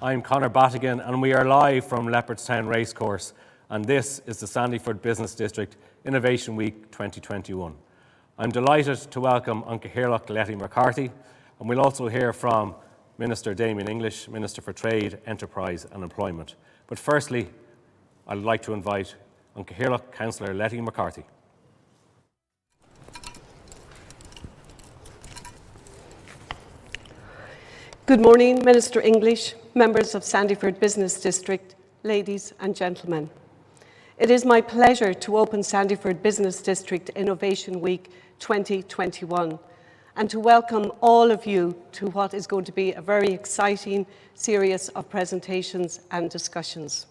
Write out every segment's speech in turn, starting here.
I'm Conor Battigan and we are live from Leopardstown Racecourse, and this is the Sandyford Business District Innovation Week 2021. I'm delighted to welcome Cathaoirleach Lettie McCarthy, and we'll also hear from Minister Damien English, Minister for Trade, Enterprise and Employment. But firstly, I'd like to invite Cathaoirleach Councillor Lettie McCarthy. Good morning, Minister English, members of Sandyford Business District, ladies and gentlemen. It is my pleasure to open Sandyford Business District Innovation Week 2021 and to welcome all of you to what is going to be a very exciting series of presentations and discussions.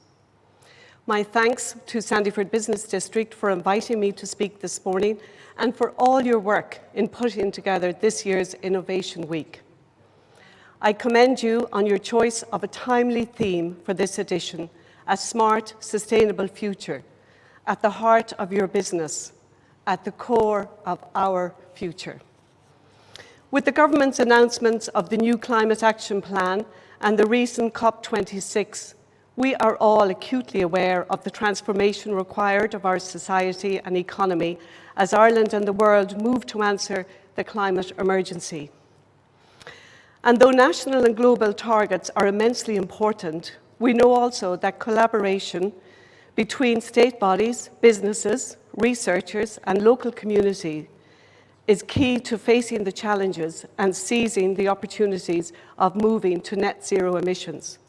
My thanks to Sandyford Business District for inviting me to speak this morning and for all your work in putting together this year's Innovation Week. I commend you on your choice of a timely theme for this edition, a smart, sustainable future, at the heart of your business, at the core of our future. With the government's announcements of the new Climate Action Plan and the recent COP26, we are all acutely aware of the transformation required of our society and economy as Ireland and the world move to answer the climate emergency. And though national and global targets are immensely important, we know also that collaboration between state bodies, businesses, researchers and local community is key to facing the challenges and seizing the opportunities of moving to net zero emissions.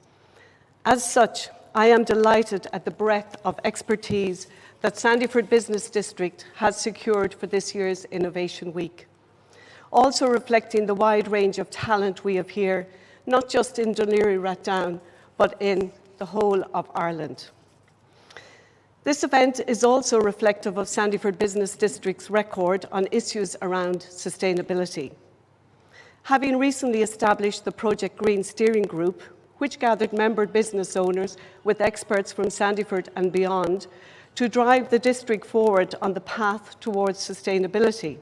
As such, I am delighted at the breadth of expertise that Sandyford Business District has secured for this year's Innovation Week, also reflecting the wide range of talent we have here, not just in Dún Laoghaire-Rathdown, but in the whole of Ireland. This event is also reflective of Sandyford Business District's record on issues around sustainability. Having recently established the Project Green Steering Group, which gathered member business owners with experts from Sandyford and beyond to drive the district forward on the path towards sustainability.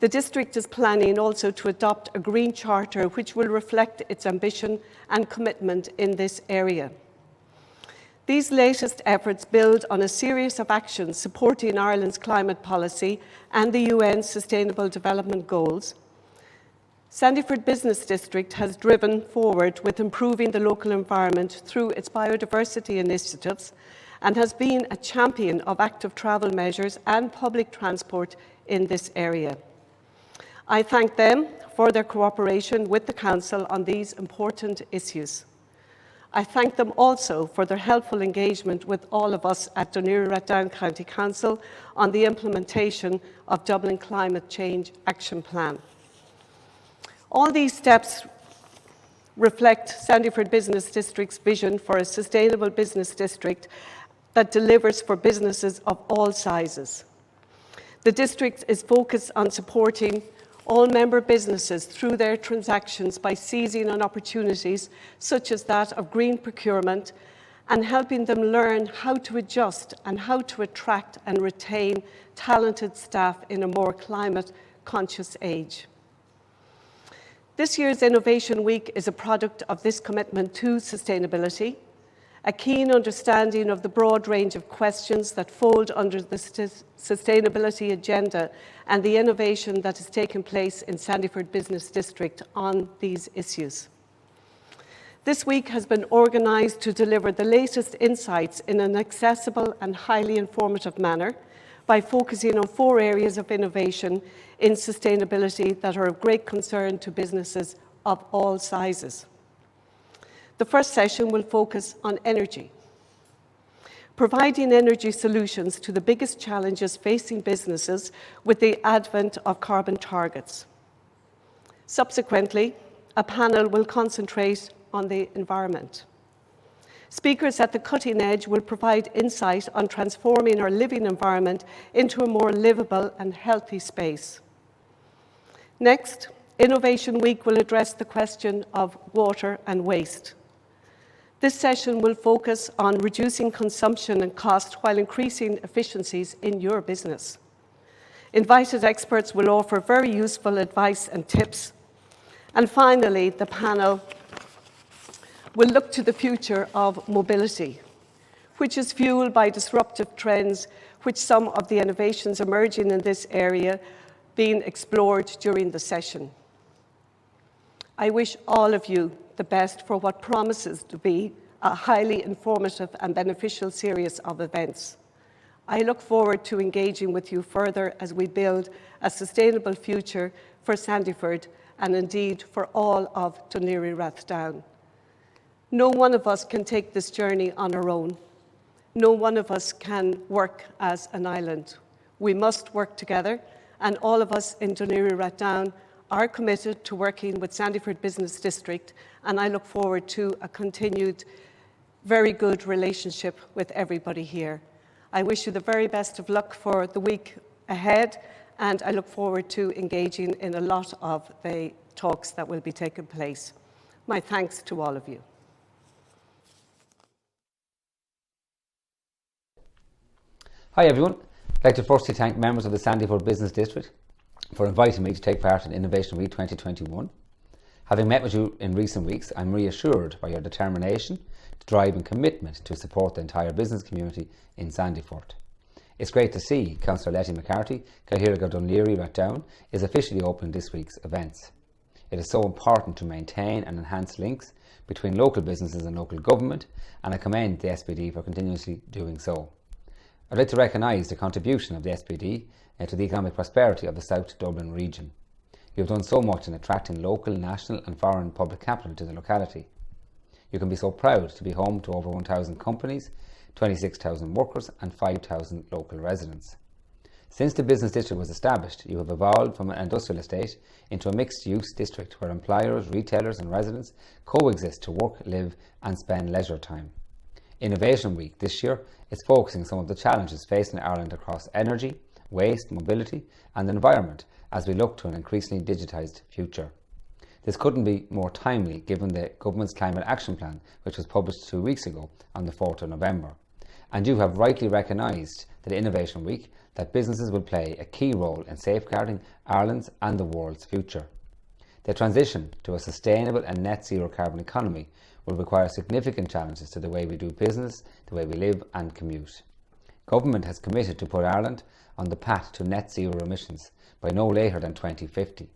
The district is planning also to adopt a Green Charter which will reflect its ambition and commitment in this area. These latest efforts build on a series of actions supporting Ireland's climate policy and the UN Sustainable Development Goals. Sandyford Business District has driven forward with improving the local environment through its biodiversity initiatives and has been a champion of active travel measures and public transport in this area. I thank them for their cooperation with the Council on these important issues. I thank them also for their helpful engagement with all of us at Dún Laoghaire-Rathdown County Council on the implementation of Dublin Climate Change Action Plan. All these steps reflect Sandyford Business District's vision for a sustainable business district that delivers for businesses of all sizes. The district is focused on supporting all member businesses through their transactions by seizing on opportunities such as that of green procurement and helping them learn how to adjust and how to attract and retain talented staff in a more climate-conscious age. This year's Innovation Week is a product of this commitment to sustainability, a keen understanding of the broad range of questions that fold under the sustainability agenda and the innovation that has taken place in Sandyford Business District on these issues. This week has been organised to deliver the latest insights in an accessible and highly informative manner by focusing on 4 areas of innovation in sustainability that are of great concern to businesses of all sizes. The first session will focus on energy, providing energy solutions to the biggest challenges facing businesses with the advent of carbon targets. Subsequently, a panel will concentrate on the environment. Speakers at the cutting edge will provide insight on transforming our living environment into a more livable and healthy space. Next, Innovation Week will address the question of water and waste. This session will focus on reducing consumption and cost while increasing efficiencies in your business. Invited experts will offer very useful advice and tips. And finally, the panel will look to the future of mobility, which is fueled by disruptive trends, which some of the innovations emerging in this area being explored during the session. I wish all of you the best for what promises to be a highly informative and beneficial series of events. I look forward to engaging with you further as we build a sustainable future for Sandyford and indeed for all of Dún Laoghaire. No one of us can take this journey on our own. No one of us can work as an island. We must work together, and all of us in Dún Laoghaire are committed to working with Sandyford Business District, and I look forward to a continued very good relationship with everybody here. I wish you the very best of luck for the week ahead, and I look forward to engaging in a lot of the talks that will be taking place. My thanks to all of you. Hi everyone. I'd like to firstly thank members of the Sandyford Business District for inviting me to take part in Innovation Week 2021. Having met with you in recent weeks, I'm reassured by your determination, drive and commitment to support the entire business community in Sandyford. It's great to see Councillor Lettie McCarthy, Cathaoirleach Dún Laoghaire is officially opening this week's events. It is so important to maintain and enhance links between local businesses and local government, and I commend the SPD for continuously doing so. I'd like to recognise the contribution of the SPD to the economic prosperity of the South Dublin region. You have done so much in attracting local, national and foreign public capital to the locality. You can be so proud to be home to over 1,000 companies, 26,000 workers and 5,000 local residents. Since the business district was established, you have evolved from an industrial estate into a mixed-use district where employers, retailers and residents coexist to work, live and spend leisure time. Innovation Week this year is focusing on some of the challenges facing Ireland across energy, waste, mobility and the environment as we look to an increasingly digitised future. This couldn't be more timely given the Government's Climate Action Plan, which was published 2 weeks ago on the 4th of November. And you have rightly recognised that Innovation Week that businesses will play a key role in safeguarding Ireland's and the world's future. The transition to a sustainable and net zero carbon economy will require significant challenges to the way we do business, the way we live and commute. Government has committed to put Ireland on the path to net zero emissions by no later than 2050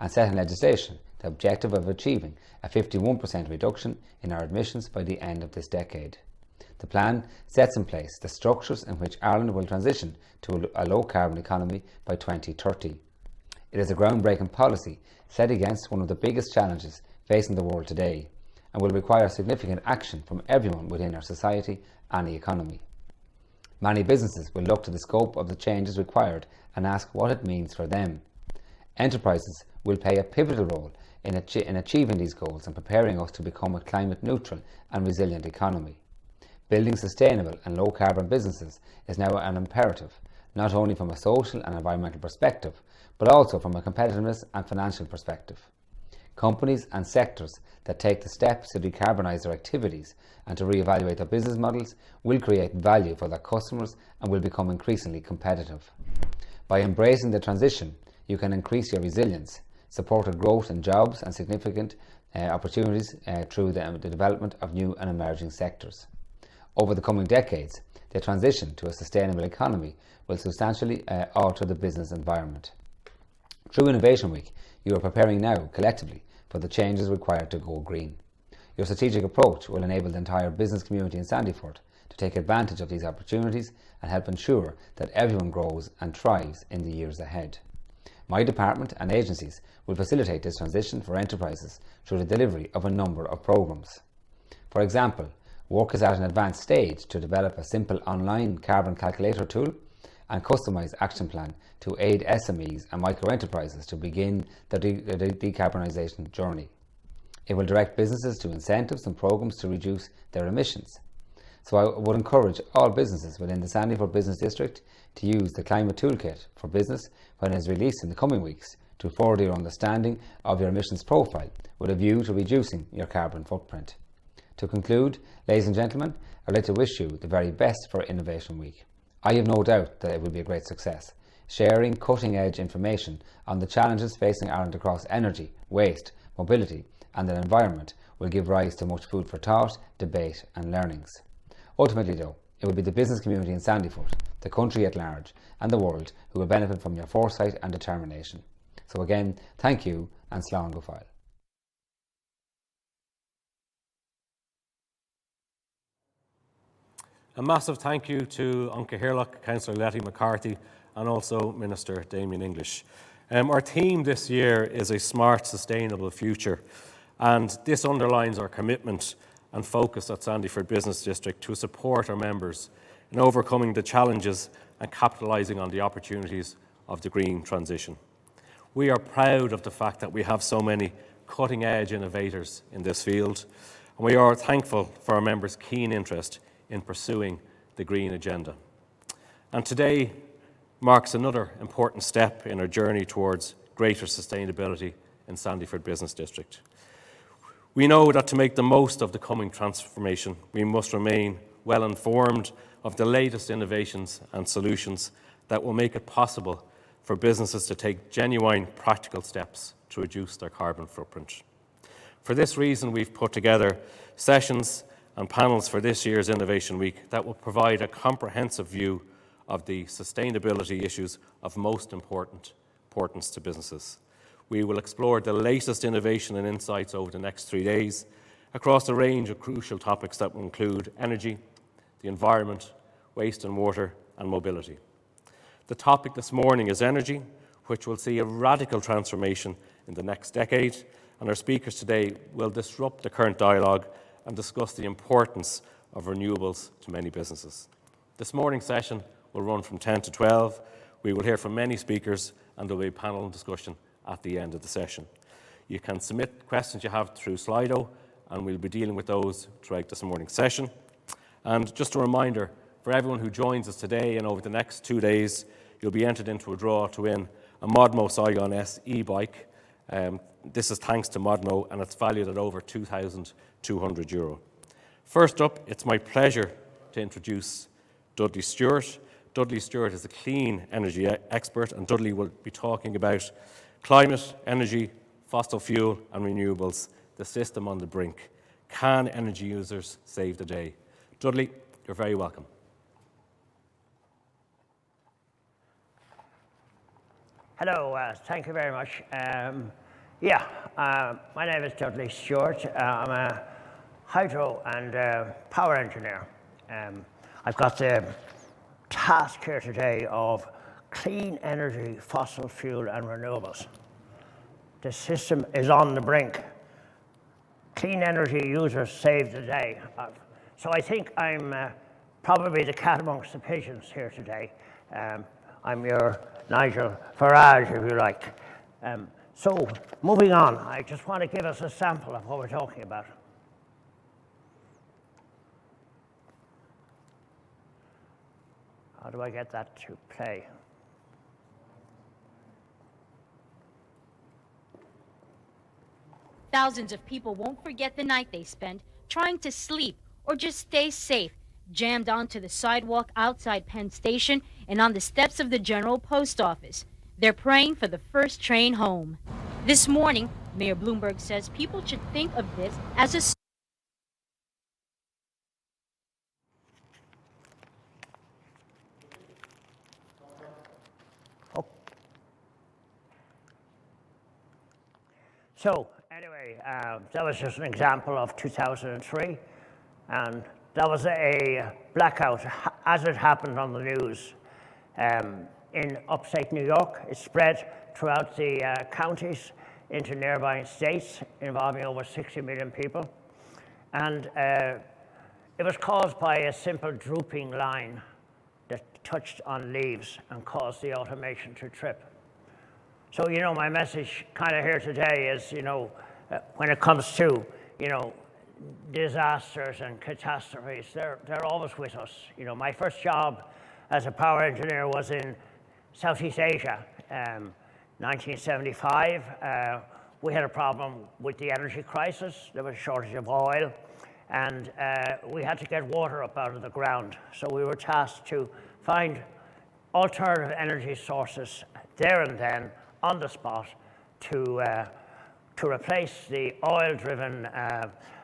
and set in legislation the objective of achieving a 51% reduction in our emissions by the end of this decade. The plan sets in place the structures in which Ireland will transition to a low-carbon economy by 2030. It is a groundbreaking policy set against one of the biggest challenges facing the world today and will require significant action from everyone within our society and the economy. Many businesses will look to the scope of the changes required and ask what it means for them. Enterprises will play a pivotal role in achieving these goals and preparing us to become a climate neutral and resilient economy. Building sustainable and low carbon businesses is now an imperative, not only from a social and environmental perspective, but also from a competitiveness and financial perspective. Companies and sectors that take the steps to decarbonise their activities and to re-evaluate their business models will create value for their customers and will become increasingly competitive. By embracing the transition, you can increase your resilience, support a growth in jobs and significant opportunities through the development of new and emerging sectors. Over the coming decades, the transition to a sustainable economy will substantially alter the business environment. Through Innovation Week, you are preparing now, collectively, for the changes required to go green. Your strategic approach will enable the entire business community in Sandyford to take advantage of these opportunities and help ensure that everyone grows and thrives in the years ahead. My department and agencies will facilitate this transition for enterprises through the delivery of a number of programmes. For example, work is at an advanced stage to develop a simple online carbon calculator tool and customised action plan to aid SMEs and micro-enterprises to begin their decarbonisation journey. It will direct businesses to incentives and programmes to reduce their emissions. So I would encourage all businesses within the Sandyford Business District to use the Climate Toolkit for Business when it is released in the coming weeks to further your understanding of your emissions profile with a view to reducing your carbon footprint. To conclude, ladies and gentlemen, I'd like to wish you the very best for Innovation Week. I have no doubt that it will be a great success. sharing cutting-edge information on the challenges facing Ireland across energy, waste, mobility and the environment will give rise to much food for thought, debate and learnings. Ultimately though, it will be the business community in Sandyford, the country at large and the world who will benefit from your foresight and determination. So again, thank you and slán go fóill. A massive thank you to Cathaoirleach, Councillor Lettie McCarthy and also Minister Damien English. Our theme this year is a smart, sustainable future, and this underlines our commitment and focus at Sandyford Business District to support our members in overcoming the challenges and capitalising on the opportunities of the green transition. We are proud of the fact that we have so many cutting-edge innovators in this field, and we are thankful for our members' keen interest in pursuing the green agenda. And today marks another important step in our journey towards greater sustainability in Sandyford Business District. We know that to make the most of the coming transformation, we must remain well informed of the latest innovations and solutions that will make it possible for businesses to take genuine practical steps to reduce their carbon footprint. For this reason, we've put together sessions and panels for this year's Innovation Week that will provide a comprehensive view of the sustainability issues of most importance to businesses. We will explore the latest innovation and insights over the next 3 days across a range of crucial topics that will include energy, the environment, waste and water, and mobility. The topic this morning is energy, which will see a radical transformation in the next decade, and our speakers today will disrupt the current dialogue and discuss the importance of renewables to many businesses. This morning's session will run from 10 to 12. We will hear from many speakers and there will be a panel discussion at the end of the session. You can submit questions you have through Slido and we'll be dealing with those throughout this morning's session. And just a reminder, for everyone who joins us today and over the next 2 days, you'll be entered into a draw to win a Modmo Scion S e-bike. This is thanks to Modmo and it's valued at over €2,200. First up, it's my pleasure to introduce Dudley Stewart. Dudley Stewart is a clean energy expert and Dudley will be talking about climate, energy, fossil fuel and renewables, the system on the brink. Can energy users save the day? Dudley, you're very welcome. Hello, thank you very much. My name is Dudley Stewart. I'm a hydro and power engineer. I've got the task here today of clean energy, fossil fuel and renewables. The system is on the brink. Clean energy users save the day. So I think I'm probably the cat amongst the pigeons here today. I'm your Nigel Farage, if you like. So moving on, I just want to give us a sample of what we're talking about. How do I get that to play? Thousands of people won't forget the night they spent trying to sleep or just stay safe, jammed onto the sidewalk outside Penn Station and on the steps of the General Post Office. They're praying for the first train home. This morning, Mayor Bloomberg says people should think of this as a So anyway, that was just an example of 2003, and that was a blackout as it happened on the news in upstate New York. It spread throughout the counties into nearby states, involving over 60 million people. And it was caused by a simple drooping line that touched on leaves and caused the automation to trip. So, you know, my message kind of here today is, when it comes to, disasters and catastrophes, they're always with us. My first job as a power engineer was in Southeast Asia. 1975, we had a problem with the energy crisis. There was a shortage of oil, and we had to get water up out of the ground. So we were tasked to find alternative energy sources there and then on the spot to replace the oil-driven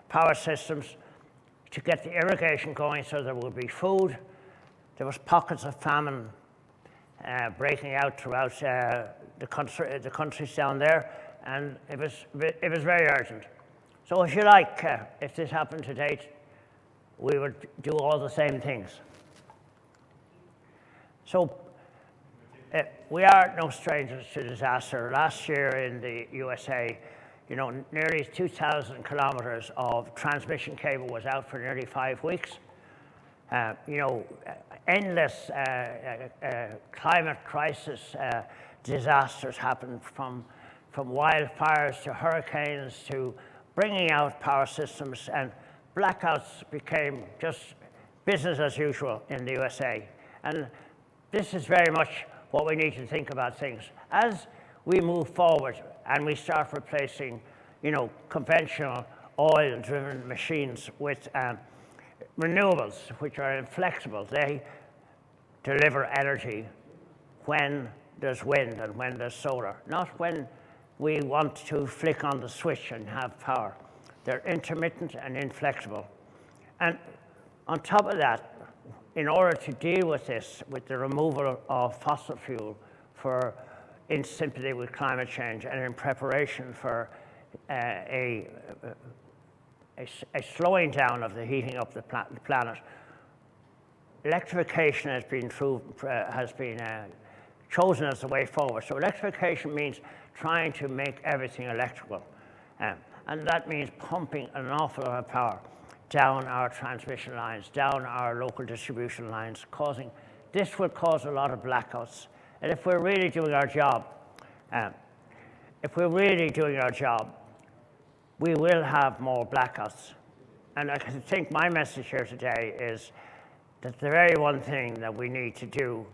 power systems, to get the irrigation going so there would be food. There was pockets of famine breaking out throughout the countries down there, and it was very urgent. So if you like, if this happened to date, we would do all the same things. So we are no strangers to disaster. Last year in the USA, you know, nearly 2,000 kilometers of transmission cable was out for nearly 5 weeks. You know, endless climate crisis disasters happened, from wildfires to hurricanes to bringing out power systems, and blackouts became just business as usual in the USA. And this is very much what we need to think about things. As we move forward and we start replacing, you know, conventional oil-driven machines with renewables, which are inflexible. They deliver energy when there's wind and when there's solar, not when we want to flick on the switch and have power. They're intermittent and inflexible. And on top of that, in order to deal with this, with the removal of fossil fuel in sympathy with climate change and in preparation for a slowing down of the heating up the planet, electrification has been chosen as the way forward. So electrification means trying to make everything electrical. And that means pumping an awful lot of power down our transmission lines, down our local distribution lines, this will cause a lot of blackouts. And if we're really doing our job, we will have more blackouts. And I think my message here today is that the very one thing that we need to do,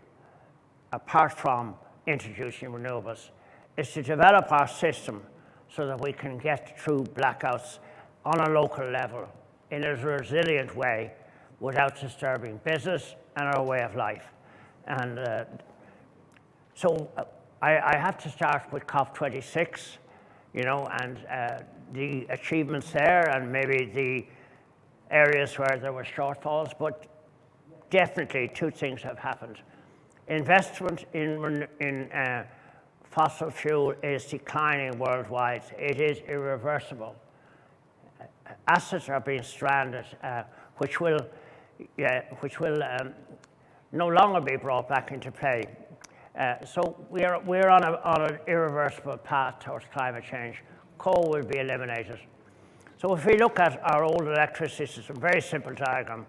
apart from introducing renewables, is to develop our system so that we can get through blackouts on a local level in a resilient way without disturbing business and our way of life. And so I have to start with COP26, you know, and the achievements there, and maybe the areas where there were shortfalls, but definitely 2 things have happened. Investment in fossil fuel is declining worldwide. It is irreversible. Assets are being stranded, which will no longer be brought back into play. So we're on an irreversible path towards climate change. Coal will be eliminated. So if we look at our old electricity system, very simple diagram,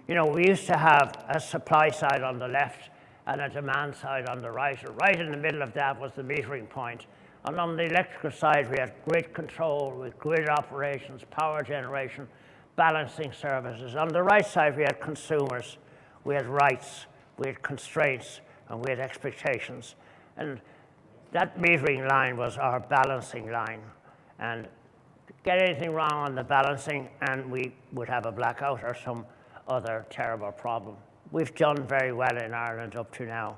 you know, we used to have a supply side on the left and a demand side on the right. Right in the middle of that was the metering point. And on the electrical side, we had grid control with grid operations, power generation, balancing services. On the right side, we had consumers, we had rights, we had constraints, and we had expectations. And that metering line was our balancing line. And get anything wrong on the balancing, and we would have a blackout or some other terrible problem. We've done very well in Ireland up to now.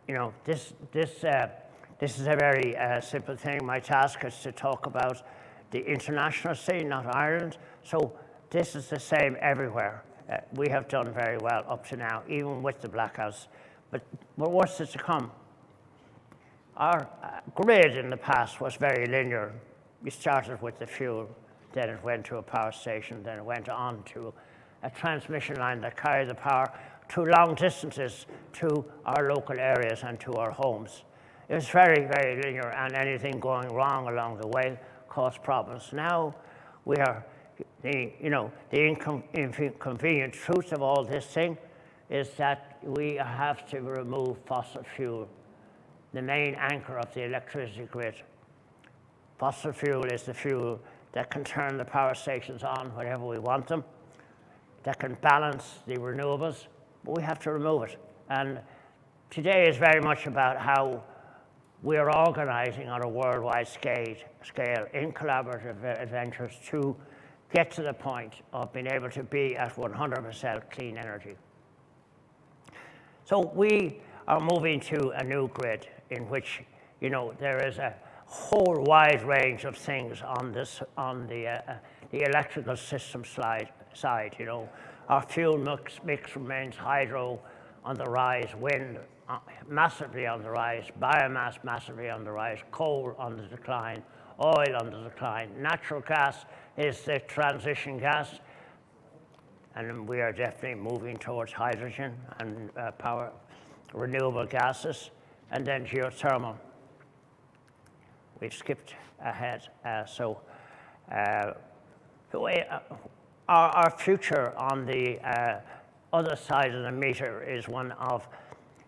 You know, this is a very simple thing. My task is to talk about the international scene, not Ireland. So this is the same everywhere. We have done very well up to now, even with the blackouts. But what's to come? Our grid in the past was very linear. We started with the fuel, then it went to a power station, then it went on to a transmission line that carried the power to long distances to our local areas and to our homes. It was very, very linear, and anything going wrong along the way caused problems. Now we are, the inconvenient truth of all this thing is that we have to remove fossil fuel, the main anchor of the electricity grid. Fossil fuel is the fuel that can turn the power stations on whenever we want them, that can balance the renewables, but we have to remove it. And today is very much about how we're organizing on a worldwide scale in collaborative adventures to get to the point of being able to be at 100% clean energy. So we are moving to a new grid in which, you know, there is a whole wide range of things on the electrical system side. You know, our fuel mix remains hydro on the rise, wind massively on the rise, biomass massively on the rise, coal on the decline, oil on the decline. Natural gas is the transition gas, and we are definitely moving towards hydrogen and power, renewable gases, and then geothermal. We've skipped ahead. Our future on the other side of the meter is one of,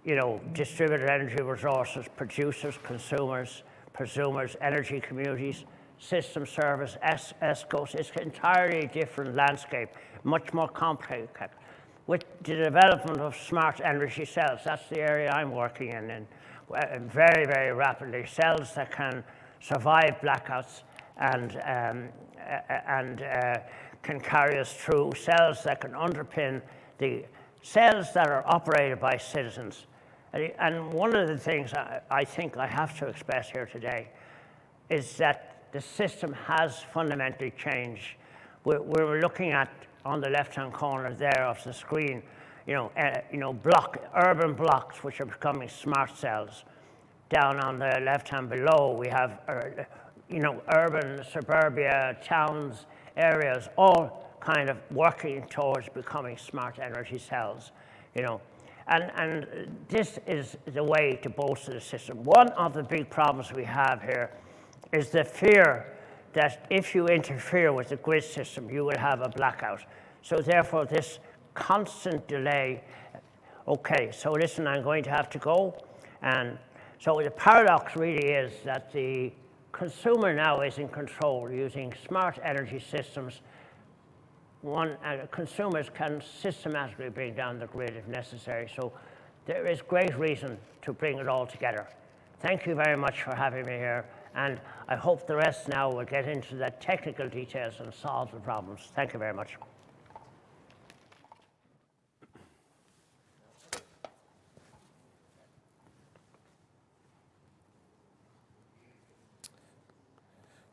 you know, distributed energy resources, producers, consumers, prosumers, energy communities, system service, ESCOs. It's an entirely different landscape, much more complicated. With the development of smart energy cells, that's the area I'm working in, and very, very rapidly, cells that can survive blackouts and can carry us through, cells that can underpin the cells that are operated by citizens. And one of the things I think I have to express here today is that the system has fundamentally changed. We're looking at, on the left-hand corner there of the screen, urban blocks which are becoming smart cells. Down on the left-hand below, we have, urban, suburbia, towns, areas, all kind of working towards becoming smart energy cells, you know. And this is the way to bolster the system. One of the big problems we have here is the fear that if you interfere with the grid system, you will have a blackout. So therefore, this constant delay. Okay, so listen, I'm going to have to go. And so the paradox really is that the consumer now is in control using smart energy systems. Consumers can systematically bring down the grid if necessary. So there is great reason to bring it all together. Thank you very much for having me here. And I hope the rest now will get into the technical details and solve the problems. Thank you very much.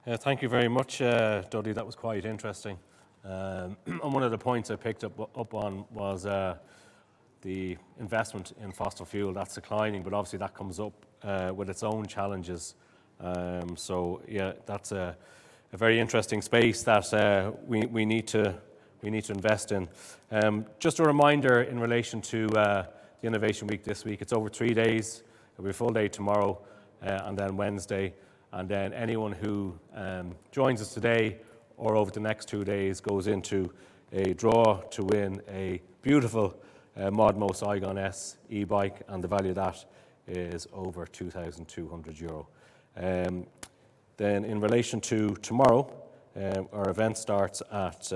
Thank you very much, Dudley. That was quite interesting. And one of the points I picked up on was the investment in fossil fuel. That's declining, but obviously that comes up with its own challenges. So yeah, that's a very interesting space that we need to invest in. Just a reminder in relation to the Innovation Week this week. It's over 3 days. It'll be a full day tomorrow and then Wednesday. And then anyone who joins us today or over the next 2 days goes into a draw to win a beautiful Modmo Saigon S e-bike, and the value of that is over €2,200. Then in relation to tomorrow, our event starts at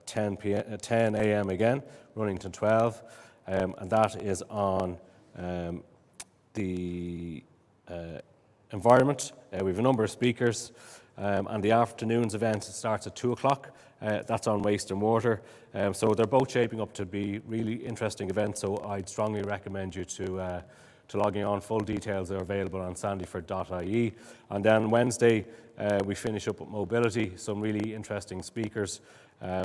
10 a.m. again, running to 12, and that is on the environment. We have a number of speakers, and the afternoon's event starts at 2 o'clock. That's on waste and water. So they're both shaping up to be really interesting events, so I'd strongly recommend you to logging on. Full details are available on sandyford.ie. And then Wednesday, we finish up with mobility, some really interesting speakers.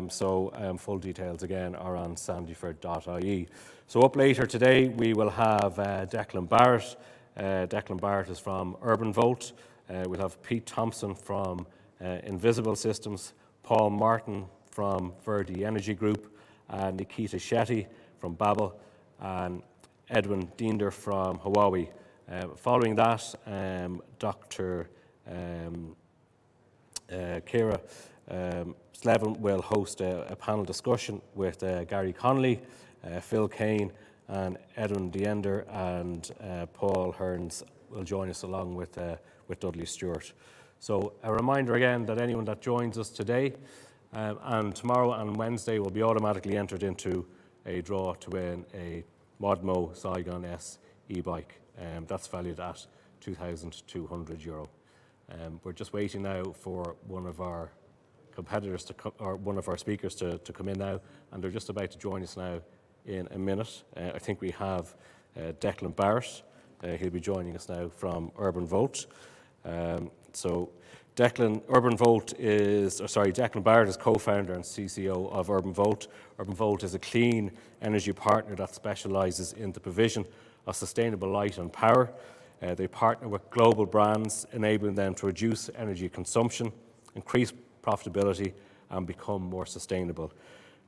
Full details again are on sandyford.ie. So up later today, we will have Declan Barrett. Declan Barrett is from UrbanVolt. We'll have Pete Thomson from Invisible Systems, Paul Martin from Verde Energy Group, and Nikita Shetty from Bable, and Edwin Diender from Huawei. Following that, Dr. Ciara Slevin will host a panel discussion with Gary Connolly, Phil Kane, and Edwin Diender, and Paul Hearns will join us along with Dudley Stewart. So a reminder again that anyone that joins us today and tomorrow and Wednesday will be automatically entered into a draw to win a Modmo Saigon S e-bike. That's valued at €2,200. We're just waiting now for one of our competitors or one of our speakers to come in now, and they're just about to join us now in a minute. I think we have Declan Barrett. He'll be joining us now from UrbanVolt. Declan Barrett is co-founder and CCO of UrbanVolt. UrbanVolt is a clean energy partner that specialises in the provision of sustainable light and power. They partner with global brands, enabling them to reduce energy consumption, increase profitability and become more sustainable.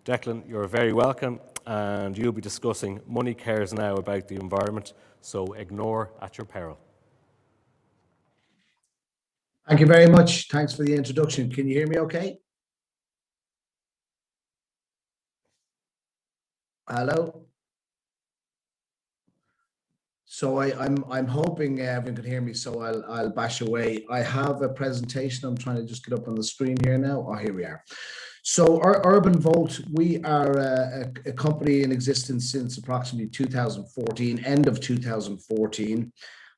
Declan, you're very welcome, and you'll be discussing Money Cares now about the environment, so ignore at your peril. Thank you very much. Thanks for the introduction. Can you hear me okay? Hello? So I'm hoping everyone can hear me, so I'll bash away. I have a presentation. I'm trying to just get up on the screen here now. Oh, here we are. So UrbanVolt, we are a company in existence since approximately 2014, end of 2014.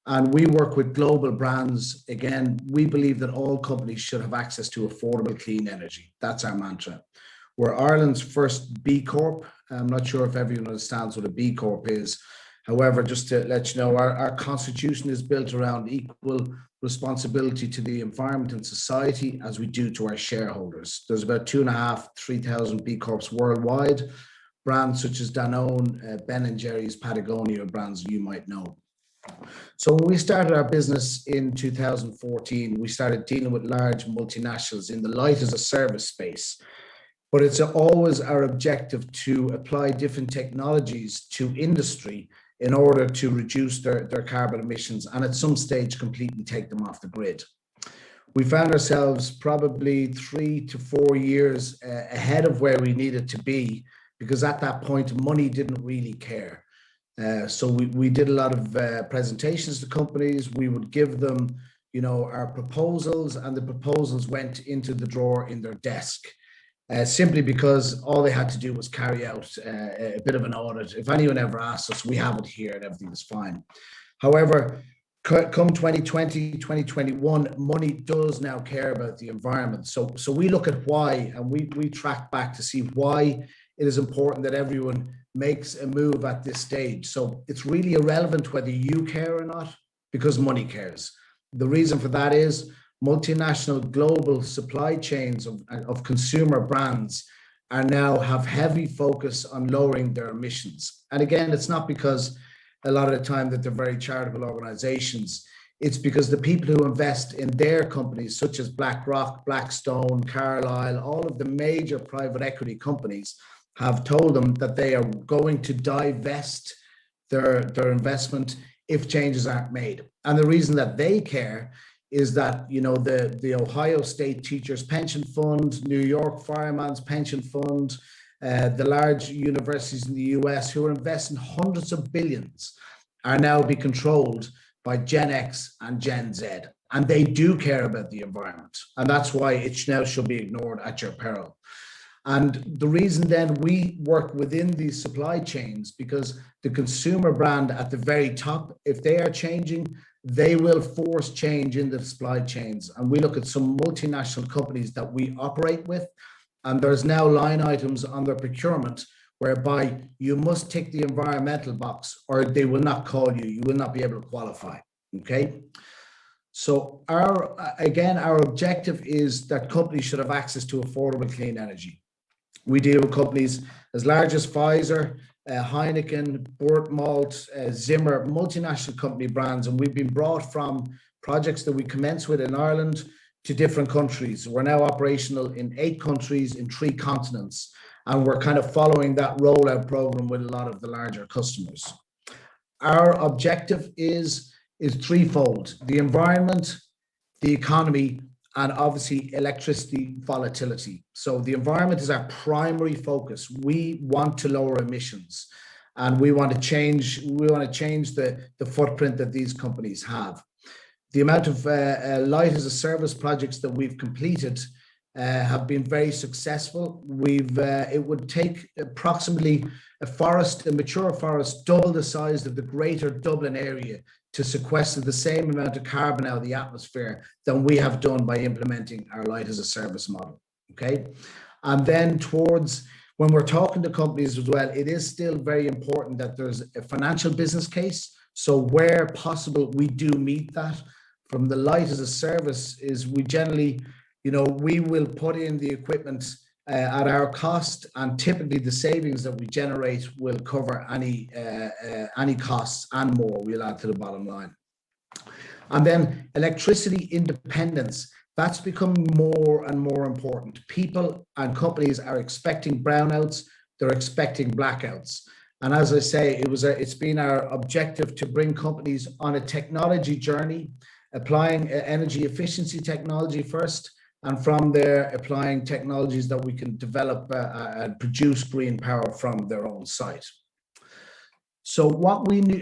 And we work with global brands. Again, we believe that all companies should have access to affordable, clean energy. That's our mantra. We're Ireland's first B Corp. I'm not sure if everyone understands what a B Corp is. However, just to let you know, our constitution is built around equal responsibility to the environment and society as we do to our shareholders. There's about 2,500, 3,000 B Corps worldwide. Brands such as Danone, Ben & Jerry's, Patagonia are brands you might know. So when we started our business in 2014, we started dealing with large multinationals in the light as a service space. But it's always our objective to apply different technologies to industry in order to reduce their carbon emissions and at some stage completely take them off the grid. We found ourselves probably 3 to 4 years ahead of where we needed to be, because at that point, money didn't really care. So we did a lot of presentations to companies. We would give them, our proposals, and the proposals went into the drawer in their desk, simply because all they had to do was carry out a bit of an audit. If anyone ever asked us, we have it here and everything is fine. However, come 2020, 2021, money does now care about the environment. So we look at why, and we track back to see why it is important that everyone makes a move at this stage. So it's really irrelevant whether you care or not, because money cares. The reason for that is multinational global supply chains of consumer brands are now have heavy focus on lowering their emissions. And again, it's not because a lot of the time that they're very charitable organizations. It's because the people who invest in their companies, such as BlackRock, Blackstone, Carlyle, all of the major private equity companies, have told them that they are going to divest their investment if changes aren't made. And the reason that they care is that, the Ohio State Teachers Pension Fund, New York Fireman's Pension Fund, the large universities in the US who are investing hundreds of billions are now be controlled by Gen X and Gen Z. And they do care about the environment. And that's why it now should be ignored at your peril. And the reason then we work within these supply chains, because the consumer brand at the very top, if they are changing, they will force change in the supply chains. And we look at some multinational companies that we operate with, and there's now line items on their procurement whereby you must tick the environmental box or they will not call you. You will not be able to qualify, okay? So our objective is that companies should have access to affordable clean energy. We deal with companies as large as Pfizer, Heineken, Bort Malt, Zimmer, multinational company brands, and we've been brought from projects that we commenced with in Ireland to different countries. We're now operational in 8 countries in 3 continents, and we're kind of following that rollout program with a lot of the larger customers. Our objective is threefold: the environment, the economy, and obviously electricity volatility. So the environment is our primary focus. We want to lower emissions, and we want to change the footprint that these companies have. The amount of light as a service projects that we've completed have been very successful. It would take approximately a mature forest double the size of the greater Dublin area to sequester the same amount of carbon out of the atmosphere than we have done by implementing our light as a service model, okay? And then when we're talking to companies as well, it is still very important that there's a financial business case. So where possible, we do meet that. From the light as a service is we generally, we will put in the equipment at our cost, and typically the savings that we generate will cover any costs and more we'll add to the bottom line. And then electricity independence. That's becoming more and more important. People and companies are expecting brownouts, they're expecting blackouts. And as I say, it's been our objective to bring companies on a technology journey, applying energy efficiency technology first, and from there applying technologies that we can develop and produce green power from their own site. So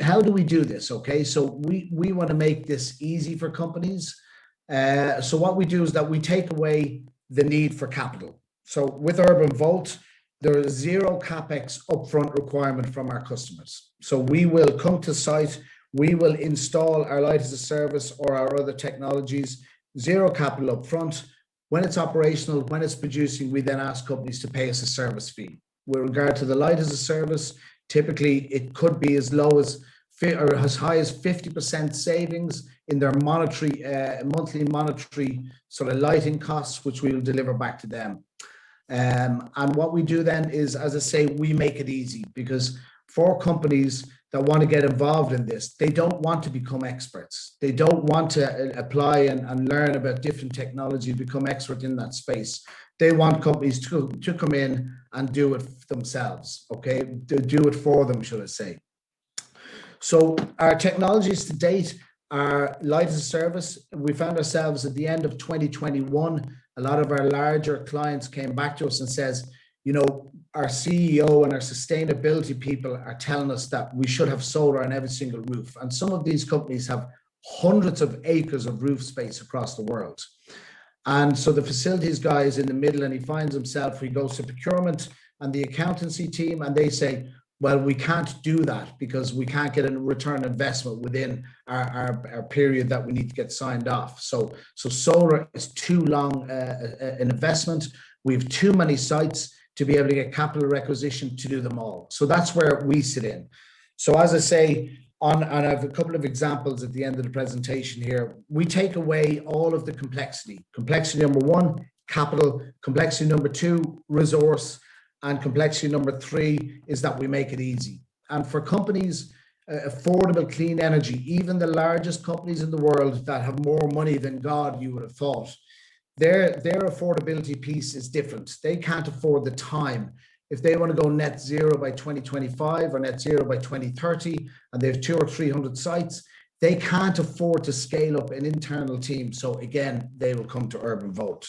how do we do this? Okay, so we want to make this easy for companies. So what we do is that we take away the need for capital. So with UrbanVolt, there is zero CapEx upfront requirement from our customers. So we will come to site, we will install our light as a service or our other technologies, zero capital upfront. When it's operational, when it's producing, we then ask companies to pay us a service fee. With regard to the light as a service, typically it could be as low as or as high as 50% savings in their monthly monetary sort of lighting costs, which we will deliver back to them. And what we do then is, as I say, we make it easy, because for companies that want to get involved in this, they don't want to become experts. They don't want to apply and learn about different technology, become expert in that space. They want companies to come in and do it themselves, okay? Do it for them, should I say. So our technologies to date are light as a service. We found ourselves at the end of 2021, a lot of our larger clients came back to us and says, our CEO and our sustainability people are telling us that we should have solar on every single roof. And some of these companies have hundreds of acres of roof space across the world. And so the facilities guy is in the middle, and he finds himself, he goes to procurement and the accountancy team, and they say, well, we can't do that because we can't get a return investment within our period that we need to get signed off. So solar is too long an investment. We have too many sites to be able to get capital requisition to do them all. So that's where we sit in. So as I say, and I have a couple of examples at the end of the presentation here, we take away all of the complexity. Complexity number one, capital. Complexity number two, resource. And complexity number three is that we make it easy. And for companies, affordable clean energy, even the largest companies in the world that have more money than God, you would have thought, their affordability piece is different. They can't afford the time. If they want to go net zero by 2025 or net zero by 2030, and they have 200 or 300 sites, they can't afford to scale up an internal team. So again, they will come to UrbanVolt.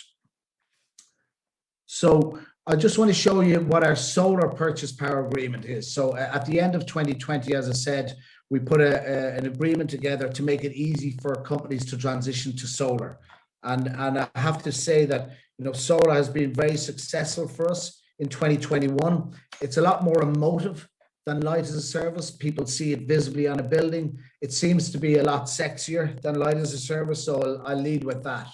So I just want to show you what our solar purchase power agreement is. So at the end of 2020, as I said, we put an agreement together to make it easy for companies to transition to solar. And I have to say that, solar has been very successful for us in 2021. It's a lot more emotive than light as a service. People see it visibly on a building. It seems to be a lot sexier than light as a service. So I'll lead with that.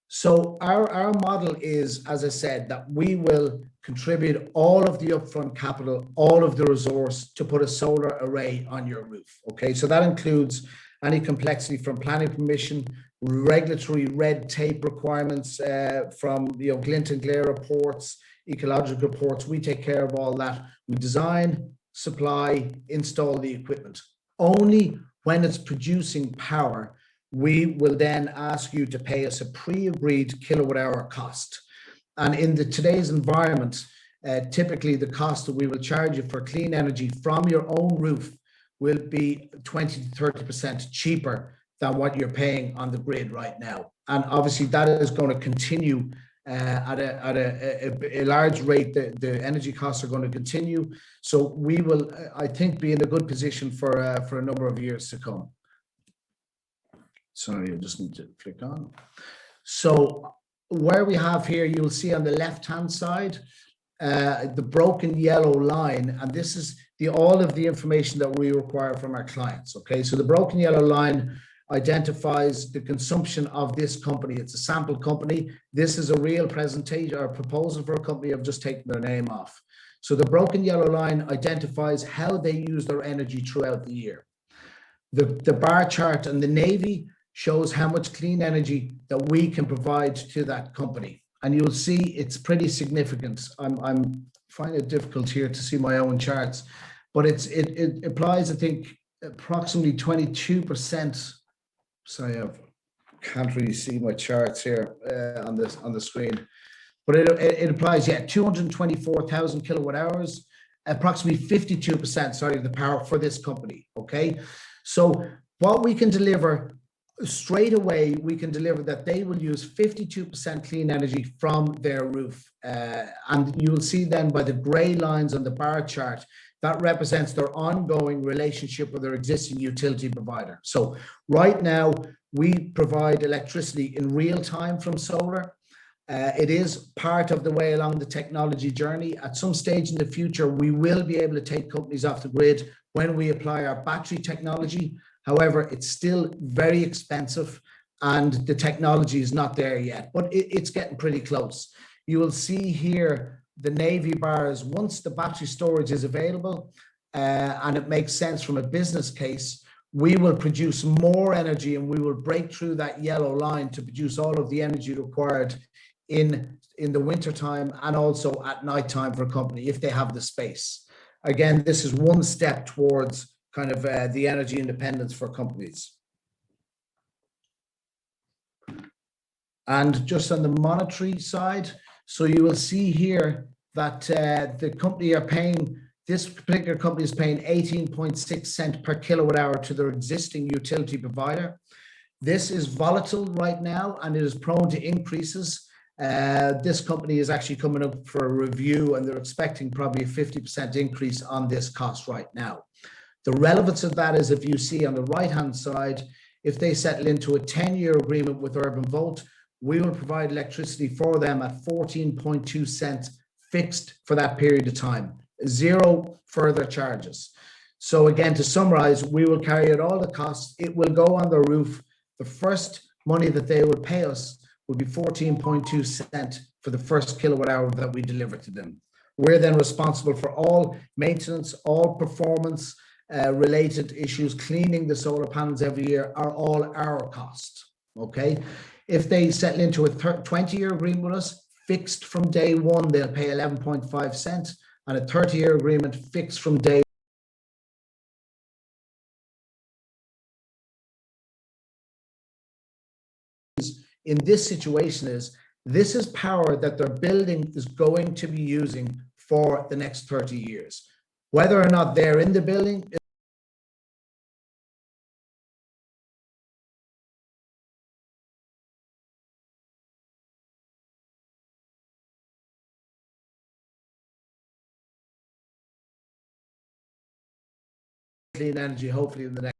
So our model is, as I said, that we will contribute all of the upfront capital, all of the resource to put a solar array on your roof. Okay, so that includes any complexity from planning permission, regulatory red tape requirements from Glint and Cllr reports, ecological reports. We take care of all that. We design, supply, install the equipment. Only when it's producing power, we will then ask you to pay us a pre-agreed kilowatt hour cost. And in today's environment, typically the cost that we will charge you for clean energy from your own roof will be 20 to 30% cheaper than what you're paying on the grid right now. And obviously that is going to continue at a large rate. The energy costs are going to continue. So we will, I think, be in a good position for a number of years to come. Sorry, I just need to flick on. So where we have here, you'll see on the left-hand side, the broken yellow line, and this is all of the information that we require from our clients, okay? So the broken yellow line identifies the consumption of this company. It's a sample company. This is a real presentation or proposal for a company. I've just taken their name off. So the broken yellow line identifies how they use their energy throughout the year. The bar chart and the navy shows how much clean energy that we can provide to that company. And you'll see it's pretty significant. I'm finding it difficult here to see my own charts, but it applies, I think, approximately 22%. Sorry, I can't really see my charts here on the screen, but it applies, 224,000 kilowatt hours, approximately 52%, sorry, of the power for this company, okay? So what we can deliver straight away, we can deliver that they will use 52% clean energy from their roof. And you will see then by the gray lines on the bar chart, that represents their ongoing relationship with their existing utility provider. So right now, we provide electricity in real time from solar. It is part of the way along the technology journey. At some stage in the future, we will be able to take companies off the grid when we apply our battery technology. However, it's still very expensive and the technology is not there yet, but it's getting pretty close. You will see here the navy bars, once the battery storage is available and it makes sense from a business case, we will produce more energy and we will break through that yellow line to produce all of the energy required in the wintertime and also at nighttime for a company if they have the space. Again, this is one step towards kind of the energy independence for companies. And just on the monetary side, so you will see here that the company are paying, this particular company is paying 18.6 cents per kilowatt hour to their existing utility provider. This is volatile right now and it is prone to increases. This company is actually coming up for a review and they're expecting probably a 50% increase on this cost right now. The relevance of that is if you see on the right-hand side, if they settle into a 10-year agreement with UrbanVolt, we will provide electricity for them at 14.2 cents fixed for that period of time, zero further charges. So again, to summarize, we will carry out all the costs. It will go on the roof. The first money that they will pay us will be 14.2 cents for the first kilowatt hour that we deliver to them. We're then responsible for all maintenance, all performance related issues. Cleaning the solar panels every year are all our costs, okay? If they settle into a 20-year agreement with us, fixed from day one, they'll pay 11.5 cents, and a 30-year agreement fixed from day in this situation is, this is power that their building is going to be using for the next 30 years. Whether or not they're in the building clean energy, hopefully in the next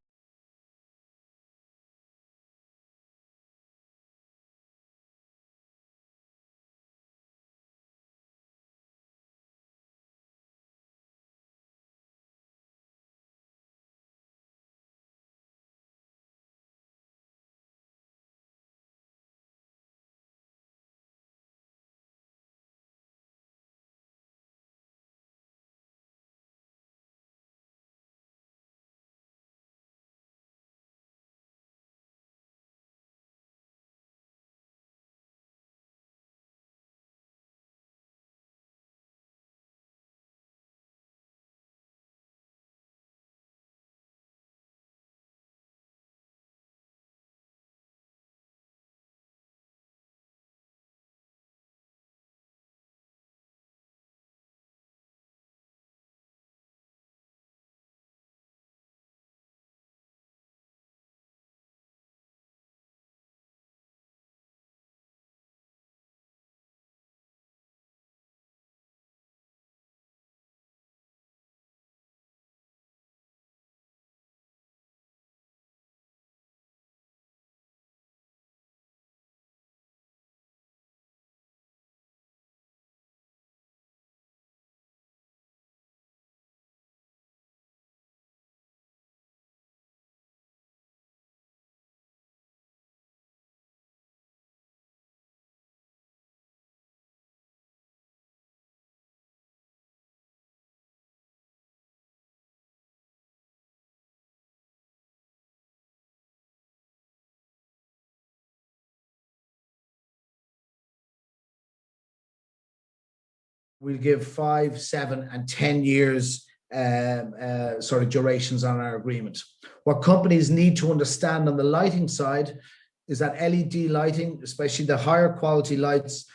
we'll give 5, 7, and 10 years sort of durations on our agreement. What companies need to understand on the lighting side is that LED lighting, especially the higher quality lights,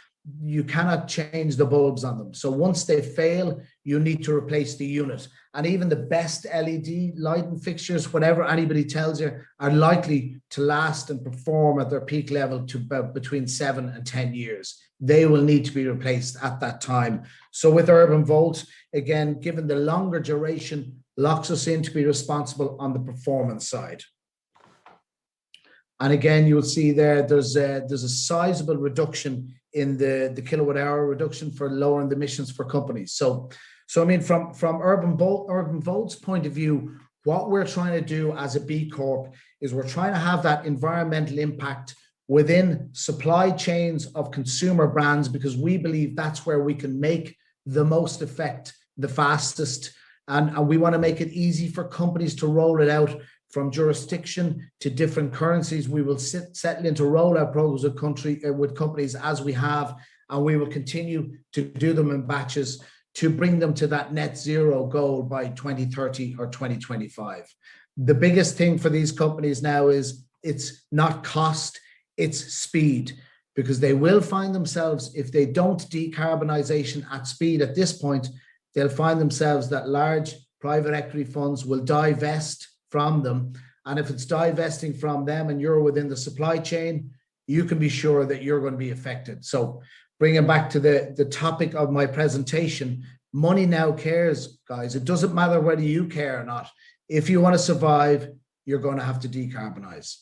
you cannot change the bulbs on them. So once they fail, you need to replace the unit. And even the best LED lighting fixtures, whatever anybody tells you, are likely to last and perform at their peak level to about between 7 and 10 years. They will need to be replaced at that time. So with UrbanVolt, again, given the longer duration, locks us in to be responsible on the performance side. And again, you'll see there's a sizable reduction in the kilowatt hour reduction for lowering the emissions for companies. So I mean, from UrbanVolt's point of view, what we're trying to do as a B Corp is we're trying to have that environmental impact within supply chains of consumer brands, because we believe that's where we can make the most effect the fastest. And we want to make it easy for companies to roll it out from jurisdiction to different currencies. We will settle into rollout programs with companies as we have, and we will continue to do them in batches to bring them to that net zero goal by 2030 or 2025. The biggest thing for these companies now is it's not cost, it's speed, because they will find themselves, if they don't decarbonisation at speed at this point, they'll find themselves that large private equity funds will divest from them. And if it's divesting from them and you're within the supply chain, you can be sure that you're going to be affected. So bringing back to the topic of my presentation, money now cares, guys. It doesn't matter whether you care or not. If you want to survive, you're going to have to decarbonize.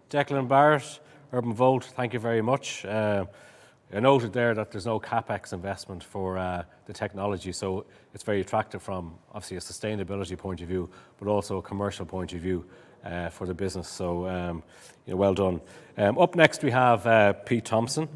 Declan, Barrett, UrbanVolt, thank you very much. I noted there that there's no CapEx investment for the technology, so it's very attractive from obviously a sustainability point of view, but also a commercial point of view for the business. So, well done. Up next we have Pete Thomson.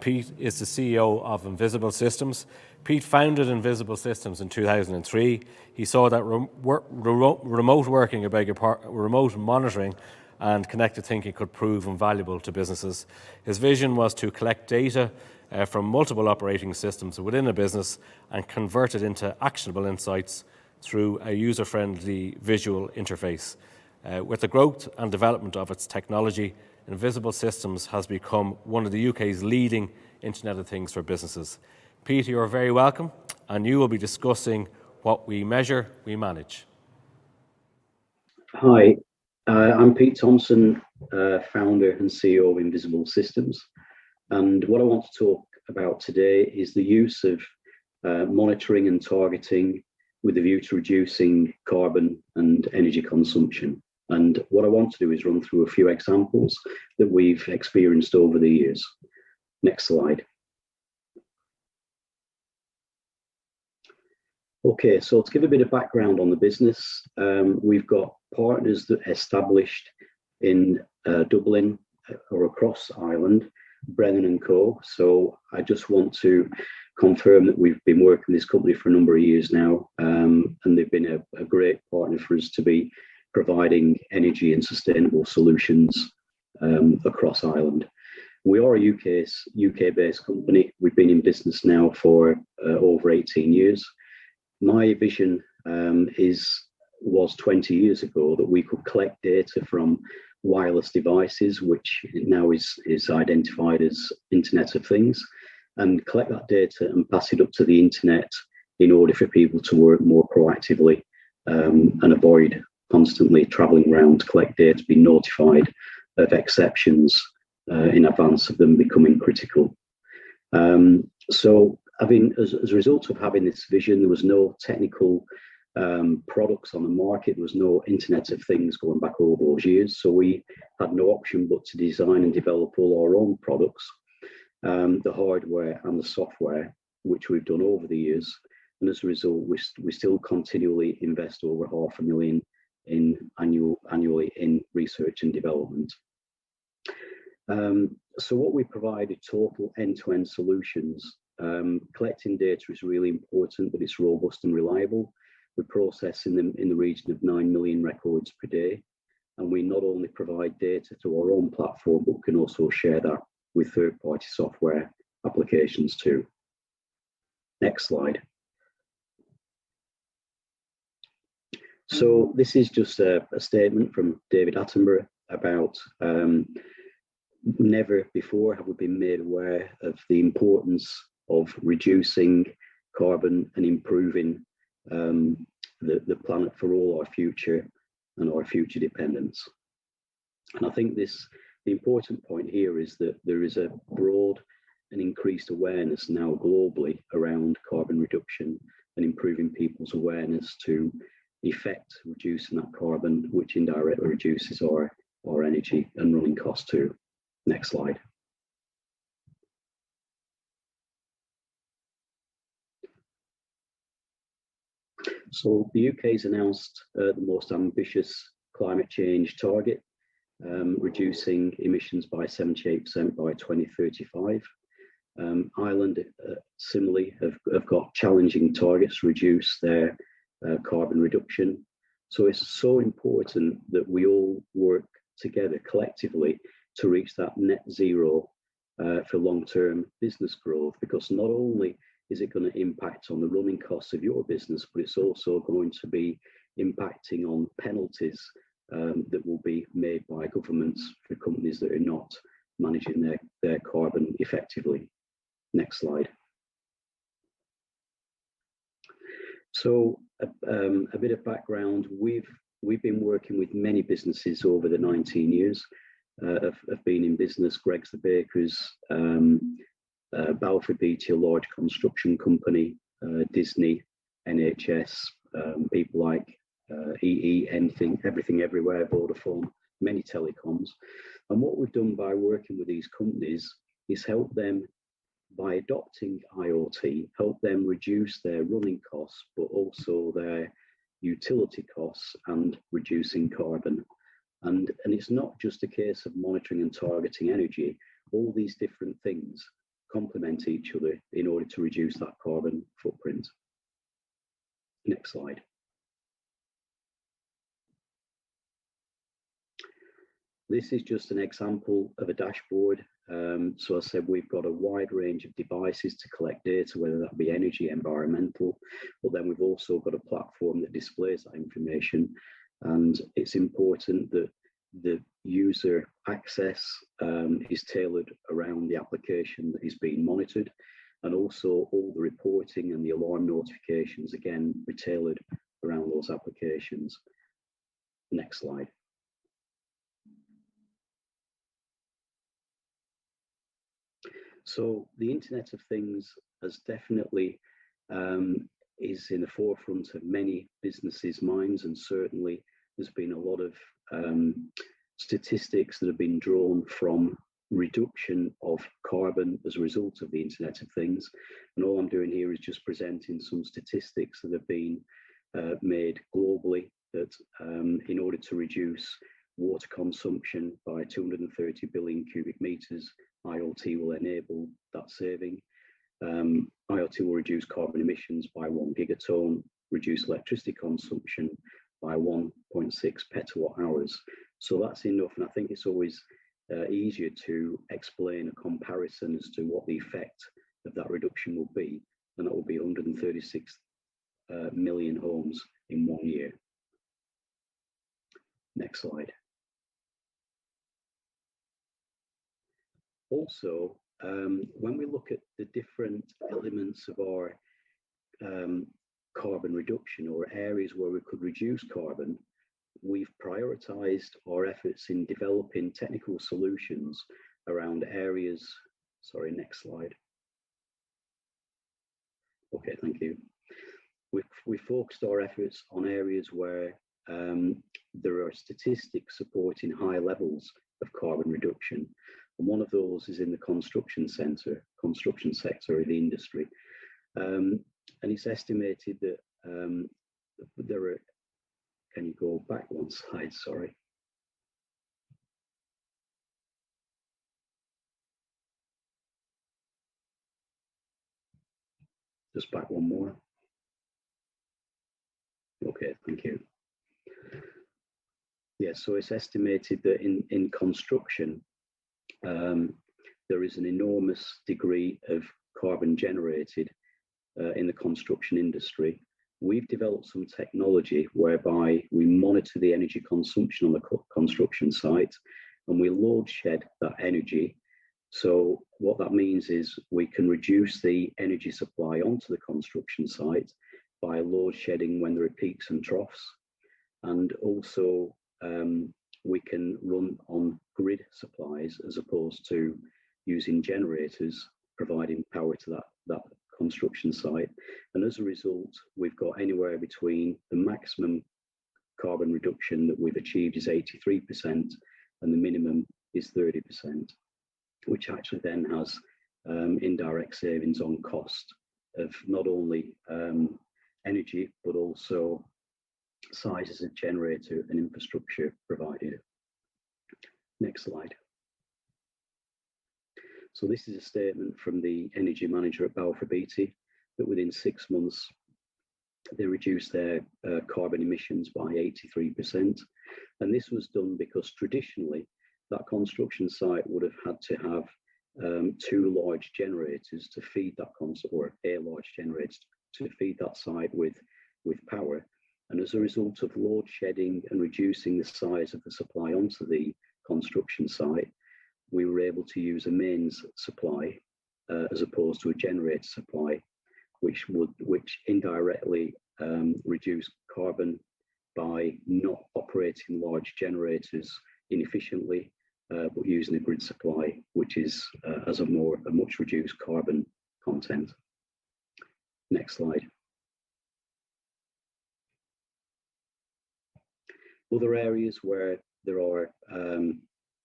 Pete is the CEO of Invisible Systems. Pete founded Invisible Systems in 2003. He saw that remote working, remote monitoring and connected thinking could prove invaluable to businesses. His vision was to collect data from multiple operating systems within a business and convert it into actionable insights through a user-friendly visual interface. With the growth and development of its technology, Invisible Systems has become one of the UK's leading Internet of Things for businesses. Pete, you are very welcome, and you will be discussing what we measure, we manage. Hi. I'm Pete Thomson, founder and CEO of Invisible Systems. And what I want to talk about today is the use of monitoring and targeting with a view to reducing carbon and energy consumption. And what I want to do is run through a few examples that we've experienced over the years. Next slide. Okay, so to give a bit of background on the business, we've got partners that established in Dublin or across Ireland, Brennan & Co. So I just want to confirm that we've been working with this company for a number of years now, and they've been a great partner for us to be providing energy and sustainable solutions across Ireland. We are a UK-based company. We've been in business now for over 18 years. My vision was 20 years ago that we could collect data from wireless devices, which now is identified as Internet of Things, and collect that data and pass it up to the internet in order for people to work more proactively and avoid constantly travelling around to collect data, be notified of exceptions in advance of them becoming critical. So as a result of having this vision, there was no technical products on the market. There was no Internet of Things going back all those years. So we had no option but to design and develop all our own products, the hardware and the software, which we've done over the years. And as a result, we still continually invest over £500,000 annually in research and development. So what we provide are total end-to-end solutions. Collecting data is really important, but it's robust and reliable. We process in the region of 9 million records per day, and we not only provide data to our own platform, but can also share that with third-party software applications too. Next slide. So this is just a statement from David Attenborough about never before have we been made aware of the importance of reducing carbon and improving the planet for all our future and our future dependents. And I think the important point here is that there is a broad and increased awareness now globally around carbon reduction and improving people's awareness to effect reducing that carbon, which indirectly reduces our energy and running costs too. Next slide. So the UK's announced the most ambitious climate change target, reducing emissions by 78% by 2035. Ireland similarly have got challenging targets to reduce their carbon reduction. So it's so important that we all work together collectively to reach that net zero for long-term business growth, because not only is it going to impact on the running costs of your business, but it's also going to be impacting on penalties that will be made by governments for companies that are not managing their carbon effectively. Next slide. So a bit of background, we've been working with many businesses over the 19 years of being in business. Greggs the Bakers, Balfour Beatty, a large construction company, Disney, NHS, people like EE, anything, everything, everywhere, Vodafone, many telecoms. And what we've done by working with these companies is help them, by adopting IoT, help them reduce their running costs, but also their utility costs and reducing carbon. And it's not just a case of monitoring and targeting energy. All these different things complement each other in order to reduce that carbon footprint. Next slide. This is just an example of a dashboard. So I said we've got a wide range of devices to collect data, whether that be energy, environmental, but then we've also got a platform that displays that information. And it's important that the user access is tailored around the application that is being monitored, and also all the reporting and the alarm notifications, again, be tailored around those applications. Next slide. So the Internet of Things has definitely is in the forefront of many businesses' minds, and certainly there's been a lot of statistics that have been drawn from reduction of carbon as a result of the Internet of Things. And all I'm doing here is just presenting some statistics that have been made globally, that in order to reduce water consumption by 230 billion cubic meters, IoT will enable that saving. IoT will reduce carbon emissions by 1 gigaton, reduce electricity consumption by 1.6 petawatt hours. So that's enough, and I think it's always easier to explain a comparison as to what the effect of that reduction will be, and that will be 136 million homes in 1 year. Next slide. Also, when we look at the different elements of our carbon reduction, or areas where we could reduce carbon, we've prioritized our efforts in developing technical solutions around areas. Sorry, next slide. Okay, thank you. We focused our efforts on areas where there are statistics supporting high levels of carbon reduction. And one of those is in the construction sector of the industry. And it's estimated that there are, can you go back one slide, sorry. Just back one more. Okay, thank you. Yeah, so it's estimated that in construction, there is an enormous degree of carbon generated in the construction industry. We've developed some technology whereby we monitor the energy consumption on the construction site, and we load shed that energy. So what that means is we can reduce the energy supply onto the construction site by load shedding when there are peaks and troughs. And also we can run on grid supplies as opposed to using generators providing power to that construction site. And as a result, we've got anywhere between the maximum carbon reduction that we've achieved is 83% and the minimum is 30%, which actually then has indirect savings on cost of not only energy, but also sizes of generator and infrastructure provided. Next slide. So this is a statement from the energy manager at Balfour Beatty that within 6 months, they reduced their carbon emissions by 83%. And this was done because traditionally that construction site would have had to have 2 large generators to feed that or a large generator to feed that site with power. And as a result of load shedding and reducing the size of the supply onto the construction site, we were able to use a mains supply as opposed to a generator supply, which indirectly reduced carbon by not operating large generators inefficiently, but using a grid supply, which has a much reduced carbon content. Next slide. Other areas where there are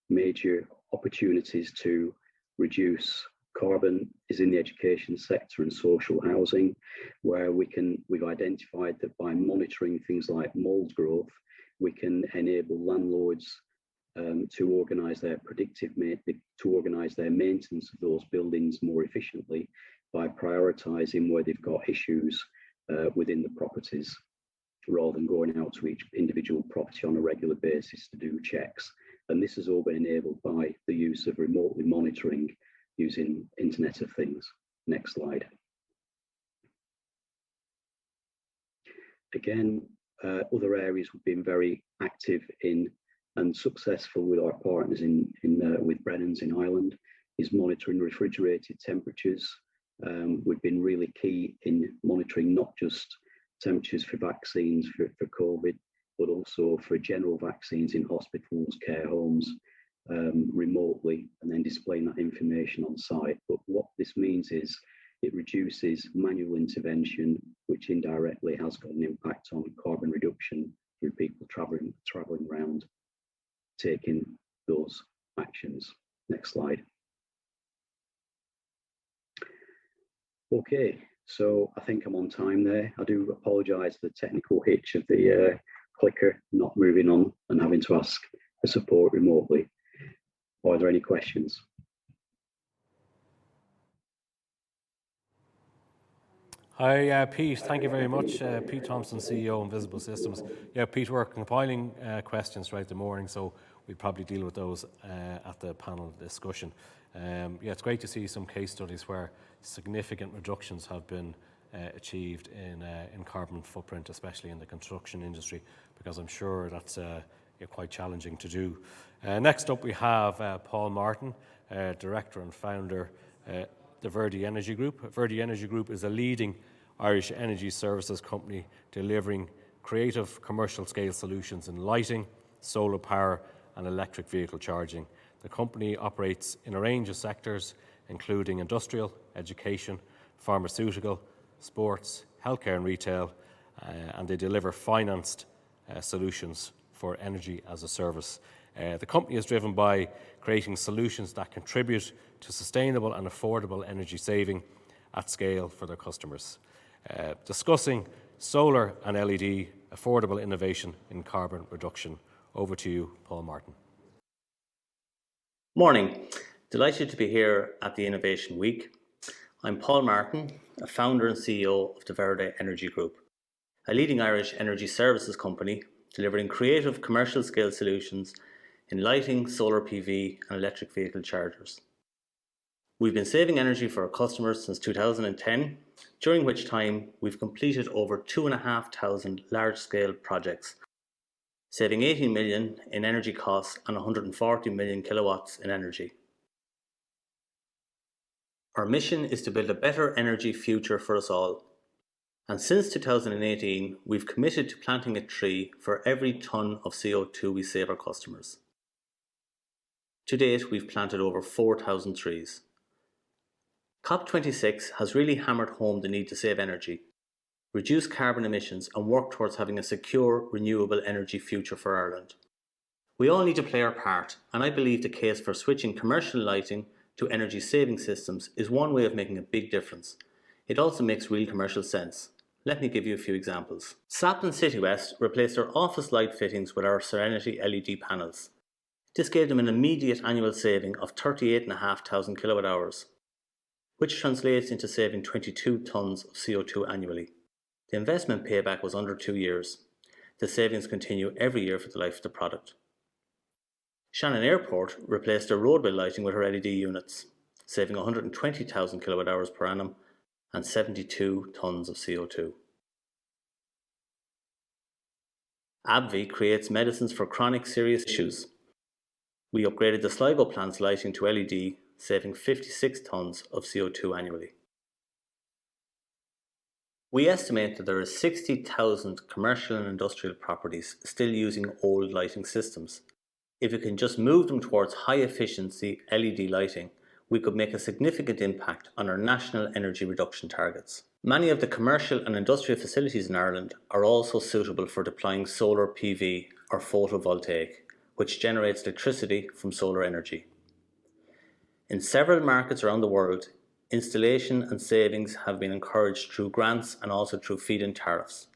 major opportunities to reduce carbon is in the education sector and social housing, where we've identified that by monitoring things like mold growth, we can enable landlords to organise their maintenance of those buildings more efficiently by prioritising where they've got issues within the properties, rather than going out to each individual property on a regular basis to do checks. And this has all been enabled by the use of remotely monitoring using Internet of Things. Next slide. Again, other areas we've been very active in and successful with our partners with Brennan's in Ireland is monitoring refrigerated temperatures. We've been really key in monitoring not just temperatures for vaccines for COVID, but also for general vaccines in hospitals, care homes, remotely, and then displaying that information on site. But what this means is it reduces manual intervention, which indirectly has got an impact on carbon reduction through people traveling around, taking those actions. Next slide. Okay, so I think I'm on time there. I do apologise for the technical hitch of the clicker not moving on and having to ask for support remotely. Are there any questions? Hi, Pete. Thank you very much. Pete Thomson, CEO of Visible Systems. Yeah, Pete, we're compiling questions throughout the morning, so we'll probably deal with those at the panel discussion. Yeah, it's great to see some case studies where significant reductions have been achieved in carbon footprint, especially in the construction industry, because I'm sure that's quite challenging to do. Next up, we have Paul Martin, Director and Founder the Verde Energy Group. Verde Energy Group is a leading Irish energy services company delivering creative commercial scale solutions in lighting, solar power and electric vehicle charging. The company operates in a range of sectors including industrial, education, pharmaceutical, sports, healthcare and retail, and they deliver financed solutions for energy as a service. The company is driven by creating solutions that contribute to sustainable and affordable energy saving at scale for their customers. Discussing solar and LED affordable innovation in carbon reduction. Over to you, Paul Martin. Morning. Delighted to be here at the Innovation Week. I'm Paul Martin, a founder and CEO of the Verde Energy Group, a leading Irish energy services company delivering creative commercial scale solutions in lighting, solar PV and electric vehicle chargers. We've been saving energy for our customers since 2010, during which time we've completed over 2,500 large-scale projects, saving 18 million in energy costs and 140 million kilowatts in energy. Our mission is to build a better energy future for us all. And since 2018, we've committed to planting a tree for every tonne of CO2 we save our customers. To date, we've planted over 4,000 trees. COP26 has really hammered home the need to save energy, reduce carbon emissions and work towards having a secure, renewable energy future for Ireland. We all need to play our part, and I believe the case for switching commercial lighting to energy saving systems is one way of making a big difference. It also makes real commercial sense. Let me give you a few examples. SAP and City West replaced their office light fittings with our Serenity LED panels. This gave them an immediate annual saving of 38,500 kilowatt hours, which translates into saving 22 tonnes of CO2 annually. The investment payback was under 2 years. The savings continue every year for the life of the product. Shannon Airport replaced their roadway lighting with her LED units, saving 120,000 kilowatt hours per annum and 72 tonnes of CO2. AbbVie creates medicines for chronic serious issues. We upgraded the Sligo plant's lighting to LED, saving 56 tonnes of CO2 annually. We estimate that there are 60,000 commercial and industrial properties still using old lighting systems. If we can just move them towards high efficiency LED lighting, we could make a significant impact on our national energy reduction targets. Many of the commercial and industrial facilities in Ireland are also suitable for deploying solar PV or photovoltaic, which generates electricity from solar energy. In several markets around the world, installation and savings have been encouraged through grants and also through feed-in tariffs.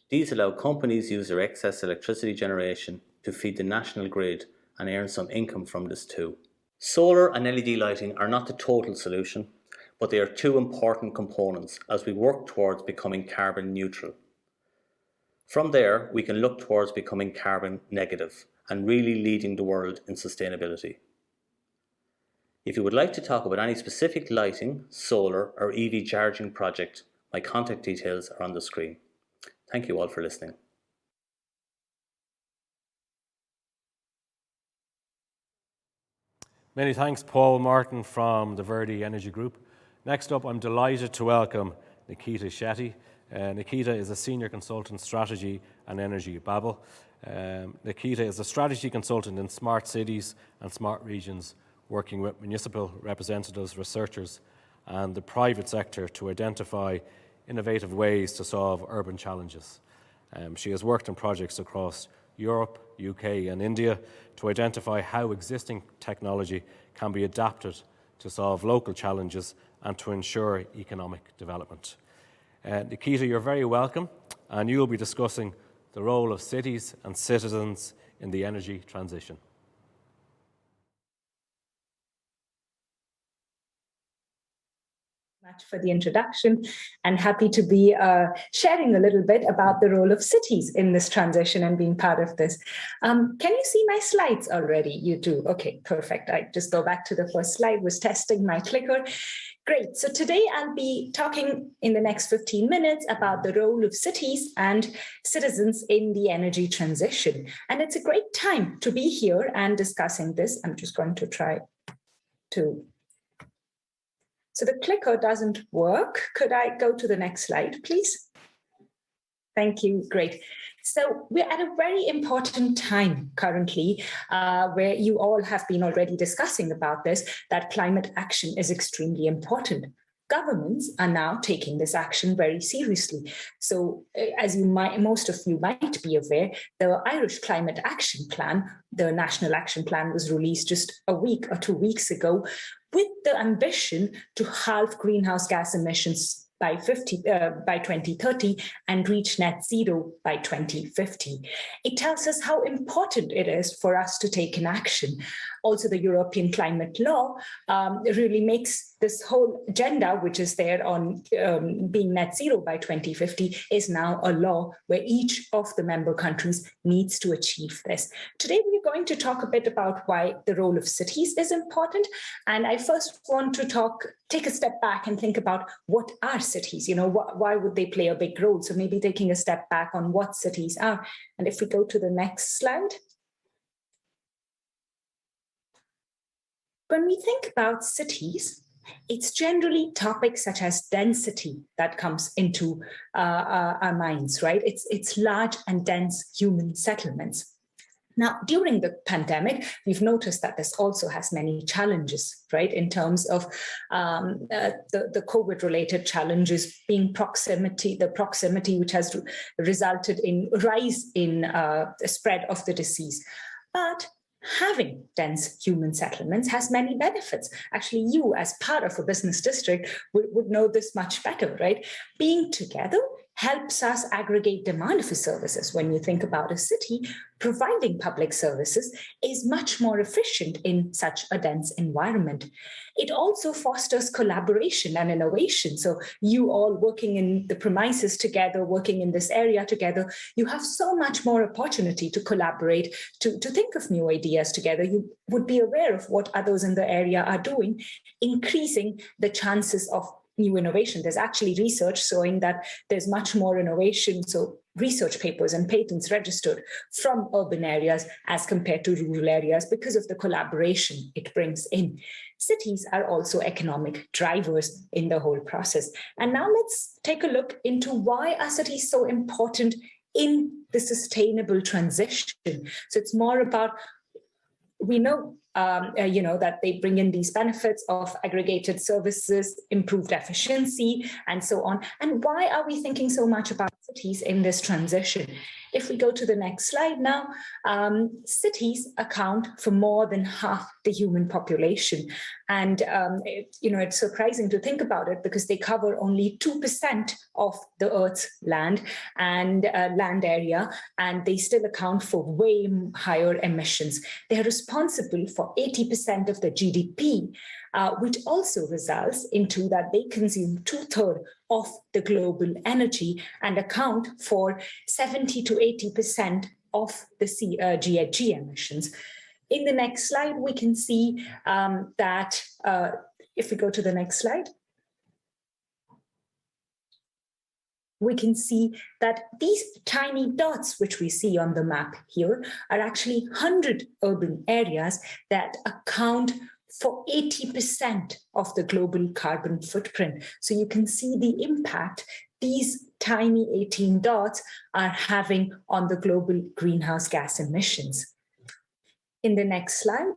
These allow companies to use their excess electricity generation to feed the national grid and earn some income from this too. Solar and LED lighting are not the total solution, but they are two important components as we work towards becoming carbon neutral. From there, we can look towards becoming carbon negative and really leading the world in sustainability. If you would like to talk about any specific lighting, solar or EV charging project, my contact details are on the screen. Thank you all for listening. Many thanks, Paul Martin from the Verde Energy Group. Next up, I'm delighted to welcome Nikita Shetty. Nikita is a Senior Consultant Strategy and Energy at Bable. Nikita is a strategy consultant in smart cities and smart regions, working with municipal representatives, researchers and the private sector to identify innovative ways to solve urban challenges. She has worked on projects across Europe, UK and India to identify how existing technology can be adapted to solve local challenges and to ensure economic development. Nikita, you're very welcome, and you'll be discussing the role of cities and citizens in the energy transition. Much for the introduction, and happy to be sharing a little bit about the role of cities in this transition and being part of this. Can you see my slides already? You do. Okay, perfect. I just go back to the first slide, was testing my clicker. Great. So today I'll be talking in the next 15 minutes about the role of cities and citizens in the energy transition. And it's a great time to be here and discussing this. I'm just going to try to... So the clicker doesn't work. Could I go to the next slide, please? Thank you. Great. So we're at a very important time currently where you all have been already discussing about this, that climate action is extremely important. Governments are now taking this action very seriously. So as most of you might be aware, the Irish Climate Action Plan, the National Action Plan, was released just a week or 2 weeks ago with the ambition to halve greenhouse gas emissions by 2030 and reach net zero by 2050. It tells us how important it is for us to take an action. also the European climate law, really makes this whole agenda, which is there on being net zero by 2050, is now a law where each of the member countries needs to achieve this. Today, we're going to talk a bit about why the role of cities is important. And I first want to take a step back and think about what are cities? Why would they play a big role? So maybe taking a step back on what cities are. And if we go to the next slide. When we think about cities, it's generally topics such as density that comes into our minds, right? It's large and dense human settlements. Now, during the pandemic, we've noticed that this also has many challenges, right? In terms of the COVID-related challenges being the proximity which has resulted in rise in the spread of the disease. But having dense human settlements has many benefits. Actually, you as part of a business district would know this much better, right? Being together helps us aggregate demand for services. When you think about a city, providing public services is much more efficient in such a dense environment. It also fosters collaboration and innovation. So you all working in the premises together, working in this area together, you have so much more opportunity to collaborate, to think of new ideas together. You would be aware of what others in the area are doing, increasing the chances of new innovation. There's actually research showing that there's much more innovation, so research papers and patents registered from urban areas as compared to rural areas because of the collaboration it brings in. Cities are also economic drivers in the whole process. And now let's take a look into why are cities so important in the sustainable transition. So it's more about, we know that they bring in these benefits of aggregated services, improved efficiency, and so on. And why are we thinking so much about cities in this transition? If we go to the next slide now, cities account for more than half the human population. And, it's surprising to think about it because they cover only 2% of the Earth's land and land area, and they still account for way higher emissions. They're responsible for 80% of the GDP, which also results into that they consume 2/3 of the global energy and account for 70 to 80% of the GHG emissions. In the next slide, we can see that if we go to the next slide, we can see that these tiny dots, which we see on the map here, are actually 100 urban areas that account for 80% of the global carbon footprint. So you can see the impact these tiny 18 dots are having on the global greenhouse gas emissions. In the next slide,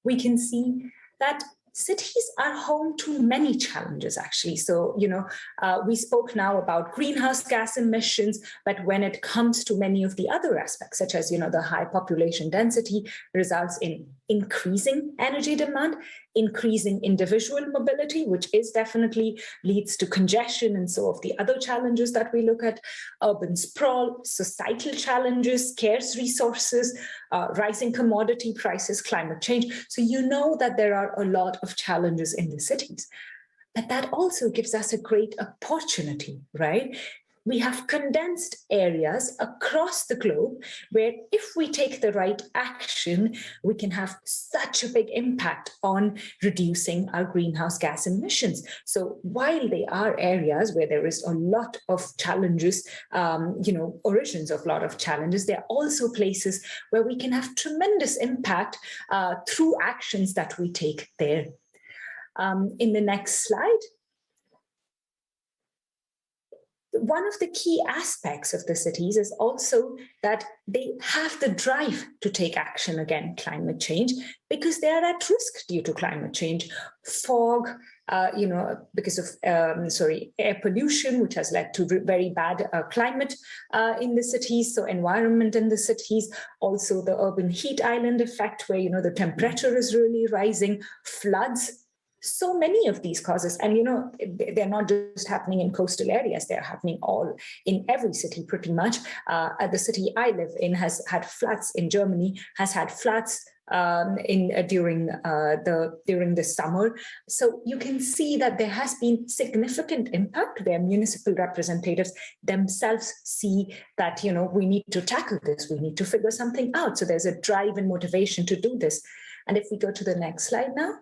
we can see that cities are home to many challenges, actually. So, we spoke now about greenhouse gas emissions, but when it comes to many of the other aspects, such as, the high population density results in increasing energy demand, increasing individual mobility, which is definitely leads to congestion and so of the other challenges that we look at, urban sprawl, societal challenges, scarce resources, rising commodity prices, climate change. So you know that there are a lot of challenges in the cities, but that also gives us a great opportunity, right? We have condensed areas across the globe where if we take the right action, we can have such a big impact on reducing our greenhouse gas emissions. So while they are areas where there is a lot of challenges, origins of a lot of challenges, there are also places where we can have tremendous impact through actions that we take there. In the next slide, one of the key aspects of the cities is also that they have the drive to take action against climate change because they are at risk due to climate change. Fog, because of air pollution, which has led to very bad climate in the cities, so environment in the cities, also the urban heat island effect where, the temperature is really rising, floods. So many of these causes, and they're not just happening in coastal areas, they're happening all in every city pretty much. The city I live in has had floods in Germany, has had floods during the summer. So you can see that there has been significant impact. Their municipal representatives themselves see that, you know, we need to tackle this, we need to figure something out. So there's a drive and motivation to do this. And if we go to the next slide now,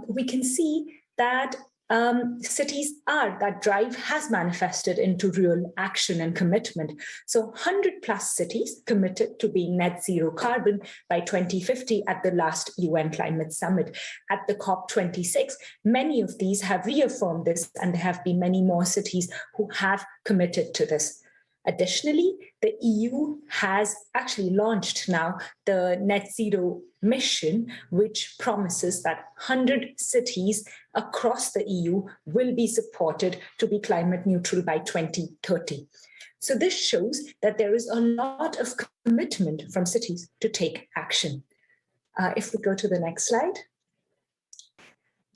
we can see that that drive has manifested into real action and commitment. So 100 plus cities committed to being net zero carbon by 2050 at the last UN Climate Summit. At the COP26, many of these have reaffirmed this, and there have been many more cities who have committed to this. Additionally, the EU has actually launched now the net zero mission, which promises that 100 cities across the EU will be supported to be climate neutral by 2030. So this shows that there is a lot of commitment from cities to take action. If we go to the next slide.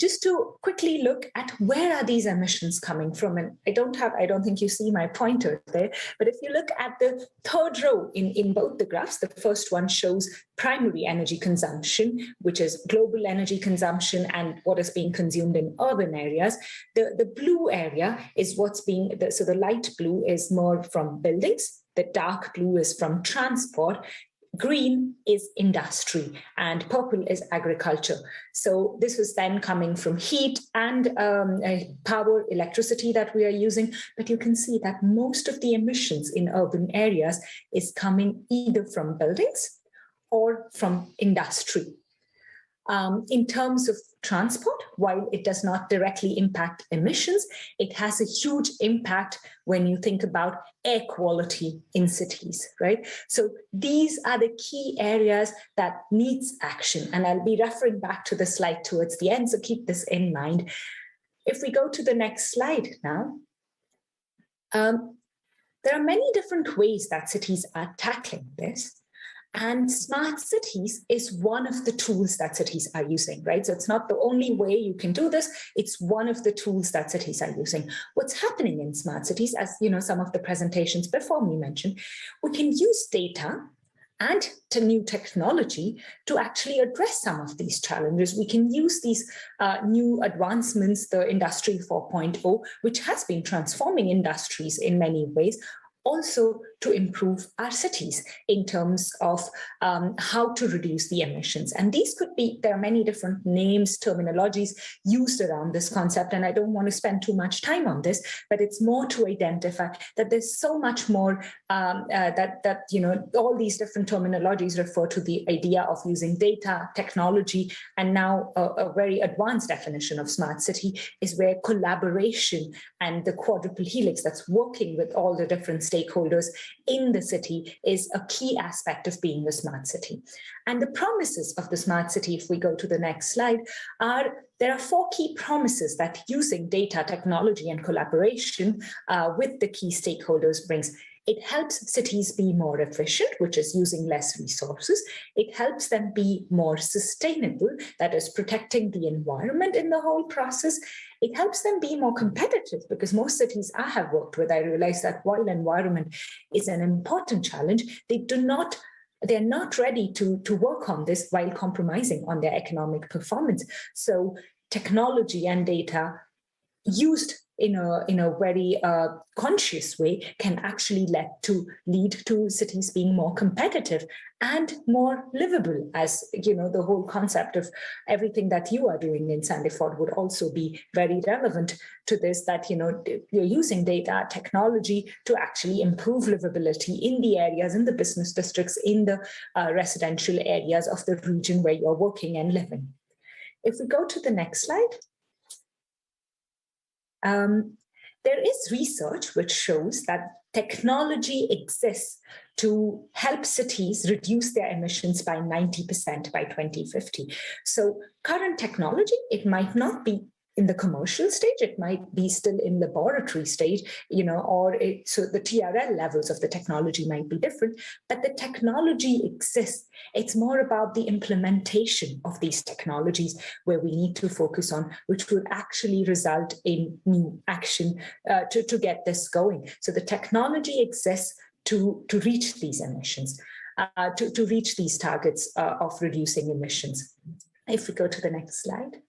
Just to quickly look at where are these emissions coming from, and I don't think you see my pointer there, but if you look at the third row in both the graphs, the first one shows primary energy consumption, which is global energy consumption and what is being consumed in urban areas. The blue area is so the light blue is more from buildings, the dark blue is from transport, green is industry, and purple is agriculture. So this was then coming from heat and power, electricity that we are using. But you can see that most of the emissions in urban areas is coming either from buildings or from industry. In terms of transport, while it does not directly impact emissions, it has a huge impact when you think about air quality in cities, right? So these are the key areas that needs action. And I'll be referring back to the slide towards the end, so keep this in mind. If we go to the next slide now, there are many different ways that cities are tackling this. And smart cities is one of the tools that cities are using, right? So it's not the only way you can do this. It's one of the tools that cities are using. What's happening in smart cities, as you know, some of the presentations before me mentioned, we can use data and to new technology to actually address some of these challenges. We can use these new advancements, the Industry 4.0, which has been transforming industries in many ways, also to improve our cities in terms of how to reduce the emissions. And these could be, there are many different names, terminologies used around this concept, and I don't want to spend too much time on this, but it's more to identify that there's so much more that you know, all these different terminologies refer to the idea of using data, technology, and now a very advanced definition of smart city is where collaboration and the quadruple helix that's working with all the different stakeholders in the city is a key aspect of being a smart city. And the promises of the smart city, if we go to the next slide, there are 4 key promises that using data, technology, and collaboration with the key stakeholders brings. It helps cities be more efficient, which is using less resources. It helps them be more sustainable, that is protecting the environment in the whole process. It helps them be more competitive, because most cities I have worked with, I realize that while environment is an important challenge, they're not ready to work on this while compromising on their economic performance. So technology and data used in a very conscious way can actually lead to cities being more competitive and more livable, as you know, the whole concept of everything that you are doing in Sandyford would also be very relevant to this, that you know, you're using data, technology to actually improve livability in the areas, in the business districts, in the residential areas of the region where you're working and living. If we go to the next slide. There is research which shows that technology exists to help cities reduce their emissions by 90% by 2050. So current technology, it might not be in the commercial stage, it might be still in laboratory stage, you know, so the TRL levels of the technology might be different, but the technology exists. It's more about the implementation of these technologies where we need to focus on, which will actually result in new action to get this going. So the technology exists to reach these emissions. to reach these targets of reducing emissions. If we go to the next slide.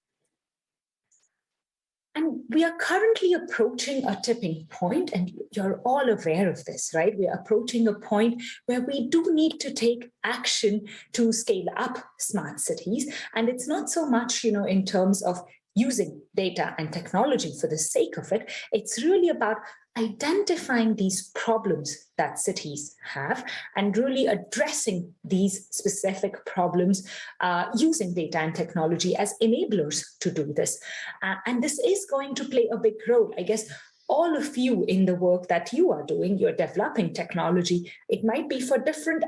And we are currently approaching a tipping point, and you're all aware of this, right? We are approaching a point where we do need to take action to scale up smart cities. And it's not so much, in terms of using data and technology for the sake of it. It's really about identifying these problems that cities have and really addressing these specific problems using data and technology as enablers to do this. And this is going to play a big role. I guess all of you in the work that you are doing, you're developing technology. It might be for different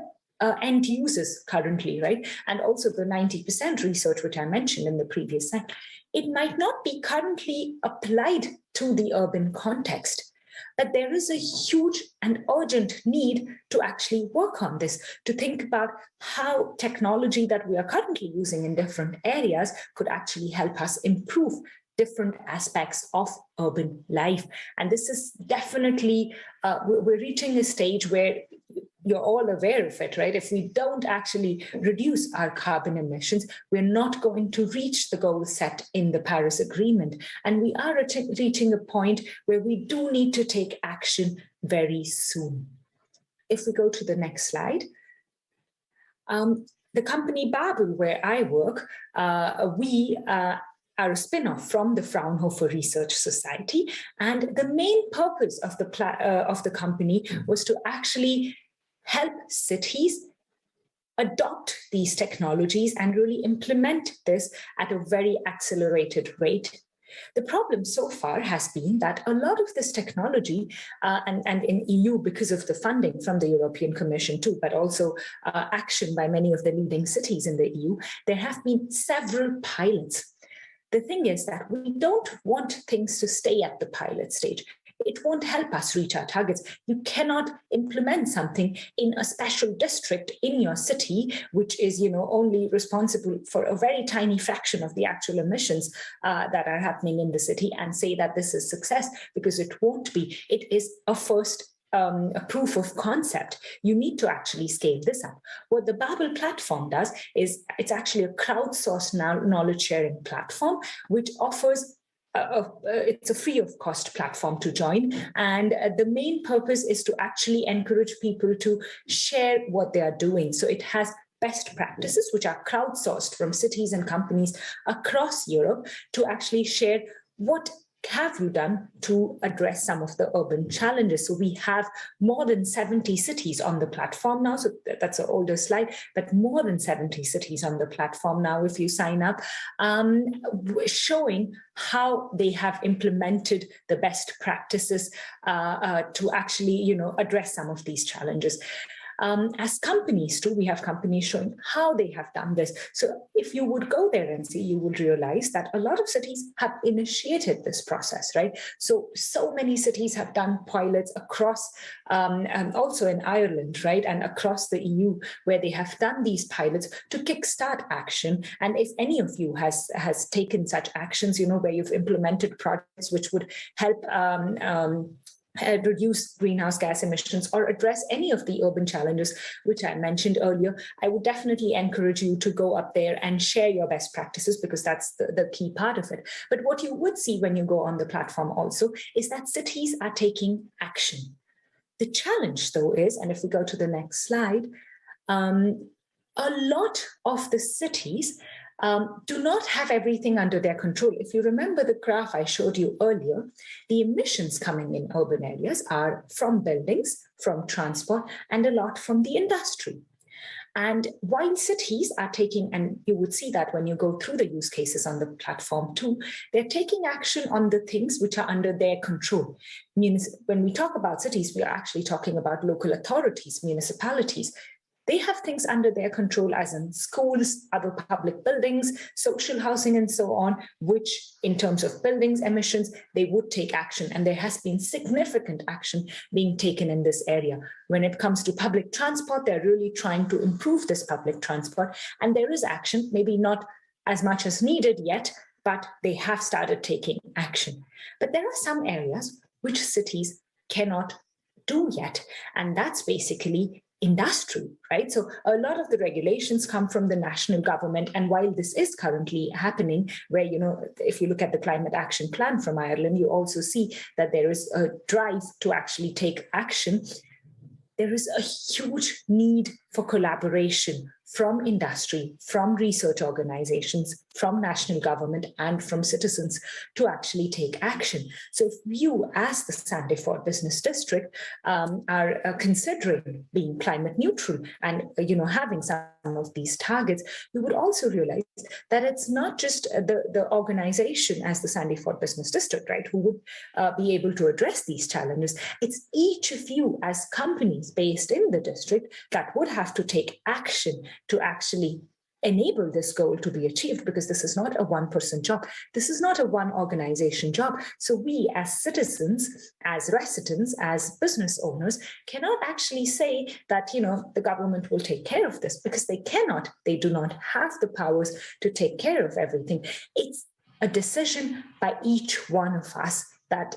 end users currently, right? And also the 90% research, which I mentioned in the previous slide, it might not be currently applied to the urban context. But there is a huge and urgent need to actually work on this, to think about how technology that we are currently using in different areas could actually help us improve different aspects of urban life. And this is definitely, we're reaching a stage where you're all aware of it, right? If we don't actually reduce our carbon emissions, we're not going to reach the goals set in the Paris Agreement. And we are reaching a point where we do need to take action very soon. If we go to the next slide. The company Bable, where I work, we are a spin-off from the Fraunhofer Research Society. And the main purpose of the company was to actually help cities adopt these technologies and really implement this at a very accelerated rate. The problem so far has been that a lot of this technology, and in EU because of the funding from the European Commission too, but also action by many of the leading cities in the EU, there have been several pilots. The thing is that we don't want things to stay at the pilot stage. It won't help us reach our targets. You cannot implement something in a special district in your city, which is, only responsible for a very tiny fraction of the actual emissions that are happening in the city, and say that this is success, because it won't be. It is a first a proof of concept. You need to actually scale this up. What the Bable platform does is it's actually a crowdsourced knowledge sharing platform, which offers it's a free of cost platform to join. And the main purpose is to actually encourage people to share what they are doing. So it has best practices, which are crowdsourced from cities and companies across Europe, to actually share what have you done to address some of the urban challenges. So we have more than 70 cities on the platform now. So that's an older slide, but more than 70 cities on the platform now, if you sign up, showing how they have implemented the best practices to actually, address some of these challenges. As companies too, we have companies showing how they have done this. So if you would go there and see, you would realize that a lot of cities have initiated this process, right? So many cities have done pilots across, and also in Ireland, right? And across the EU, where they have done these pilots to kickstart action. And if any of you has taken such actions, where you've implemented projects which would help reduce greenhouse gas emissions or address any of the urban challenges which I mentioned earlier, I would definitely encourage you to go up there and share your best practices, because that's the key part of it. But what you would see when you go on the platform also is that cities are taking action. The challenge though is, and if we go to the next slide, a lot of the cities do not have everything under their control. If you remember the graph I showed you earlier, the emissions coming in urban areas are from buildings, from transport, and a lot from the industry. And while cities are taking, and you would see that when you go through the use cases on the platform too, they're taking action on the things which are under their control. Means when we talk about cities, we are actually talking about local authorities, municipalities. They have things under their control, as in schools, other public buildings, social housing, and so on, which in terms of buildings emissions, they would take action. And there has been significant action being taken in this area. When it comes to public transport, they're really trying to improve this public transport. And there is action, maybe not as much as needed yet, but they have started taking action. But there are some areas which cities cannot do yet. And that's basically industry, right? So a lot of the regulations come from the national government. And while this is currently happening, where, if you look at the climate action plan from Ireland, you also see that there is a drive to actually take action. There is a huge need for collaboration from industry, from research organizations, from national government, and from citizens to actually take action. So if you, as the Sandyford Business District, are considering being climate neutral and having some of these targets, you would also realize that it's not just the organization as the Sandyford Business District, right, who would be able to address these challenges. It's each of you as companies based in the district that would have to take action to actually enable this goal to be achieved, because this is not a one-person job. This is not a one organization job. So we as citizens, as residents, as business owners cannot actually say that, the government will take care of this, because they cannot. They do not have the powers to take care of everything. It's a decision by each one of us that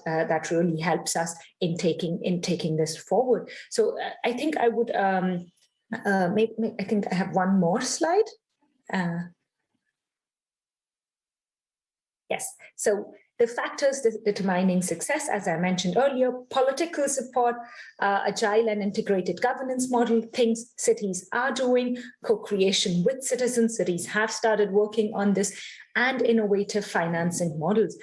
really helps us in taking this forward. So I think I would I think I have one more slide. Yes, so the factors determining success, as I mentioned earlier: political support, agile and integrated governance model, things cities are doing, co-creation with citizens, cities have started working on this, and innovative financing models.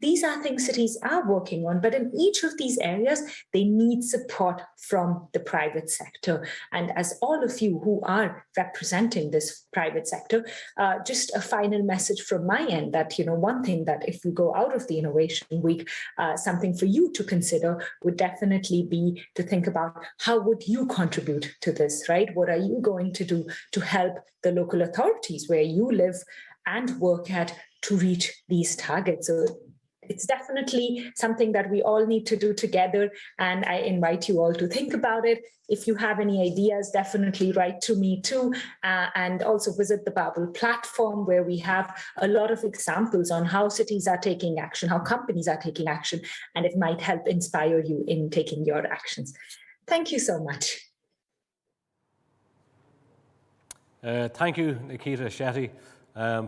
These are things cities are working on, but in each of these areas, they need support from the private sector. And as all of you who are representing this private sector, just a final message from my end that, one thing that if we go out of the Innovation Week, something for you to consider would definitely be to think about how would you contribute to this, right? What are you going to do to help the local authorities where you live and work at to reach these targets? So it's definitely something that we all need to do together, and I invite you all to think about it. If you have any ideas, definitely write to me too, and also visit the Bable platform, where we have a lot of examples on how cities are taking action, how companies are taking action, and it might help inspire you in taking your actions. Thank you so much. Thank you, Nikita, Shetty.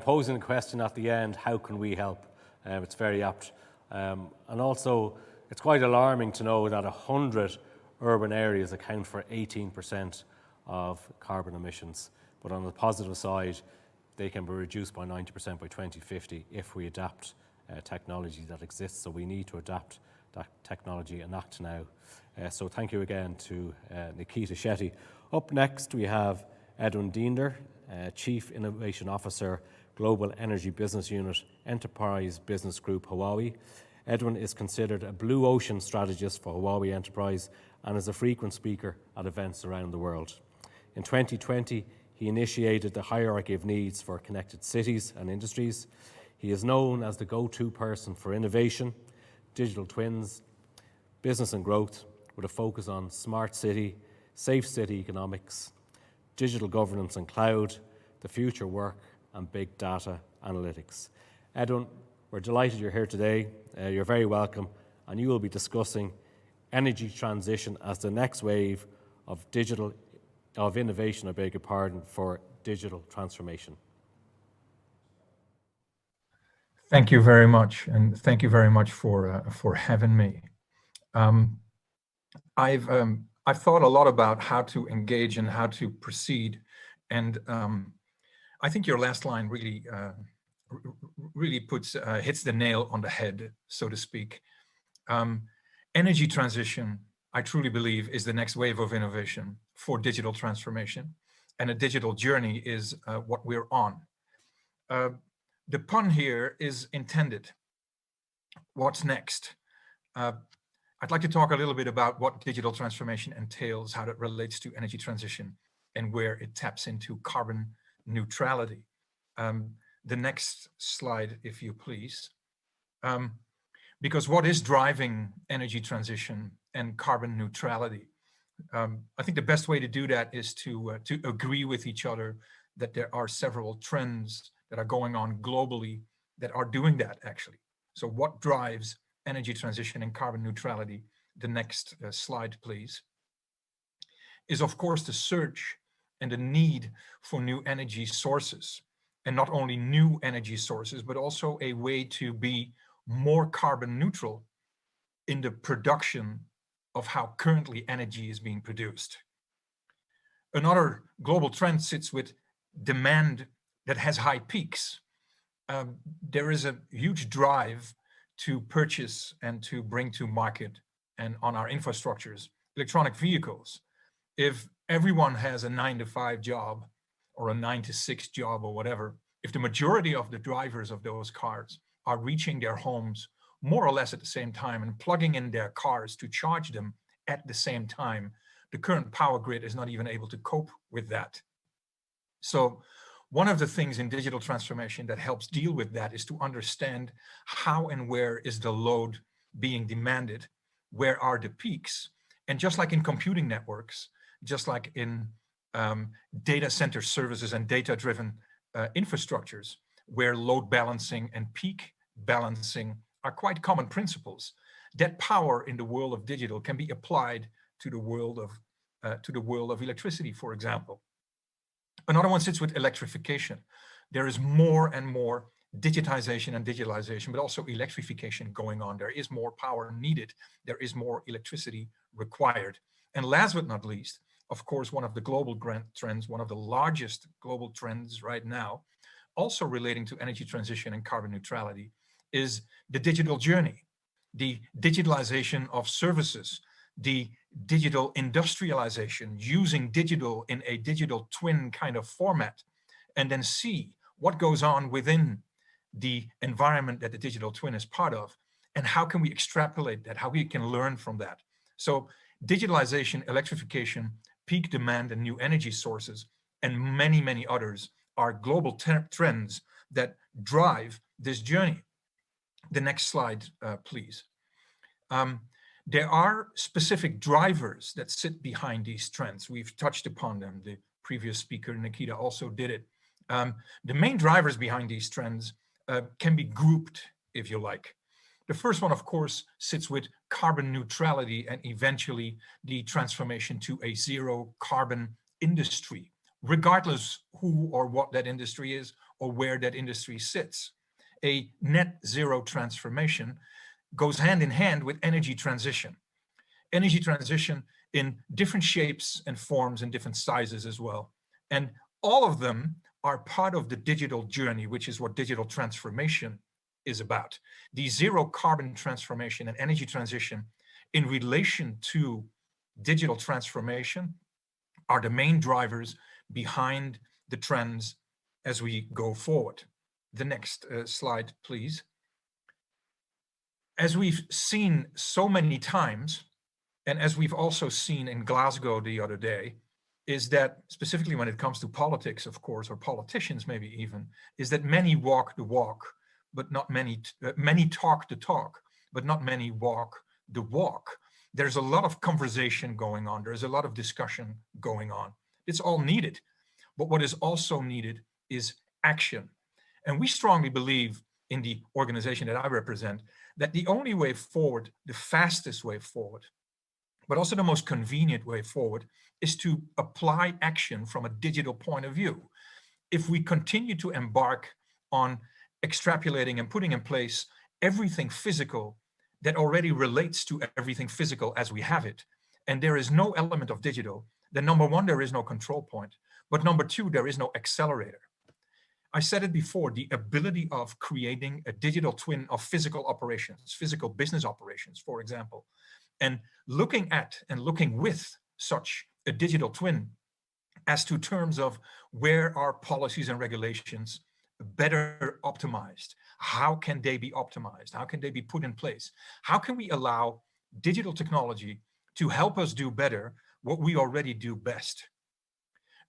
Posing the question at the end, how can we help? It's very apt. And also, it's quite alarming to know that 100 urban areas account for 18% of carbon emissions. But on the positive side, they can be reduced by 90% by 2050 if we adapt technology that exists. So we need to adapt that technology and act now. So thank you again to Nikita, Shetty. Up next, we have Edwin Diender, Chief Innovation Officer, Global Energy Business Unit, Enterprise Business Group, Huawei. Edwin is considered a blue ocean strategist for Huawei Enterprise and is a frequent speaker at events around the world. In 2020, he initiated the hierarchy of needs for connected cities and industries. He is known as the go-to person for innovation, digital twins, business and growth, with a focus on smart city, safe city economics, digital governance and cloud, the future work, and big data analytics. Edwin, we're delighted you're here today. You're very welcome, and you will be discussing energy transition as the next wave of innovation, for digital transformation. Thank you very much, and thank you very much for having me. I've thought a lot about how to engage and how to proceed, and I think your last line really hits the nail on the head, so to speak. Energy transition, I truly believe, is the next wave of innovation for digital transformation, and a digital journey is what we're on. The pun here is intended. What's next? I'd like to talk a little bit about what digital transformation entails, how that relates to energy transition, and where it taps into carbon neutrality. The next slide, if you please. Because what is driving energy transition and carbon neutrality? I think the best way to do that is to agree with each other that there are several trends that are going on globally that are doing that, actually. So what drives energy transition and carbon neutrality? The next slide, please. is of course the search and the need for new energy sources. And not only new energy sources, but also a way to be more carbon neutral in the production of how currently energy is being produced. Another global trend sits with demand that has high peaks. There is a huge drive to purchase and to bring to market and on our infrastructures electronic vehicles. If everyone has a 9-to-5 job or a 9-to-6 job or whatever, if the majority of the drivers of those cars are reaching their homes more or less at the same time and plugging in their cars to charge them at the same time, the current power grid is not even able to cope with that. So one of the things in digital transformation that helps deal with that is to understand how and where is the load being demanded, where are the peaks, and just like in computing networks, just like in data center services and data-driven infrastructures, where load balancing and peak balancing are quite common principles, that power in the world of digital can be applied to the world of electricity, for example. Another one sits with electrification. There is more and more digitization and digitalization, but also electrification going on. There is more power needed. There is more electricity required. And last but not least, of course, one of the global trends, one of the largest global trends right now, also relating to energy transition and carbon neutrality, is the digital journey, the digitalization of services, the digital industrialization, using digital in a digital twin kind of format, and then see what goes on within the environment that the digital twin is part of, and how can we extrapolate that, how we can learn from that. So digitalization, electrification, peak demand and new energy sources, and many, many others are global trends that drive this journey. The next slide, please. There are specific drivers that sit behind these trends. We've touched upon them. The previous speaker, Nikita, also did it. The main drivers behind these trends can be grouped, if you like. The first one, of course, sits with carbon neutrality and eventually the transformation to a zero carbon industry, regardless who or what that industry is or where that industry sits. A net zero transformation goes hand in hand with energy transition. Energy transition in different shapes and forms and different sizes as well. And all of them are part of the digital journey, which is what digital transformation is about. The zero carbon transformation and energy transition in relation to digital transformation are the main drivers behind the trends as we go forward. The next slide, please. As we've seen so many times, and as we've also seen in Glasgow the other day, is that specifically when it comes to politics, of course, or politicians maybe even, is that many walk the walk, but not many, many talk the talk, but not many walk the walk. There's a lot of conversation going on. There's a lot of discussion going on. It's all needed. But what is also needed is action. And we strongly believe in the organization that I represent, that the only way forward, the fastest way forward, but also the most convenient way forward, is to apply action from a digital point of view. If we continue to embark on extrapolating and putting in place everything physical that already relates to everything physical as we have it, and there is no element of digital, then number one, there is no control point. But number two, there is no accelerator. I said it before, the ability of creating a digital twin of physical operations, physical business operations, for example, and looking at and looking with such a digital twin as to terms of where are policies and regulations better optimized? How can they be optimized? How can they be put in place? How can we allow digital technology to help us do better what we already do best?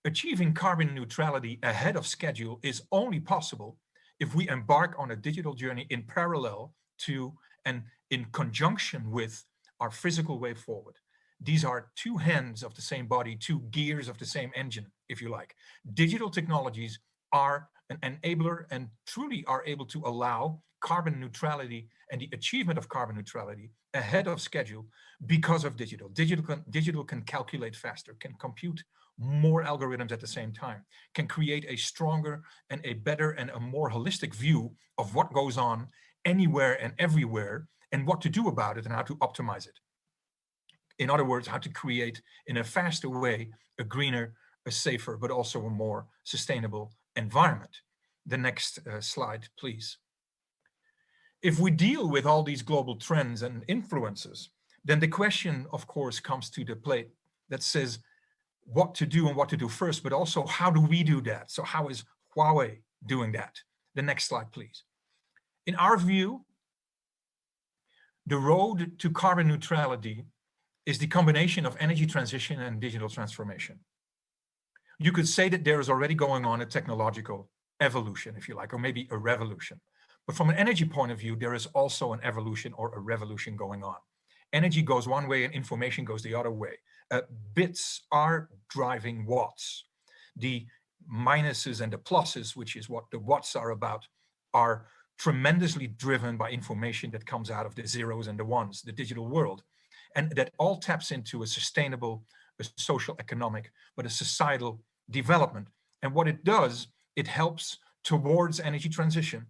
Achieving carbon neutrality ahead of schedule is only possible if we embark on a digital journey in parallel to and in conjunction with our physical way forward. These are two hands of the same body, two gears of the same engine, if you like. Digital technologies are an enabler, and truly are able to allow carbon neutrality and the achievement of carbon neutrality ahead of schedule because of digital. Digital can calculate faster, can compute more algorithms at the same time, can create a stronger and a better and a more holistic view of what goes on anywhere and everywhere and what to do about it and how to optimize it. In other words, how to create in a faster way a greener, a safer, but also a more sustainable environment. The next slide, please. If we deal with all these global trends and influences, then the question, of course, comes to the plate that says what to do and what to do first, but also how do we do that? So how is Huawei doing that? The next slide, please. In our view, the road to carbon neutrality is the combination of energy transition and digital transformation. You could say that there is already going on a technological evolution, if you like, or maybe a revolution. But from an energy point of view, there is also an evolution or a revolution going on. Energy goes one way and information goes the other way. Bits are driving watts. The minuses and the pluses, which is what the watts are about, are tremendously driven by information that comes out of the zeros and the ones, the digital world. And that all taps into a sustainable, a social, economic, but a societal development. And what it does, it helps towards energy transition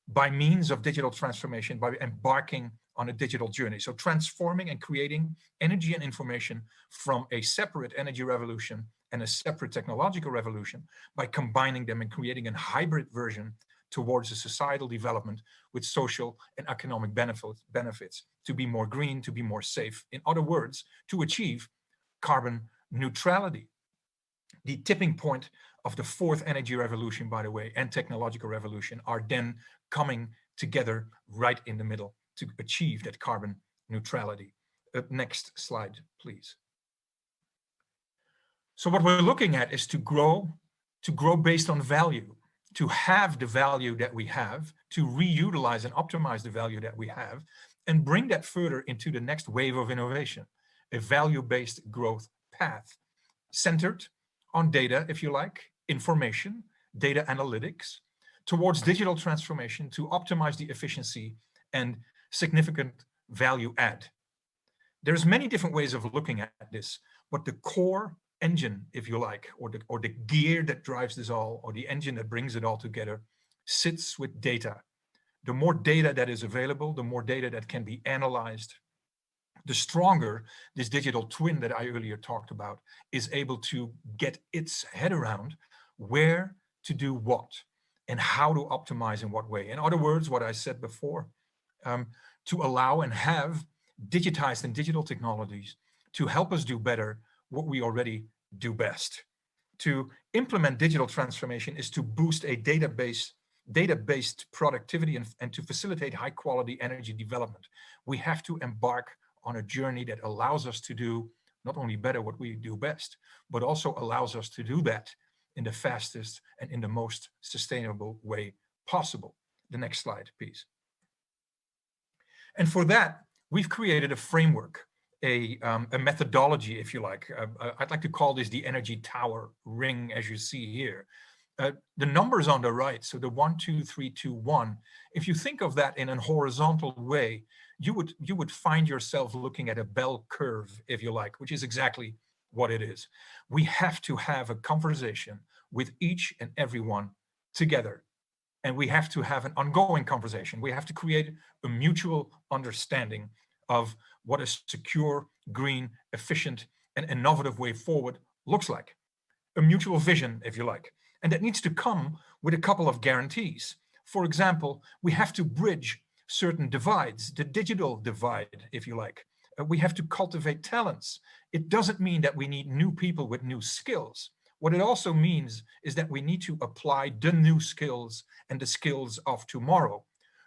by means of digital transformation, by embarking on a digital journey. So transforming and creating energy and information from a separate energy revolution and a separate technological revolution by combining them and creating a hybrid version towards a societal development with social and economic benefits to be more green, to be more safe. In other words, to achieve carbon neutrality. The tipping point of the fourth energy revolution, by the way, and technological revolution are then coming together right in the middle to achieve that carbon neutrality. Next slide, please. So what we're looking at is to grow based on value, to have the value that we have, to reutilize and optimize the value that we have, and bring that further into the next wave of innovation, a value-based growth path, centered on data, if you like, information, data analytics, towards digital transformation to optimize the efficiency and significant value add. There's many different ways of looking at this, but the core engine, if you like, or the gear that drives this all, or the engine that brings it all together, sits with data. The more data that is available, the more data that can be analyzed, the stronger this digital twin that I earlier talked about is able to get its head around where to do what and how to optimize in what way. In other words, what I said before, to allow and have digitized and digital technologies to help us do better what we already do best. To implement digital transformation is to boost a data-based productivity and to facilitate high quality energy development. We have to embark on a journey that allows us to do not only better what we do best, but also allows us to do that in the fastest and in the most sustainable way possible. The next slide, please. And for that, we've created a framework, a methodology, if you like. I'd like to call this the energy tower ring, as you see here. The numbers on the right, so the 1, 2, 3, 2, 1, if you think of that in a horizontal way, you would find yourself looking at a bell curve, if you like, which is exactly what it is. We have to have a conversation with each and everyone together. And we have to have an ongoing conversation. We have to create a mutual understanding of what a secure, green, efficient, and innovative way forward looks like. A mutual vision, if you like. And that needs to come with a couple of guarantees. For example, we have to bridge certain divides, the digital divide, if you like. We have to cultivate talents. It doesn't mean that we need new people with new skills. What it also means is that we need to apply the new skills and the skills of tomorrow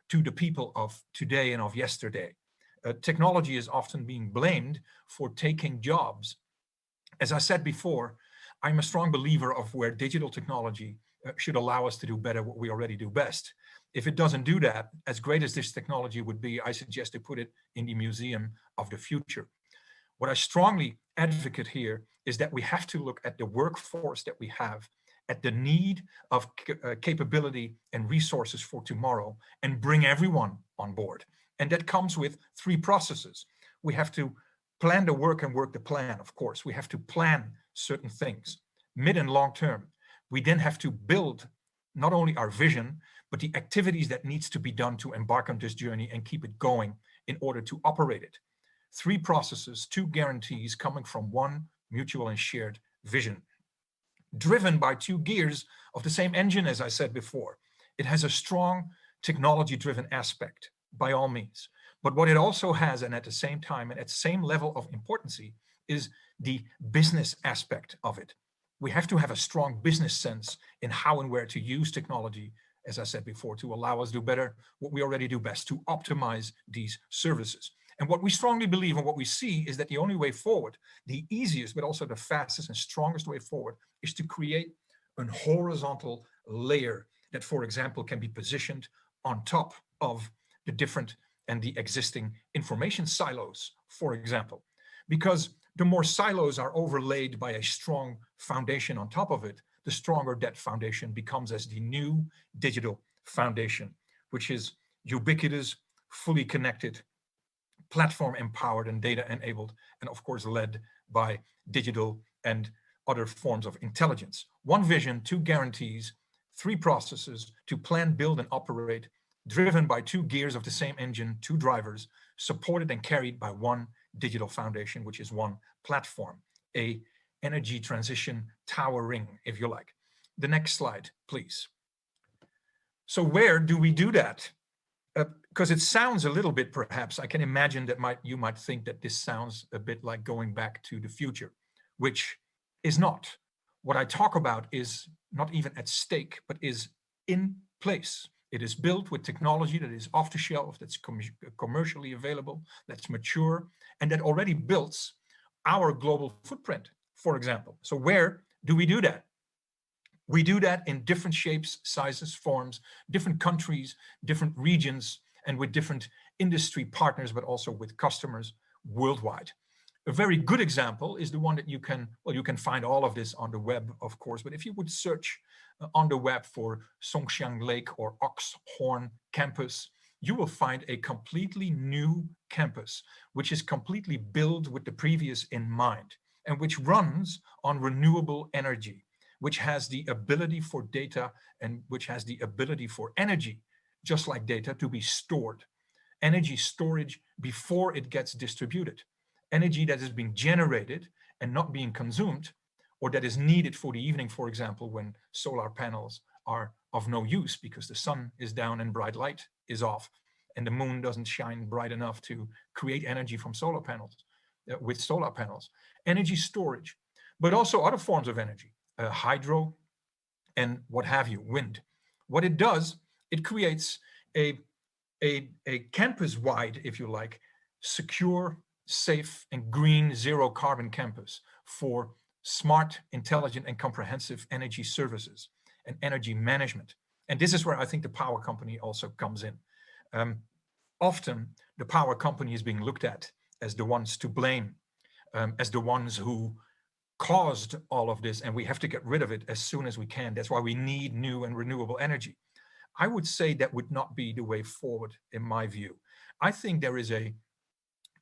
to the people of today and of yesterday. Technology is often being blamed for taking jobs. As I said before, I'm a strong believer of where digital technology should allow us to do better what we already do best. If it doesn't do that, as great as this technology would be, I suggest to put it in the museum of the future. What I strongly advocate here is that we have to look at the workforce that we have at the need of capability and resources for tomorrow and bring everyone on board. And that comes with three processes. We have to plan the work and work the plan, of course. We have to plan certain things, mid and long term. We then have to build not only our vision, but the activities that needs to be done to embark on this journey and keep it going in order to operate it. Three processes, two guarantees coming from one mutual and shared vision, driven by two gears of the same engine, as I said before. It has a strong technology-driven aspect, by all means. But what it also has, and at the same time, and at the same level of importance, is the business aspect of it. We have to have a strong business sense in how and where to use technology, as I said before, to allow us to do better what we already do best, to optimize these services. And what we strongly believe and what we see is that the only way forward, the easiest, but also the fastest and strongest way forward, is to create a horizontal layer that, for example, can be positioned on top of the different and the existing information silos, for example. Because the more silos are overlaid by a strong foundation on top of it, the stronger that foundation becomes as the new digital foundation, which is ubiquitous, fully connected, platform empowered and data enabled, and of course led by digital and other forms of intelligence. One vision, two guarantees, three processes to plan, build, and operate, driven by two gears of the same engine, two drivers, supported and carried by one digital foundation, which is one platform, a energy transition tower ring, if you like. The next slide, please. So where do we do that? Because it sounds a little bit, perhaps, I can imagine that you might think that this sounds a bit like going back to the future, which is not. What I talk about is not even at stake, but is in place. It is built with technology that is off the shelf, that's commercially available, that's mature, and that already builds our global footprint, for example. So where do we do that? We do that in different shapes, sizes, forms, different countries, different regions, and with different industry partners, but also with customers worldwide. A very good example is the one that you can find all of this on the web, of course, but if you would search on the web for Songshan Lake or Oxhorn campus, you will find a completely new campus, which is completely built with the previous in mind, and which runs on renewable energy, which has the ability for data and which has the ability for energy, just like data, to be stored. Energy storage before it gets distributed. Energy that is being generated and not being consumed, or that is needed for the evening, for example, when solar panels are of no use because the sun is down and bright light is off and the moon doesn't shine bright enough to create energy from solar panels, with solar panels. Energy storage, but also other forms of energy, hydro and what have you, wind. What it does, it creates a campus-wide, if you like, secure, safe and green zero carbon campus for smart, intelligent and comprehensive energy services and energy management. And this is where I think the power company also comes in. Often the power company is being looked at as the ones to blame, as the ones who caused all of this, and we have to get rid of it as soon as we can. That's why we need new and renewable energy. I would say that would not be the way forward in my view. I think there is a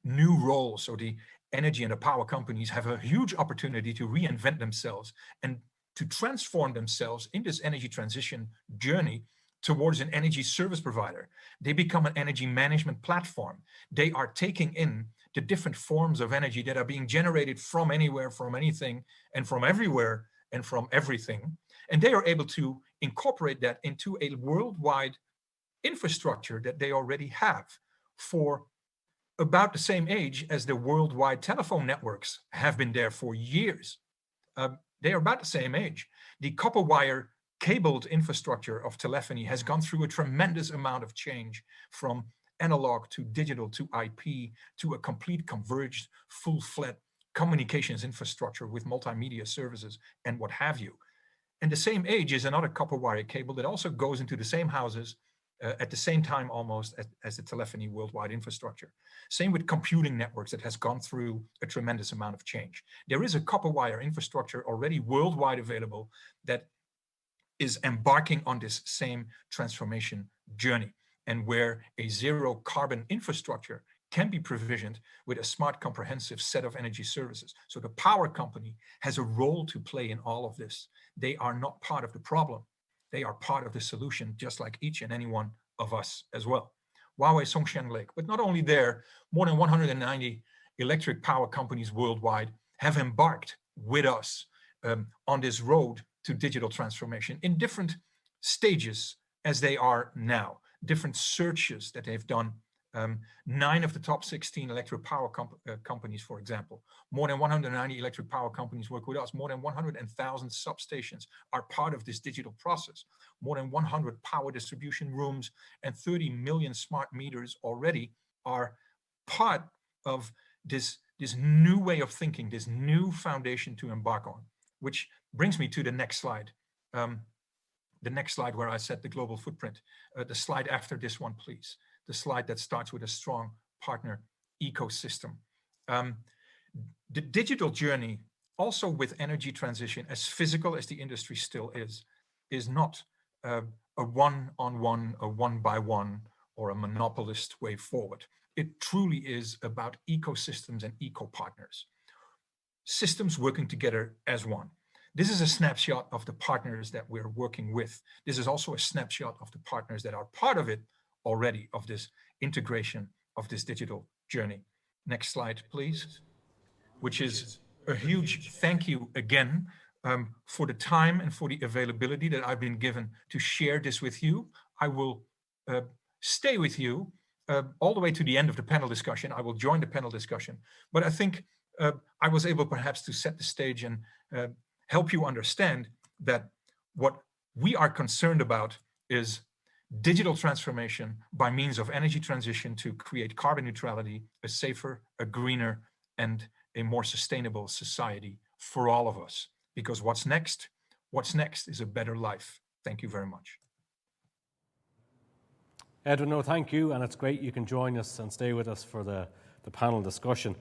new role. So the energy and the power companies have a huge opportunity to reinvent themselves and to transform themselves in this energy transition journey towards an energy service provider. They become an energy management platform. They are taking in the different forms of energy that are being generated from anywhere, from anything, and from everywhere, and from everything. And they are able to incorporate that into a worldwide infrastructure that they already have for about the same age as the worldwide telephone networks have been there for years. They are about the same age. The copper wire cabled infrastructure of telephony has gone through a tremendous amount of change, from analog to digital to IP to a complete converged, full-fledged communications infrastructure with multimedia services and what have you. And the same age is another copper wire cable that also goes into the same houses at the same time almost as the telephony worldwide infrastructure. Same with computing networks that has gone through a tremendous amount of change. There is a copper wire infrastructure already worldwide available that is embarking on this same transformation journey, and where a zero carbon infrastructure can be provisioned with a smart, comprehensive set of energy services. So the power company has a role to play in all of this. They are not part of the problem. They are part of the solution, just like each and any one of us as well. Huawei, Songshan Lake, but not only there, more than 190 electric power companies worldwide have embarked with us on this road to digital transformation in different stages as they are now, different searches that they've done. 9 of the top 16 electric power companies, for example, more than 190 electric power companies work with us. More than 100,000 substations are part of this digital process. More than 100 power distribution rooms and 30 million smart meters already are part of this new way of thinking, this new foundation to embark on, which brings me to the next slide. The next slide where I set the global footprint. The slide after this one, please. The slide that starts with a strong partner ecosystem. The digital journey, also with energy transition, as physical as the industry still is not a one-on-one, a one-by-one, or a monopolist way forward. It truly is about ecosystems and eco-partners. Systems working together as one. This is a snapshot of the partners that we're working with. This is also a snapshot of the partners that are part of it already, of this integration of this digital journey. Next slide, please. Which is a huge thank you again for the time and for the availability that I've been given to share this with you. I will stay with you all the way to the end of the panel discussion. I will join the panel discussion, but I think I was able perhaps to set the stage and help you understand that what we are concerned about is digital transformation by means of energy transition to create carbon neutrality, a safer, a greener, and a more sustainable society for all of us. Because what's next? What's next is a better life. Thank you very much. Edwin, no, thank you, and it's great you can join us and stay with us for the panel discussion.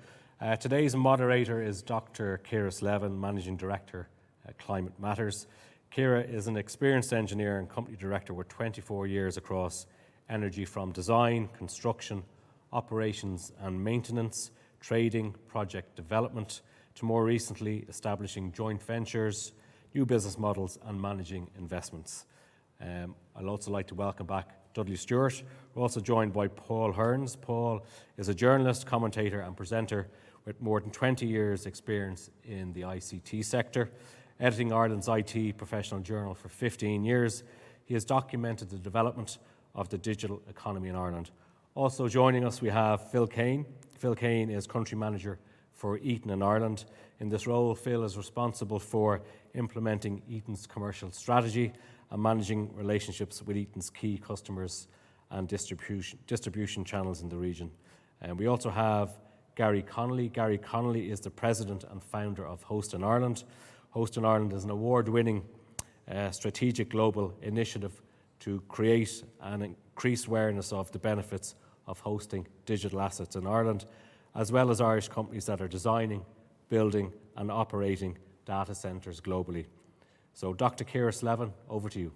Today's moderator is Dr. Cllr Slevin, Managing Director at Climate Matters. Cllr is an experienced engineer and company director with 24 years across energy, from design, construction, operations and maintenance, trading, project development, to more recently establishing joint ventures, new business models and managing investments. I'd also like to welcome back Dudley Stewart. We're also joined by Paul Hearns. Paul is a journalist, commentator and presenter with more than 20 years experience in the ICT sector. Editing Ireland's IT professional journal for 15 years, he has documented the development of the digital economy in Ireland. Also joining us we have Phil Kane. Phil Kane is country manager for Eaton in Ireland. In this role, Phil is responsible for implementing Eaton's commercial strategy and managing relationships with Eaton's key customers and distribution channels in the region. And we also have Gary Connolly. Gary Connolly is the president and founder of Host in Ireland. Host in Ireland is an award-winning strategic global initiative to create and increase awareness of the benefits of hosting digital assets in Ireland, as well as Irish companies that are designing, building and operating data centres globally. So Dr. Cllr Slevin, over to you.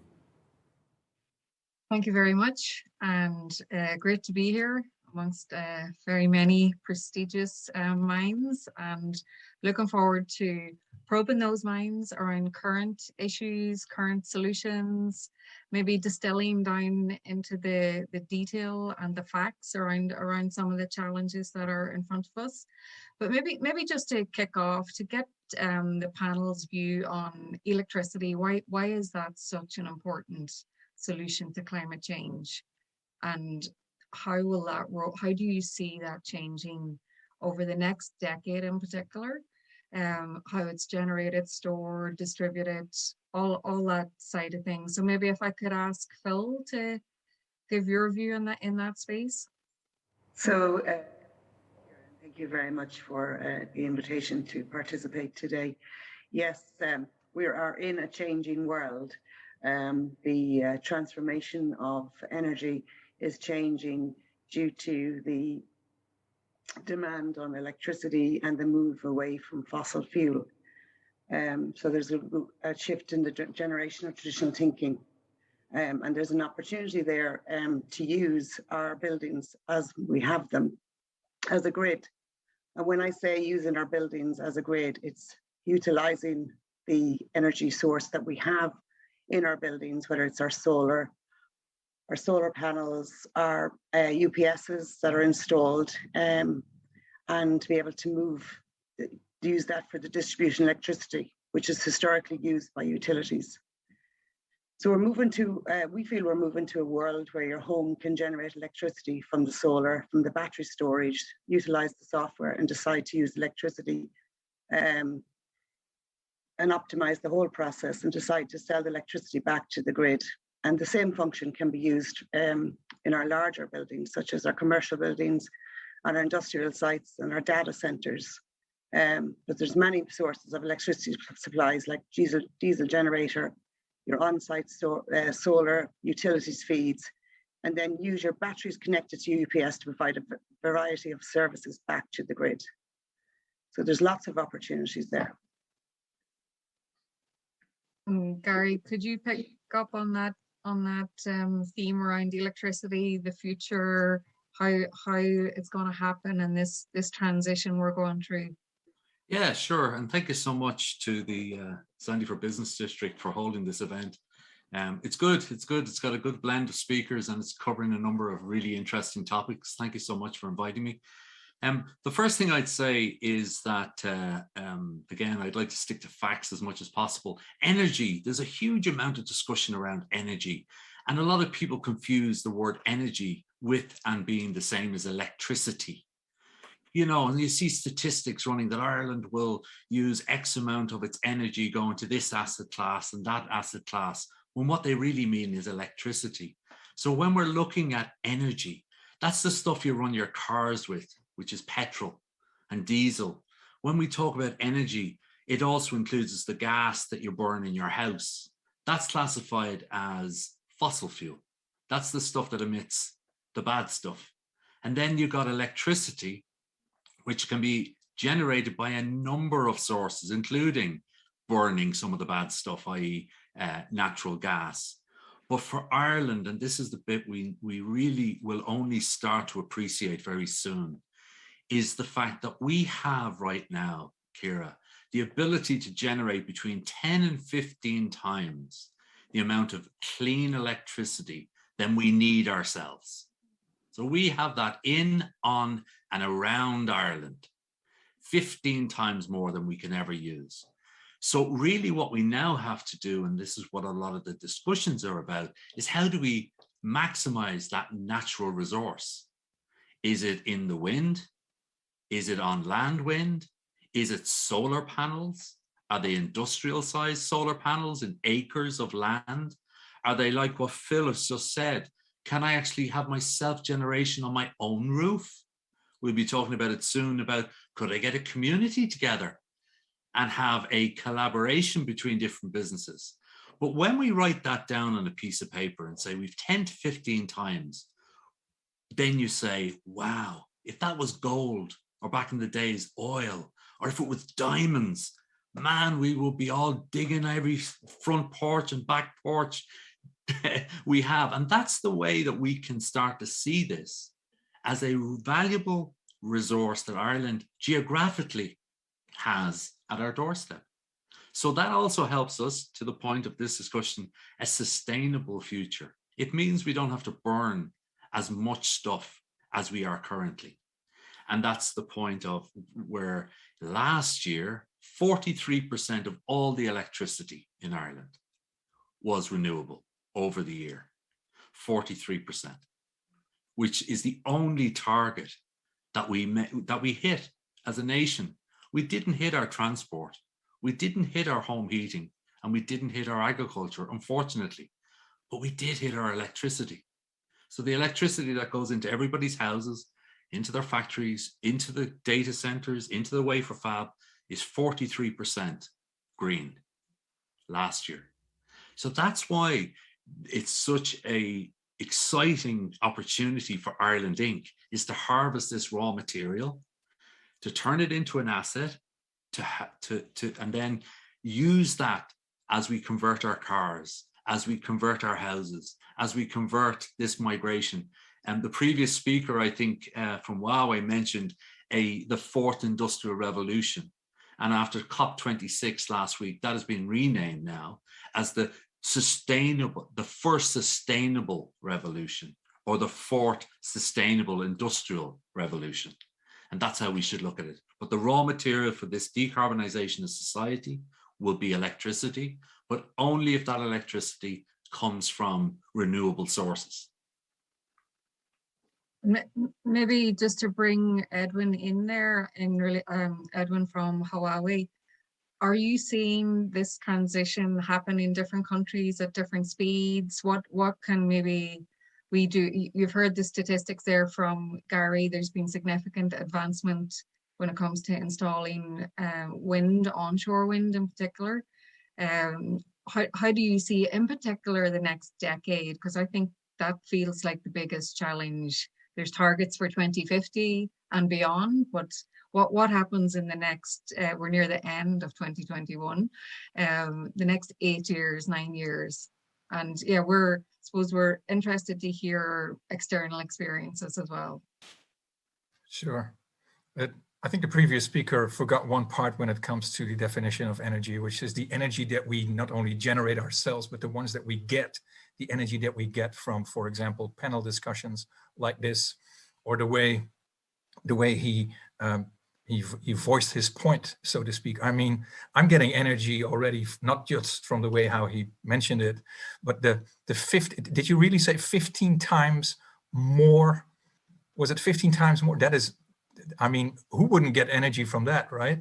Thank you very much, and great to be here amongst very many prestigious minds, and looking forward to probing those minds around current issues, current solutions, maybe distilling down into the detail and the facts around some of the challenges that are in front of us. But maybe just to kick off, to get the panel's view on electricity, why is that such an important solution to climate change, and how do you see that changing over the next decade in particular? How it's generated, stored, distributed, all that side of things. So maybe if I could ask Phil to give your view in that space. So thank you very much for the invitation to participate today. Yes, we are in a changing world. The transformation of energy is changing due to the demand on electricity and the move away from fossil fuel. So there's a shift in the generation of traditional thinking. And there's an opportunity there to use our buildings as we have them as a grid. And when I say using our buildings as a grid, it's utilizing the energy source that we have in our buildings, whether it's our solar panels, our UPSs that are installed, and to be able to use that for the distribution of electricity, which is historically used by utilities. So we feel we're moving to a world where your home can generate electricity from the solar, from the battery storage, utilize the software and decide to use electricity and optimize the whole process and decide to sell the electricity back to the grid. And the same function can be used in our larger buildings, such as our commercial buildings, on our industrial sites and our data centers. But there's many sources of electricity supplies like diesel generator, your on-site solar, utilities feeds, and then use your batteries connected to UPS to provide a variety of services back to the grid. So there's lots of opportunities there. Gary, could you pick up on that theme around electricity, the future, how it's going to happen, and this transition we're going through? Yeah, sure. And thank you so much to the Sandyford Business District for holding this event. It's good. It's got a good blend of speakers and it's covering a number of really interesting topics. Thank you so much for inviting me. The first thing I'd say is that, again, I'd like to stick to facts as much as possible. Energy, there's a huge amount of discussion around energy. And a lot of people confuse the word energy with and being the same as electricity. You know, and you see statistics running that Ireland will use X amount of its energy going to this asset class and that asset class, when what they really mean is electricity. So when we're looking at energy, that's the stuff you run your cars with, which is petrol and diesel. When we talk about energy, it also includes the gas that you burn in your house. That's classified as fossil fuel. That's the stuff that emits the bad stuff. And then you've got electricity, which can be generated by a number of sources, including burning some of the bad stuff, i.e. Natural gas. But for Ireland, and this is the bit we really will only start to appreciate very soon, is the fact that we have right now, Ciara, the ability to generate between 10 and 15 times the amount of clean electricity than we need ourselves. So we have that in, on, and around Ireland, 15 times more than we can ever use. So really what we now have to do, and this is what a lot of the discussions are about, is how do we maximize that natural resource? Is it in the wind? Is it on land wind? Is it solar panels? Are they industrial sized solar panels in acres of land? Are they like what Phil has just said? Can I actually have my self-generation on my own roof? We'll be talking about it soon about, could I get a community together and have a collaboration between different businesses? But when we write that down on a piece of paper and say we've 10 to 15 times, then you say, wow, if that was gold, or back in the days, oil, or if it was diamonds, man, we would be all digging every front porch and back porch we have. And that's the way that we can start to see this as a valuable resource that Ireland geographically has at our doorstep. So that also helps us, to the point of this discussion, a sustainable future. It means we don't have to burn as much stuff as we are currently. And that's the point of where last year, 43% of all the electricity in Ireland was renewable over the year, 43%, which is the only target that we hit as a nation. We didn't hit our transport, we didn't hit our home heating, and we didn't hit our agriculture, unfortunately, but we did hit our electricity. So the electricity that goes into everybody's houses, into their factories, into the data centers, into the wafer fab, is 43% green last year. So that's why it's such a exciting opportunity for Ireland Inc. is to harvest this raw material, to turn it into an asset, and then use that as we convert our cars, as we convert our houses, as we convert this migration. And the previous speaker, I think, from Huawei mentioned the fourth industrial revolution. And after COP26 last week, that has been renamed now as the first sustainable revolution, or the fourth sustainable industrial revolution. And that's how we should look at it. But the raw material for this decarbonization of society will be electricity, but only if that electricity comes from renewable sources. Maybe just to bring Edwin in there, Edwin from Huawei, are you seeing this transition happen in different countries at different speeds? What can maybe we do? You've heard the statistics there from Gary. There's been significant advancement when it comes to installing wind, onshore wind in particular. How do you see in particular the next decade? Because I think that feels like the biggest challenge. There's targets for 2050 and beyond, but what happens in the next, we're near the end of 2021, the next 8 years, 9 years. And yeah, I suppose we're interested to hear external experiences as well. Sure. I think the previous speaker forgot one part when it comes to the definition of energy, which is the energy that we not only generate ourselves, but the ones that we get, the energy that we get from, for example, panel discussions like this, or the way he voiced his point, so to speak. I mean, I'm getting energy already, not just from the way how he mentioned it, but the did you really say 15 times more? Was it 15 times more? That is, I mean, who wouldn't get energy from that, right?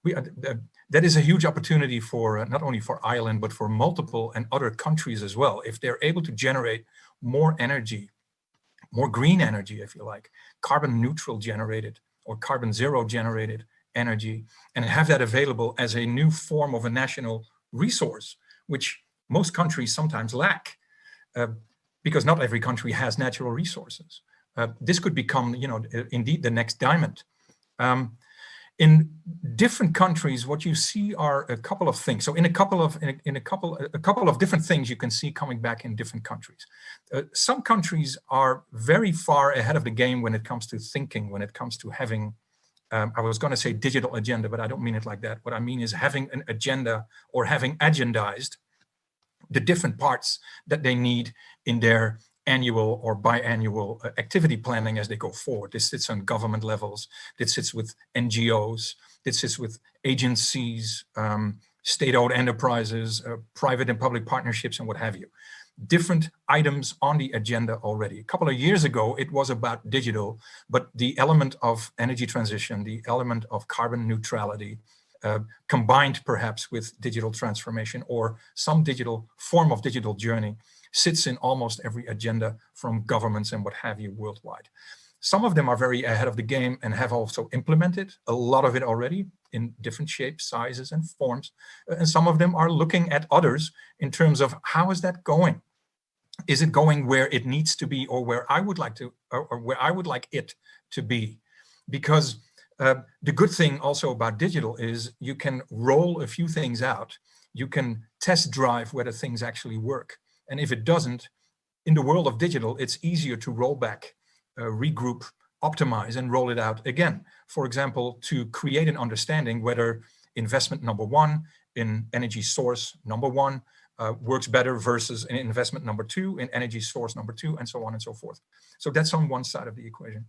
That is a huge opportunity for not only for Ireland, but for multiple and other countries as well. If they're able to generate more energy, more green energy, if you like, carbon neutral generated or carbon zero generated energy, and have that available as a new form of a national resource, which most countries sometimes lack, because not every country has natural resources. This could become, indeed the next diamond. In different countries, what you see are a couple of things. So in a couple of different things you can see coming back in different countries. Some countries are very far ahead of the game when it comes to thinking, when it comes to having, I was going to say digital agenda, but I don't mean it like that. What I mean is having an agenda or having agendized the different parts that they need in their annual or biannual activity planning as they go forward. This sits on government levels, this sits with NGOs, this sits with agencies, state-owned enterprises, private and public partnerships, and what have you. Different items on the agenda already. A couple of years ago, it was about digital, but the element of energy transition, the element of carbon neutrality, combined perhaps with digital transformation or some digital form of digital journey, sits in almost every agenda from governments and what have you worldwide. Some of them are very ahead of the game and have also implemented a lot of it already in different shapes, sizes, and forms. And some of them are looking at others in terms of how is that going? Is it going where it needs to be, or where I would like to, or where I would like it to be? Because the good thing also about digital is you can roll a few things out. You can test drive whether things actually work. And if it doesn't, in the world of digital, it's easier to roll back, regroup, optimize, and roll it out again. For example, to create an understanding whether investment number one in energy source number one works better versus an investment number two in energy source number two, and so on and so forth. So that's on one side of the equation.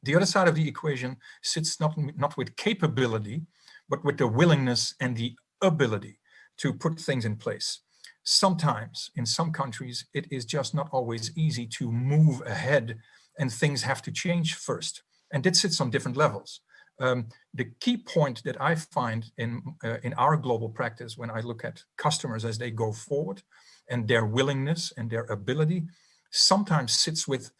The other side of the equation sits not with capability, but with the willingness and the ability to put things in place. Sometimes in some countries, it is just not always easy to move ahead, and things have to change first. And that sits on different levels. The key point that I find in our global practice when I look at customers as they go forward and their willingness and their ability sometimes sits with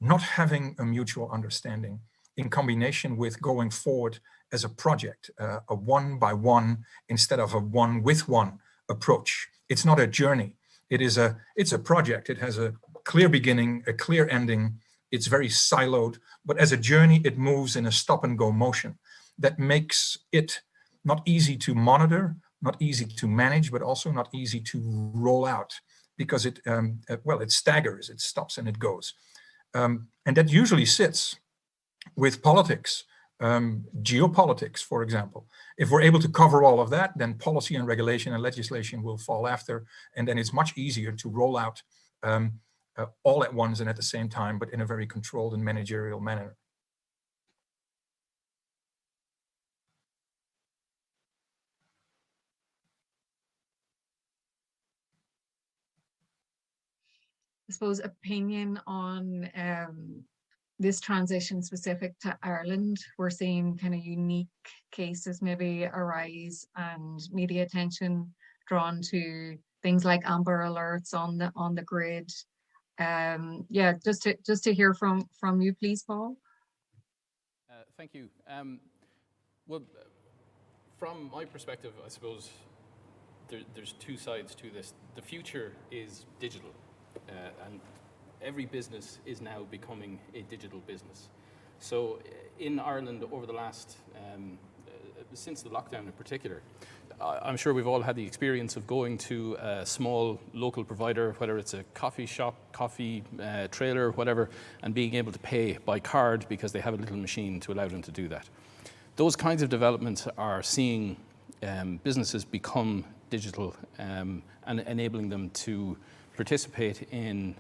not having a mutual understanding in combination with going forward as a project, a one by one instead of a one with one approach. It's not a journey. It's a project. It has a clear beginning, a clear ending. It's very siloed, but as a journey, it moves in a stop and go motion that makes it not easy to monitor, not easy to manage, but also not easy to roll out because it staggers, it stops and it goes. And that usually sits with politics, geopolitics, for example. If we're able to cover all of that, then policy and regulation and legislation will fall after, and then it's much easier to roll out all at once and at the same time, but in a very controlled and managerial manner. I suppose opinion on this transition specific to Ireland. We're seeing kind of unique cases maybe arise and media attention drawn to things like amber alerts on the grid. Yeah, just to hear from you, please, Paul. Thank you. Well, from my perspective, I suppose there's two sides to this. The future is digital. And every business is now becoming a digital business. So in Ireland over the last, since the lockdown in particular, I'm sure we've all had the experience of going to a small local provider, whether it's a coffee shop, coffee trailer, whatever, and being able to pay by card because they have a little machine to allow them to do that. Those kinds of developments are seeing businesses become digital and enabling them to participate in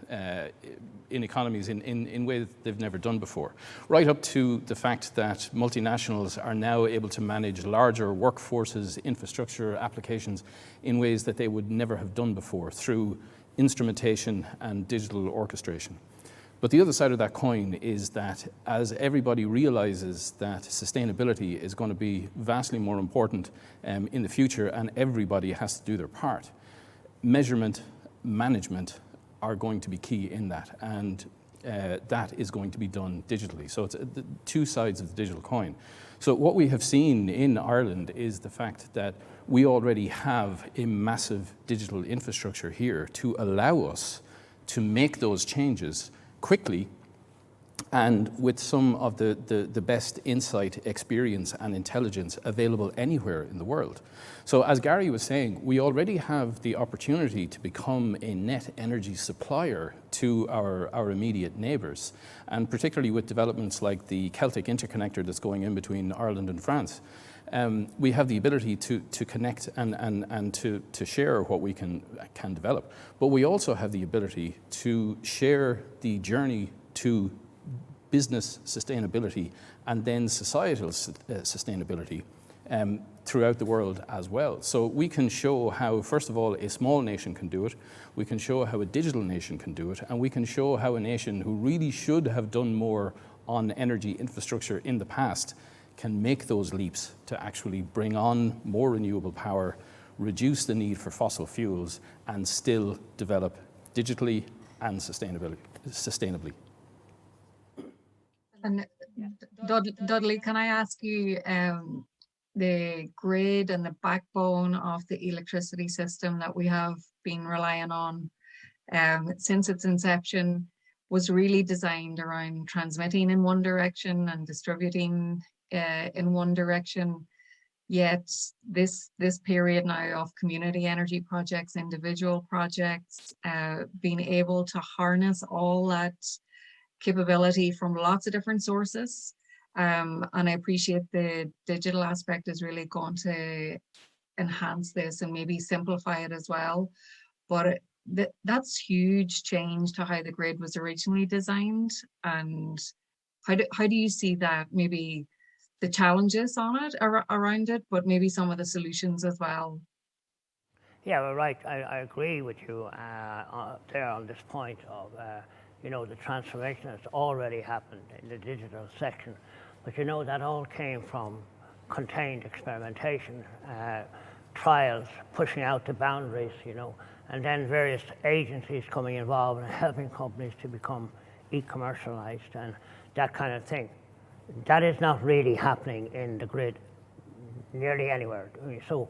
economies in ways they've never done before. Right up to the fact that multinationals are now able to manage larger workforces, infrastructure, applications in ways that they would never have done before through instrumentation and digital orchestration. But the other side of that coin is that as everybody realizes that sustainability is going to be vastly more important in the future and everybody has to do their part, measurement, management are going to be key in that, and that is going to be done digitally. So it's the two sides of the digital coin. So what we have seen in Ireland is the fact that we already have a massive digital infrastructure here to allow us to make those changes quickly and with some of the best insight, experience and intelligence available anywhere in the world. So as Gary was saying, we already have the opportunity to become a net energy supplier to our immediate neighbours, and particularly with developments like the Celtic interconnector that's going in between Ireland and France. We have the ability to connect and to share what we can develop, but we also have the ability to share the journey to business sustainability and then societal sustainability throughout the world as well. So we can show how, first of all, a small nation can do it, we can show how a digital nation can do it, and we can show how a nation who really should have done more on energy infrastructure in the past can make those leaps to actually bring on more renewable power, reduce the need for fossil fuels, and still develop digitally and sustainably. And Dudley, can I ask you, the grid and the backbone of the electricity system that we have been relying on since its inception was really designed around transmitting in one direction and distributing in one direction. Yet this period now of community energy projects, individual projects, being able to harness all that capability from lots of different sources. And I appreciate the digital aspect is really going to enhance this and maybe simplify it as well. But that's huge change to how the grid was originally designed. And how do you see that, maybe the challenges on it, around it, but maybe some of the solutions as well? Yeah, well, right. I agree with you there on this point of, you know, the transformation that's already happened in the digital section. But, you know, that all came from contained experimentation, trials, pushing out the boundaries, you know, and then various agencies coming involved and helping companies to become e-commercialized and that kind of thing. That is not really happening in the grid nearly anywhere. So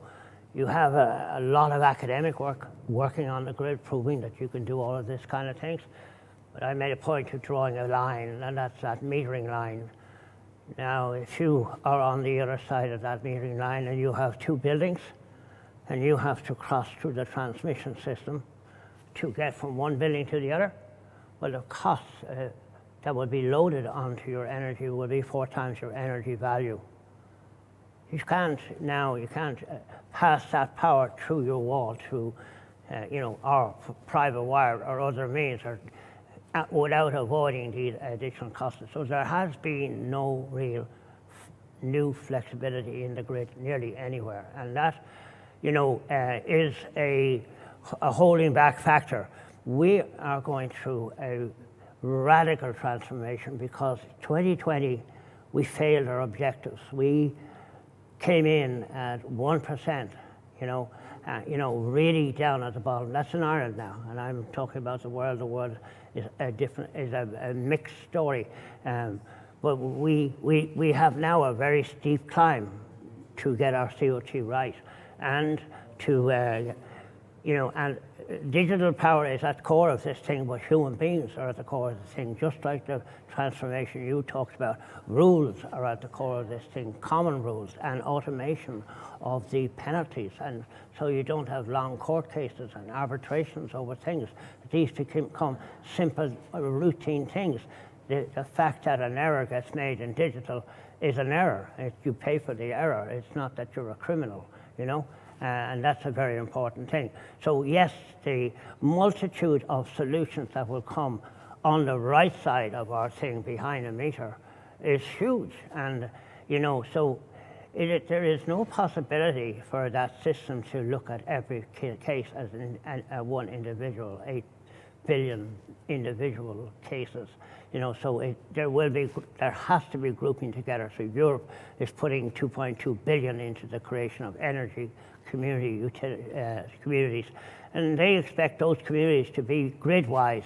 you have a lot of academic work working on the grid, proving that you can do all of this kind of things. But I made a point of drawing a line, and that's that metering line. Now, if you are on the other side of that metering line and you have two buildings, and you have to cross through the transmission system to get from one building to the other, well, the costs that would be loaded onto your energy will be 4 times your energy value. You can't pass that power through your wall to, or private wire or other means, or without avoiding these additional costs. So there has been no real new flexibility in the grid nearly anywhere, and that, is a holding back factor. We are going through a radical transformation because 2020 we failed our objectives. We came in at 1%, really down at the bottom. That's in Ireland now, and I'm talking about the world. The world is a mixed story. But we have now a very steep climb to get our CO2 right, and to and digital power is at the core of this thing, but human beings are at the core of the thing, just like the transformation you talked about. Rules are at the core of this thing, common rules, and automation of the penalties, and so you don't have long court cases and arbitrations over things. These become simple, routine things. The fact that an error gets made in digital is an error. You pay for the error. It's not that you're a criminal, and that's a very important thing. So yes, the multitude of solutions that will come on the right side of our thing behind a meter is huge, and so there is no possibility for that system to look at every case as one individual, 8 billion individual cases. So there has to be grouping together. So Europe is putting 2.2 billion into the creation of energy communities, and they expect those communities to be grid-wise,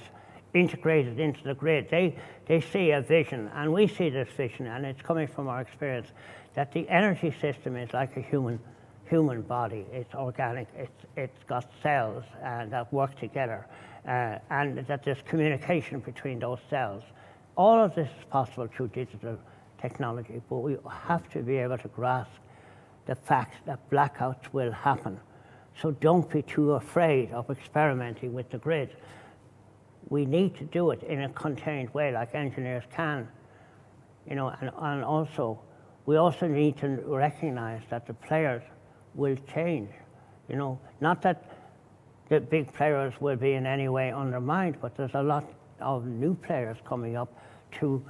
integrated into the grid. They see a vision, and we see this vision, and it's coming from our experience, that the energy system is like a human body. It's organic. It's got cells that work together, and that there's communication between those cells. All of this is possible through digital technology, but we have to be able to grasp the fact that blackouts will happen. So don't be too afraid of experimenting with the grid. We need to do it in a contained way, like engineers can, and also, we also need to recognize that the players will change, not that the big players will be in any way undermined, but there's a lot of new players coming up to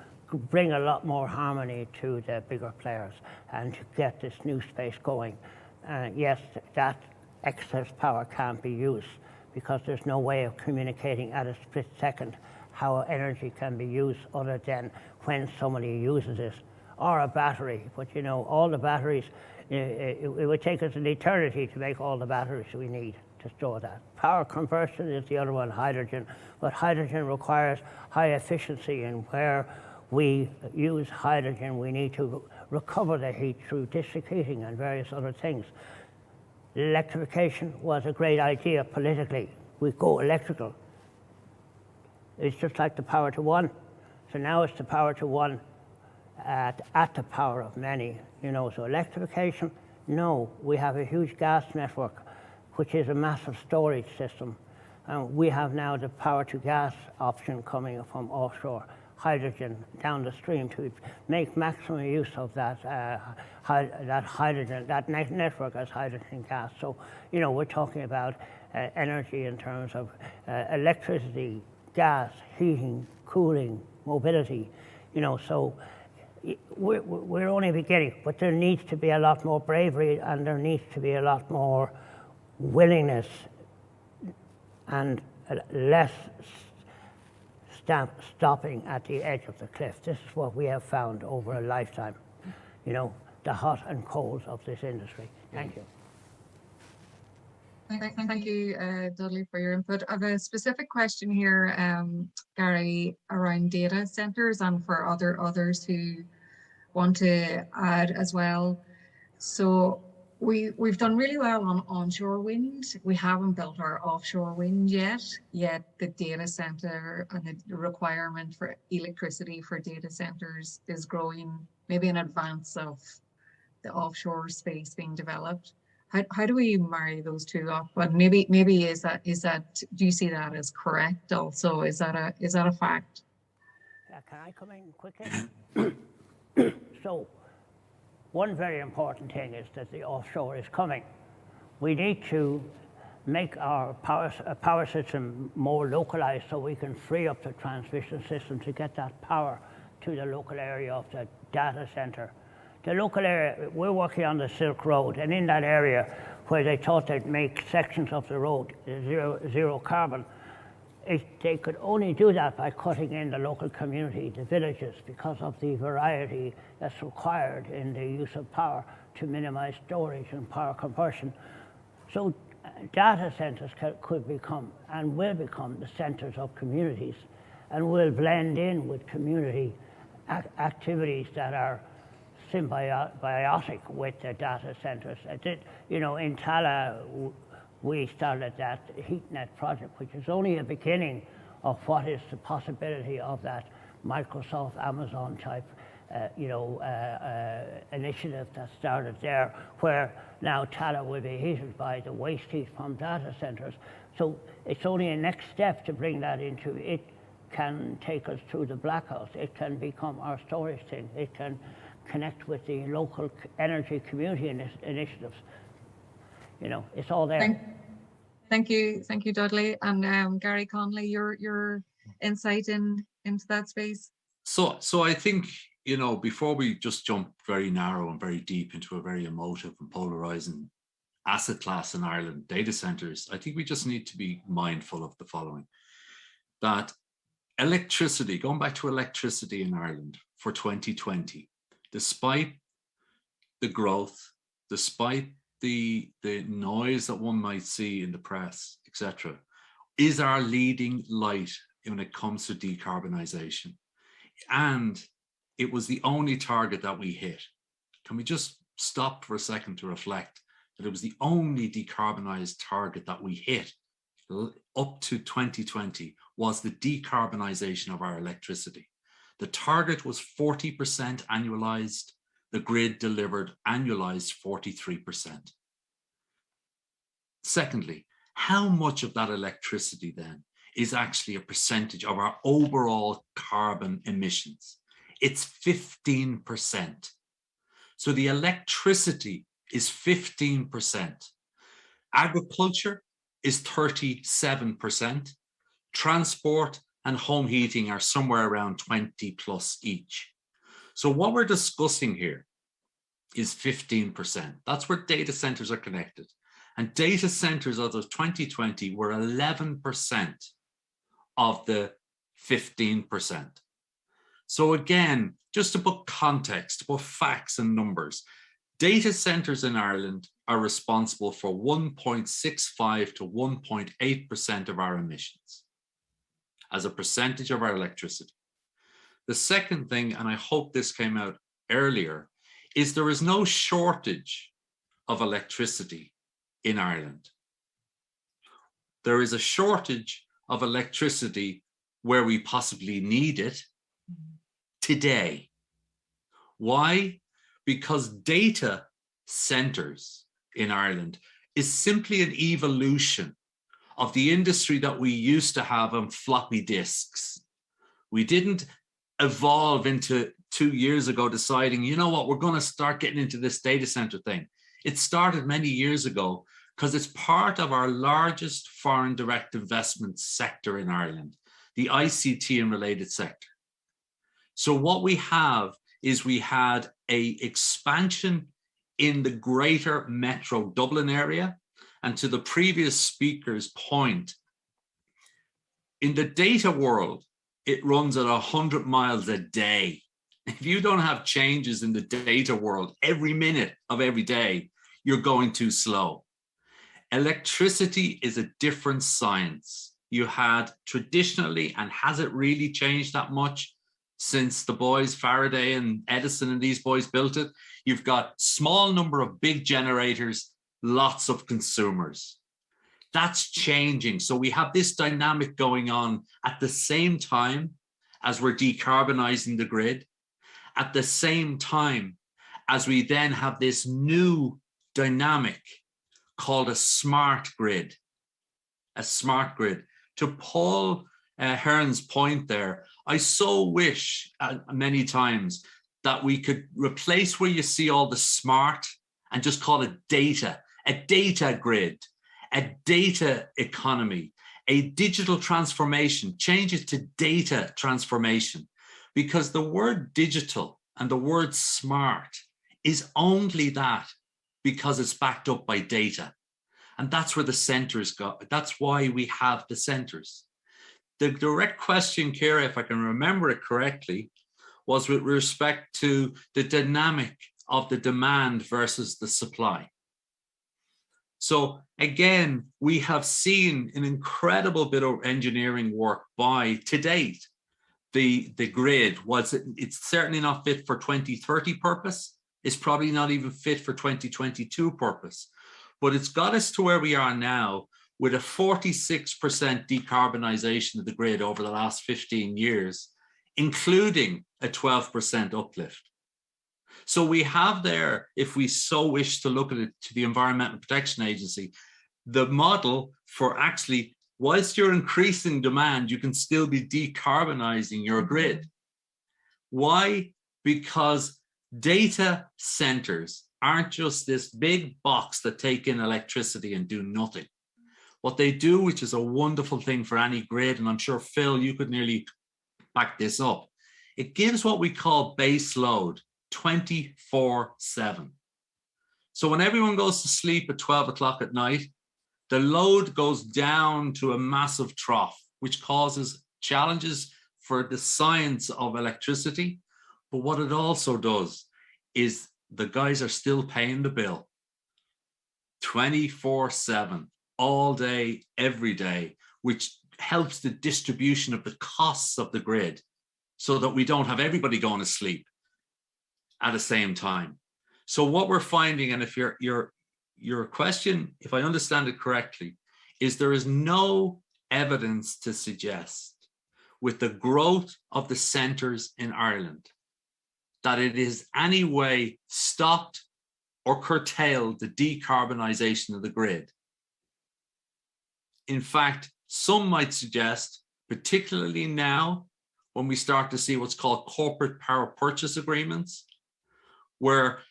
bring a lot more harmony to the bigger players and to get this new space going. Yes, that excess power can't be used because there's no way of communicating at a split second how energy can be used other than when somebody uses it, or a battery. But all the batteries, it would take us an eternity to make all the batteries we need to store that. Power conversion is the other one, hydrogen, but hydrogen requires high efficiency, and where we use hydrogen, we need to recover the heat through district heating and various other things. Electrification was a great idea politically. We go electrical. It's just like the power to one. So now it's the power to one at the power of many, So electrification, no. We have a huge gas network, which is a massive storage system. And we have now the power to gas option coming from offshore. Hydrogen down the stream to make maximum use of that hydrogen, that network as hydrogen gas. So, we're talking about energy in terms of electricity, gas, heating, cooling, mobility. So we're only beginning, but there needs to be a lot more bravery, and there needs to be a lot more willingness and less stopping at the edge of the cliff. This is what we have found over a lifetime, the hot and cold of this industry. Thank you. Thank you, Dudley, for your input. I have a specific question here, Gary, around data centres and for others who want to add as well. So we've done really well on onshore wind. We haven't built our offshore wind yet the data centre and the requirement for electricity for data centres is growing maybe in advance of the offshore space being developed. How do we marry those two up? But maybe is that do you see that as correct also? Is that a fact? Can I come in quickly? So one very important thing is that the offshore is coming. We need to make our power system more localized so we can free up the transmission system to get that power to the local area of the data center. The local area, we're working on the Silk Road, and in that area where they thought they'd make sections of the road zero carbon, they could only do that by cutting in the local community, the villages, because of the variety that's required in the use of power to minimize storage and power conversion. So data centers could become and will become the centers of communities, and will blend in with community activities that are symbiotic with the data centers. You know, in Cllr, we started that HeatNet project, which is only a beginning of what is the possibility of that Microsoft, Amazon type initiative that started there, where now Cllr will be heated by the waste heat from data centers. So it's only a next step to bring that into it. Can take us through the blackouts. It can become our storage thing. It can connect with the local energy community initiatives. You know, it's all there. Thank you, Dudley. And Gary Conley, your insight into that space. So I think, you know, before we just jump very narrow and very deep into a very emotive and polarizing asset class in Ireland, data centers, I think we just need to be mindful of the following: that electricity, going back to electricity in Ireland for 2020, despite the growth, despite the noise that one might see in the press, etc., is our leading light when it comes to decarbonisation. And it was the only target that we hit. Can we just stop for a second to reflect that it was the only decarbonised target that we hit up to 2020 was the decarbonisation of our electricity. The target was 40% annualized. The grid delivered annualized 43%. Secondly, how much of that electricity then is actually a percentage of our overall carbon emissions? It's 15%. So the electricity is 15%. Agriculture is 37%. Transport and home heating are somewhere around 20 plus each. So what we're discussing here is 15%. That's where data centers are connected. And data centers as of 2020 were 11% of the 15%. So again, just to put context, to put facts and numbers, data centers in Ireland are responsible for 1.65 to 1.8% of our emissions as a percentage of our electricity. The second thing, and I hope this came out earlier, is there is no shortage of electricity in Ireland. There is a shortage of electricity where we possibly need it today. Why? Because data centers in Ireland is simply an evolution of the industry that we used to have on floppy disks. We didn't evolve into 2 years ago deciding, you know what, we're going to start getting into this data center thing. It started many years ago because it's part of our largest foreign direct investment sector in Ireland, the ICT and related sector. So what we have is we had an expansion in the greater Metro Dublin area. And to the previous speaker's point, in the data world, it runs at 100 miles a day. If you don't have changes in the data world every minute of every day, you're going too slow. Electricity is a different science. You had traditionally, and has it really changed that much since the boys, Faraday and Edison and these boys built it? You've got small number of big generators, lots of consumers. That's changing. So we have this dynamic going on at the same time as we're decarbonizing the grid, at the same time as we then have this new dynamic called a smart grid. A smart grid. To Paul Hearn's point there, I so wish many times that we could replace where you see all the smart and just call it data, a data grid, a data economy, a digital transformation, change it to data transformation, because the word digital and the word smart is only that because it's backed up by data. And that's where the centres go. That's why we have the centres. The direct question, Ciara, if I can remember it correctly, was with respect to the dynamic of the demand versus the supply. So again, we have seen an incredible bit of engineering work to date. The grid it's certainly not fit for 2030 purpose. It's probably not even fit for 2022 purpose. But it's got us to where we are now with a 46% decarbonisation of the grid over the last 15 years, including a 12% uplift. So we have there, if we so wish to look at it to the Environmental Protection Agency, the model for actually, whilst you're increasing demand, you can still be decarbonising your grid. Why? Because data centres aren't just this big box that take in electricity and do nothing. What they do, which is a wonderful thing for any grid, and I'm sure, Phil, you could nearly back this up, it gives what we call base load 24/7. So when everyone goes to sleep at 12 o'clock at night, the load goes down to a massive trough, which causes challenges for the science of electricity. But what it also does is the guys are still paying the bill 24/7, all day, every day, which helps the distribution of the costs of the grid so that we don't have everybody going to sleep at the same time. So what we're finding, and if your question, if I understand it correctly, is there is no evidence to suggest with the growth of the centres in Ireland that it is any way stopped or curtailed the decarbonisation of the grid. In fact, some might suggest, particularly now, when we start to see what's called corporate power purchase agreements, where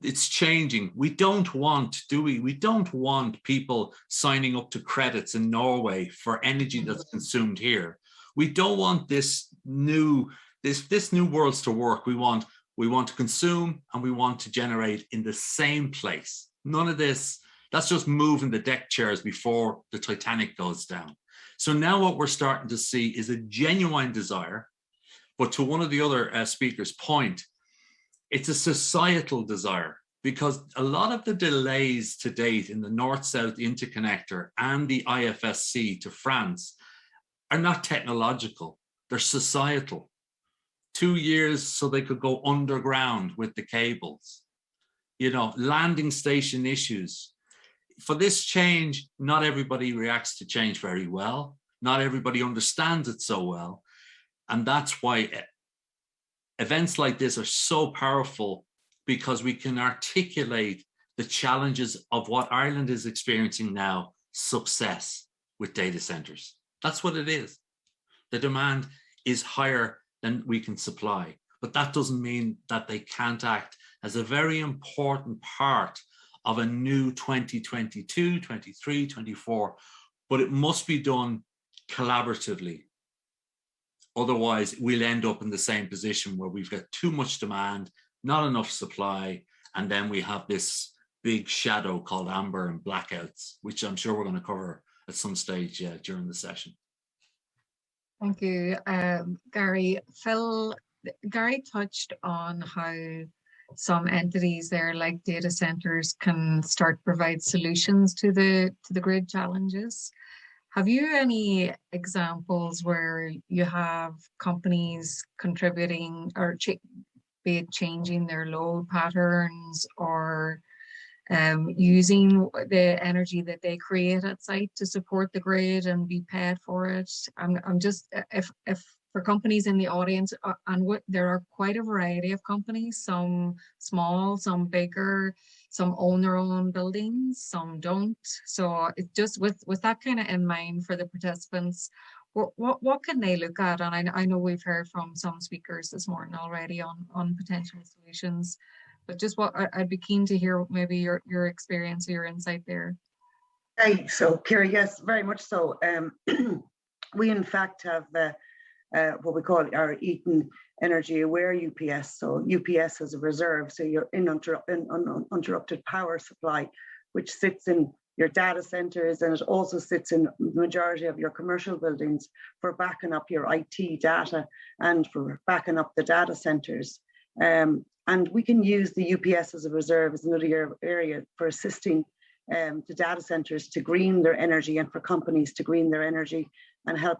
it's changing. We don't want, do we? We don't want people signing up to credits in Norway for energy that's consumed here. We don't want this new worlds to work. We want to consume and we want to generate in the same place. None of this, that's just moving the deck chairs before the Titanic goes down. So now what we're starting to see is a genuine desire, but to one of the other speakers' point, it's a societal desire, because a lot of the delays to date in the North-South interconnector and the IFSC to France are not technological, they're societal. 2 years so they could go underground with the cables. You know, landing station issues. For this change, not everybody reacts to change very well. Not everybody understands it so well. And that's why events like this are so powerful, because we can articulate the challenges of what Ireland is experiencing now, success with data centres. That's what it is. The demand is higher than we can supply, but that doesn't mean that they can't act as a very important part of a new 2022, 23, 24, but it must be done collaboratively. Otherwise, we'll end up in the same position where we've got too much demand, not enough supply, and then we have this big shadow called amber and blackouts, which I'm sure we're going to cover at some stage during the session. Thank you, Gary. Phil, Gary touched on how some entities there, like data centers, can start to provide solutions to the grid challenges. Have you any examples where you have companies contributing or be it changing their load patterns or using the energy that they create at site to support the grid and be paid for it? I'm just, if for companies in the audience, and there are quite a variety of companies, some small, some bigger, some own their own buildings, some don't. So it just with that kind of in mind for the participants, what can they look at? And I know we've heard from some speakers this morning already on potential solutions, but just what I'd be keen to hear maybe your experience or your insight there. Hey, so Ciara, yes, very much so. We in fact have what we call our Eaton Energy Aware UPS. So UPS as a reserve, so you're in uninterrupted power supply, which sits in your data centers, and it also sits in the majority of your commercial buildings for backing up your IT data and for backing up the data centers. And we can use the UPS as a reserve as another area for assisting the data centers to green their energy, and for companies to green their energy and help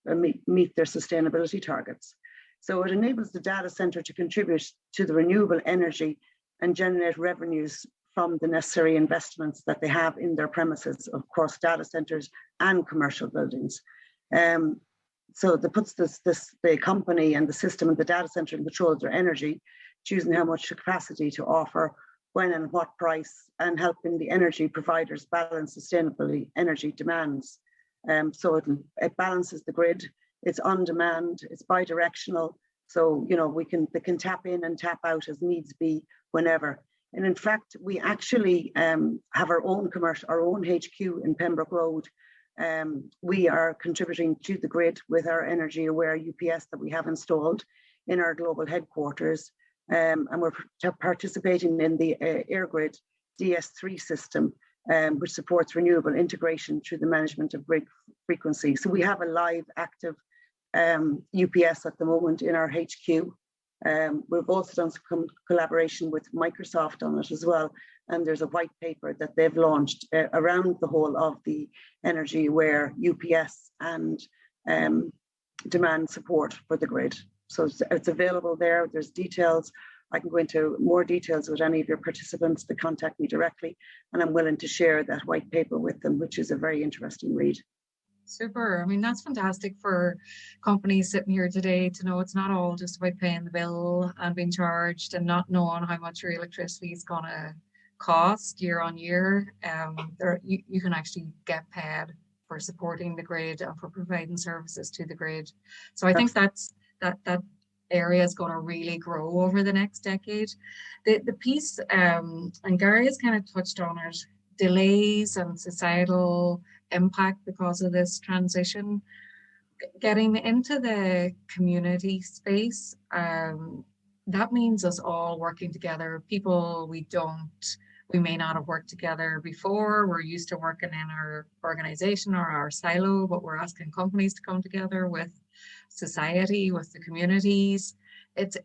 meet their sustainability targets. So it enables the data center to contribute to the renewable energy and generate revenues from the necessary investments that they have in their premises, of course, data centers and commercial buildings. So that puts the company and the system and the data center in control of their energy, choosing how much capacity to offer, when and what price, and helping the energy providers balance sustainability energy demands. So it balances the grid. It's on demand. It's bi-directional. So they can tap in and tap out as needs be whenever. And in fact, we actually have our own HQ in Pembroke Road. We are contributing to the grid with our energy aware UPS that we have installed in our global headquarters. And we're participating in the AirGrid DS3 system, which supports renewable integration through the management of grid frequency. So we have a live active UPS at the moment in our HQ. We've also done some collaboration with Microsoft on it as well. And there's a white paper that they've launched around the whole of the energy aware UPS and demand support for the grid. So it's available there. There's details. I can go into more details with any of your participants to contact me directly, and I'm willing to share that white paper with them, which is a very interesting read. Super. I mean, that's fantastic for companies sitting here today to know it's not all just about paying the bill and being charged and not knowing how much your electricity is going to cost year on year. You can actually get paid for supporting the grid and for providing services to the grid. So I think that area is going to really grow over the next decade. The piece, and Gary has kind of touched on it, delays and societal impact because of this transition. Getting into the community space, that means us all working together. People we may not have worked together before. We're used to working in our organization or our silo, but we're asking companies to come together with society, with the communities. It's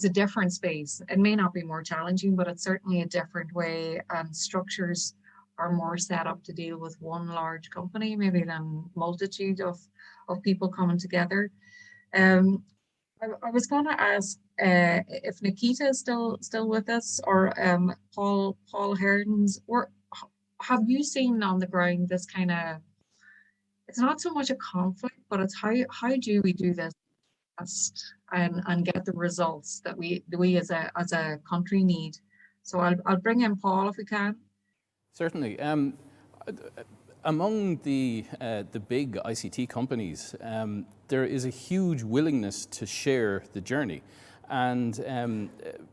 a different space. It may not be more challenging, but it's certainly a different way, and structures are more set up to deal with one large company maybe than multitude of people coming together. I was going to ask if Nikita is still with us, or Paul Herdens, or have you seen on the ground this kind of, it's not so much a conflict, but it's how do we do this best and get the results that we as a country need. So I'll bring in Paul if we can. Certainly. Among the big ICT companies, there is a huge willingness to share the journey. And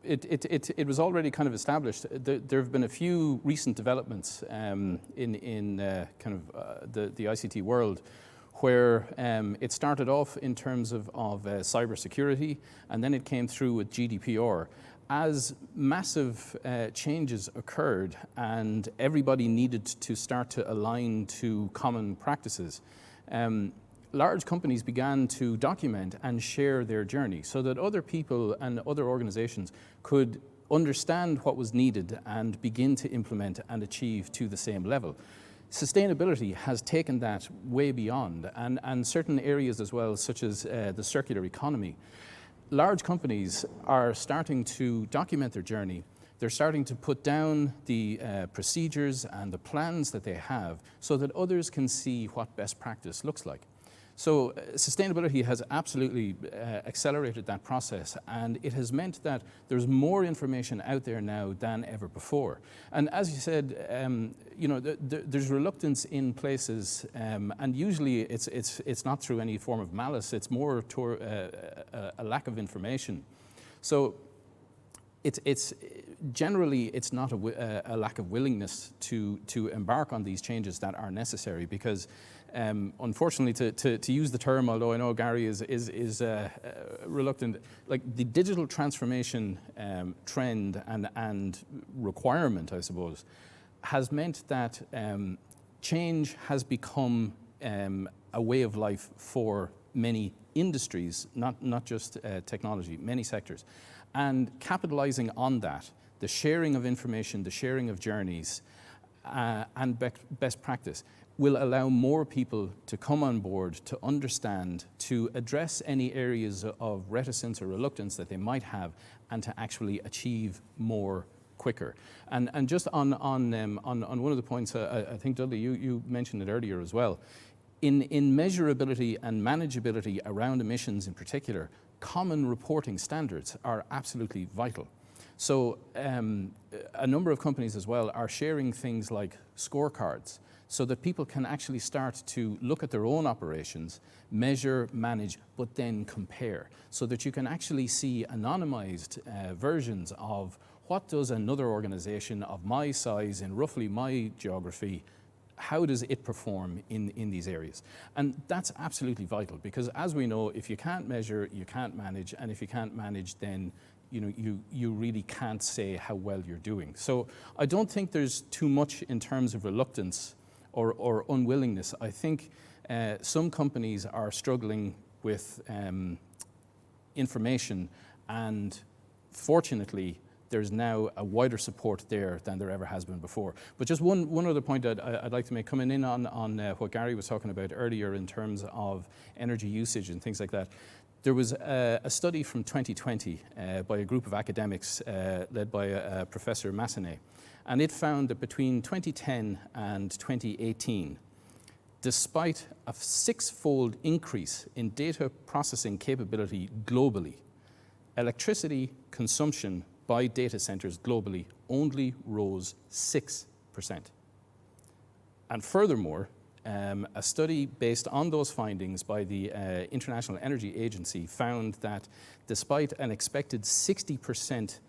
it was already kind of established. There have been a few recent developments in the ICT world where it started off in terms of cybersecurity, and then it came through with GDPR. As massive changes occurred and everybody needed to start to align to common practices, large companies began to document and share their journey so that other people and other organizations could understand what was needed and begin to implement and achieve to the same level. Sustainability has taken that way beyond, and certain areas as well, such as the circular economy. Large companies are starting to document their journey. they're starting to put down the procedures and the plans that they have so that others can see what best practice looks like. So sustainability has absolutely accelerated that process, and it has meant that there's more information out there now than ever before. And as you said, there's reluctance in places, and usually it's not through any form of malice. It's more a lack of information. So it's generally not a lack of willingness to embark on these changes that are necessary, because unfortunately, to use the term, although I know Gary is reluctant, like the digital transformation trend and requirement, I suppose, has meant that change has become a way of life for many industries, not just technology, many sectors. And capitalizing on that, the sharing of information, the sharing of journeys, and best practice will allow more people to come on board, to understand, to address any areas of reticence or reluctance that they might have, and to actually achieve more quicker. And just on one of the points, I think, Dudley, you mentioned it earlier as well. In measurability and manageability around emissions in particular, common reporting standards are absolutely vital. So a number of companies as well are sharing things like scorecards, so that people can actually start to look at their own operations, measure, manage, but then compare, so that you can actually see anonymized versions of what does another organization of my size in roughly my geography, how does it perform in these areas? And that's absolutely vital, because as we know, if you can't measure, you can't manage, and if you can't manage, then you really can't say how well you're doing. So I don't think there's too much in terms of reluctance or unwillingness. I think some companies are struggling with information, and fortunately there's now a wider support there than there ever has been before. But just one other point I'd like to make, coming in on what Gary was talking about earlier in terms of energy usage and things like that. There was a study from 2020 by a group of academics led by Professor Massenet. And it found that between 2010 and 2018, despite a 6-fold increase in data processing capability globally, electricity consumption by data centers globally only rose 6%. And furthermore, a study based on those findings by the International Energy Agency found that despite an expected 60%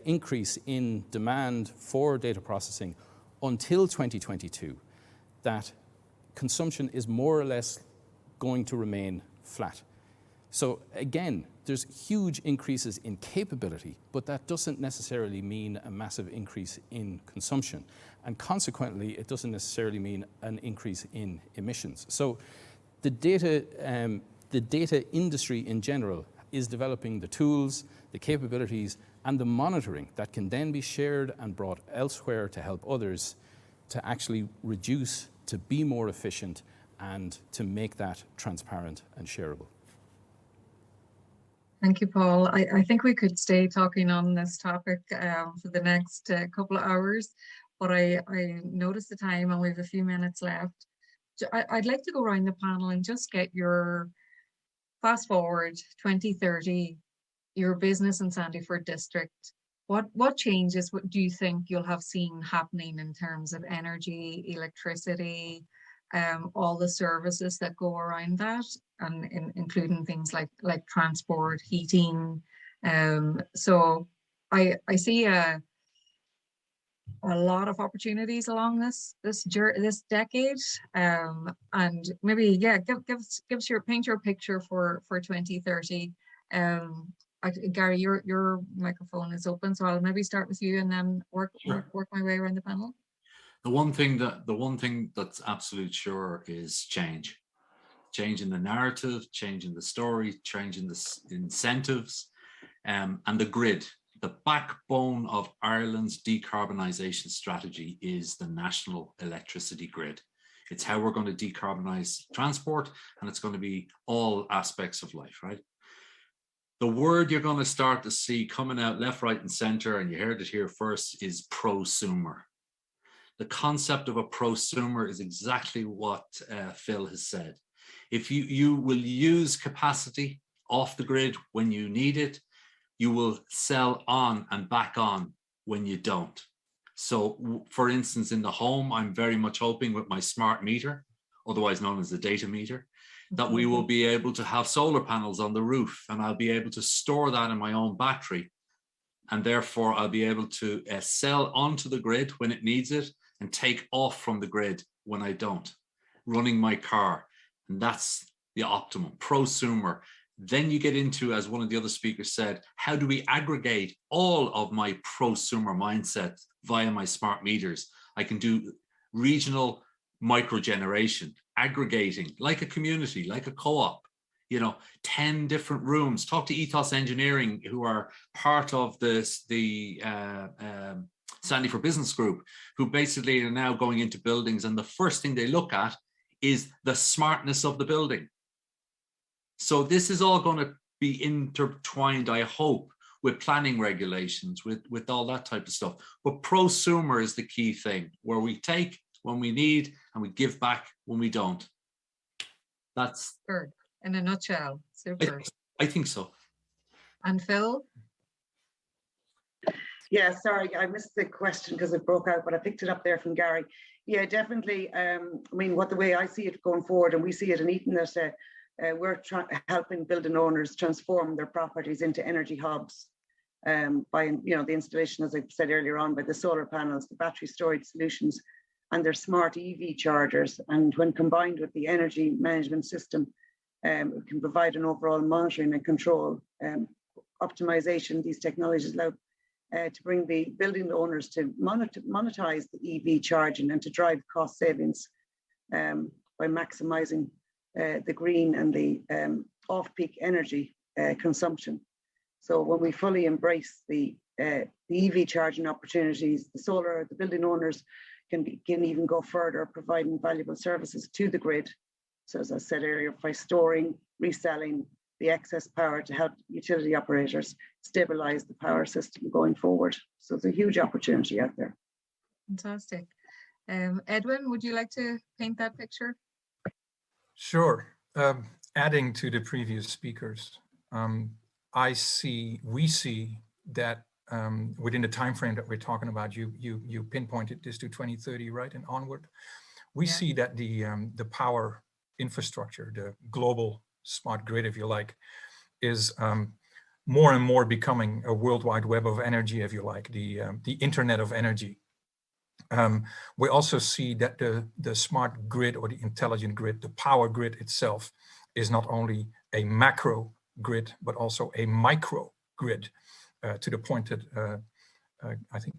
increase in demand for data processing until 2022, that consumption is more or less going to remain flat. So again, there's huge increases in capability, but that doesn't necessarily mean a massive increase in consumption. And consequently, it doesn't necessarily mean an increase in emissions. So the data industry in general is developing the tools, the capabilities, and the monitoring that can then be shared and brought elsewhere to help others to actually reduce, to be more efficient, and to make that transparent and shareable. Thank you, Paul. I think we could stay talking on this topic for the next couple of hours, but I noticed the time and we have a few minutes left. I'd like to go around the panel and just get your fast forward 2030, your business in Sandyford District. What changes do you think you'll have seen happening in terms of energy, electricity, all the services that go around that, and including things like transport, heating. So I see a lot of opportunities along this decade, and maybe paint your picture for 2030. Gary, your microphone is open, so I'll maybe start with you and then work my way around the panel. The one thing that's absolute sure is change in the narrative, change in the story, change in the incentives, and the grid. The backbone of Ireland's decarbonisation strategy is the national electricity grid. It's how we're going to decarbonise transport, and it's going to be all aspects of life, right? The word you're going to start to see coming out left, right, and center, and you heard it here first, is prosumer. The concept of a prosumer is exactly what Phil has said. If you will use capacity off the grid when you need it, you will sell on and back on when you don't. So for instance, in the home, I'm very much hoping with my smart meter, otherwise known as the data meter, that we will be able to have solar panels on the roof, and I'll be able to store that in my own battery. And therefore I'll be able to sell onto the grid when it needs it and take off from the grid when I don't, running my car. And that's the optimum, prosumer. Then you get into, as one of the other speakers said, how do we aggregate all of my prosumer mindset via my smart meters? I can do regional microgeneration, aggregating, like a community, like a co-op, 10 different rooms. Talk to Ethos Engineering, who are part of the Sandy for Business group, who basically are now going into buildings, and the first thing they look at is the smartness of the building. So this is all going to be intertwined, I hope, with planning regulations, with all that type of stuff. But prosumer is the key thing, where we take when we need and we give back when we don't. That's in a nutshell. Super. I think so. And Phil? Yeah, sorry, I missed the question because it broke out, but I picked it up there from Gary. Yeah, definitely. I mean, the way I see it going forward, and we see it in Eton, that we're helping building owners transform their properties into energy hubs by the installation, as I said earlier on, by the solar panels, the battery storage solutions, and their smart EV chargers. And when combined with the energy management system, it can provide an overall monitoring and control optimization. These technologies allow to bring the building owners to monetize the EV charging and to drive cost savings by maximizing the green and the off-peak energy consumption. So when we fully embrace the EV charging opportunities, the solar, the building owners can even go further, providing valuable services to the grid. So as I said earlier, by storing, reselling the excess power to help utility operators stabilize the power system going forward. So it's a huge opportunity out there. Fantastic. Edwin, would you like to paint that picture? Sure. Adding to the previous speakers, we see that within the time frame that we're talking about, you pinpointed this to 2030, right, and onward. We see that the power infrastructure, the global smart grid, if you like, is more and more becoming a worldwide web of energy, if you like, the Internet of Energy. We also see that the smart grid, or the intelligent grid, the power grid itself, is not only a macro grid, but also a micro grid, to the point that I think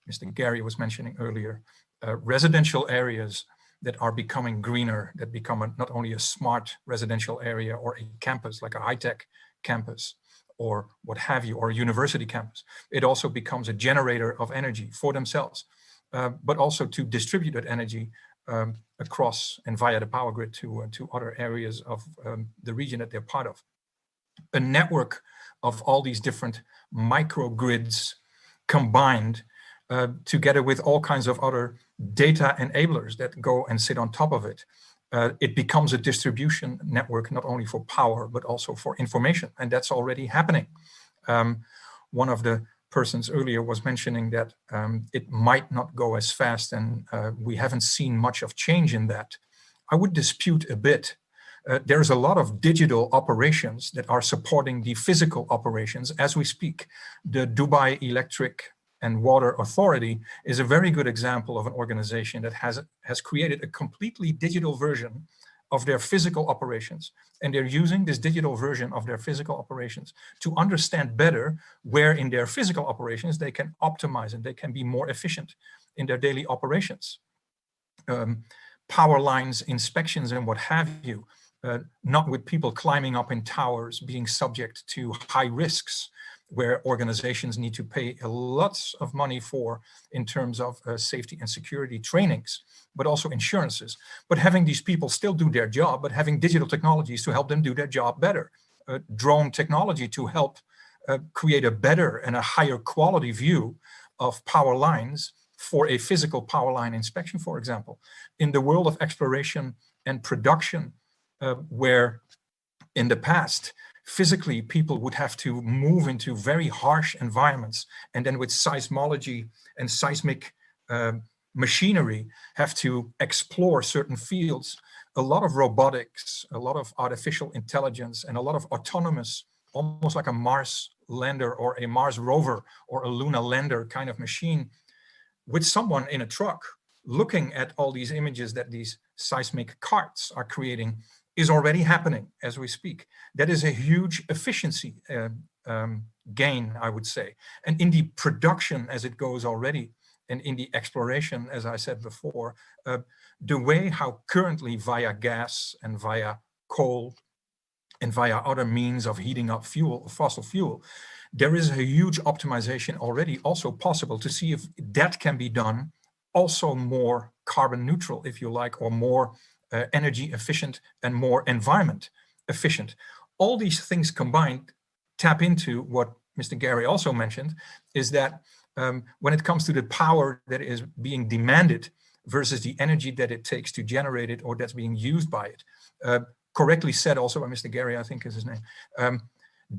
Mr. Gary was mentioning earlier, residential areas that are becoming greener, that become not only a smart residential area or a campus, like a high-tech campus or what have you, or a university campus. It also becomes a generator of energy for themselves, but also to distribute that energy across and via the power grid to other areas of the region that they're part of. A network of all these different microgrids combined together with all kinds of other data enablers that go and sit on top of it. It becomes a distribution network, not only for power, but also for information. And that's already happening. One of the persons earlier was mentioning that it might not go as fast, and we haven't seen much of change in that. I would dispute a bit. There's a lot of digital operations that are supporting the physical operations as we speak. The Dubai Electric and Water Authority is a very good example of an organization that has created a completely digital version of their physical operations. And they're using this digital version of their physical operations to understand better where in their physical operations they can optimize and they can be more efficient in their daily operations. Power lines, inspections, and what have you, not with people climbing up in towers, being subject to high risks, where organizations need to pay lots of money for in terms of safety and security trainings, but also insurances. But having these people still do their job, but having digital technologies to help them do their job better. drone technology to help create a better and a higher quality view of power lines for a physical power line inspection, for example. In the world of exploration and production, where in the past, physically people would have to move into very harsh environments, and then with seismology and seismic machinery have to explore certain fields. A lot of robotics, a lot of artificial intelligence, and a lot of autonomous, almost like a Mars lander or a Mars rover or a Luna lander kind of machine with someone in a truck looking at all these images that these seismic carts are creating is already happening as we speak. That is a huge efficiency gain, I would say. And in the production as it goes already, and in the exploration, as I said before, the way how currently via gas and via coal and via other means of heating up fuel, fossil fuel, there is a huge optimization already also possible to see if that can be done also more carbon neutral, if you like, or more energy efficient and more environment efficient. All these things combined tap into what Mr. Gary also mentioned, is that when it comes to the power that is being demanded versus the energy that it takes to generate it or that's being used by it, correctly said also by Mr. Gary, I think is his name,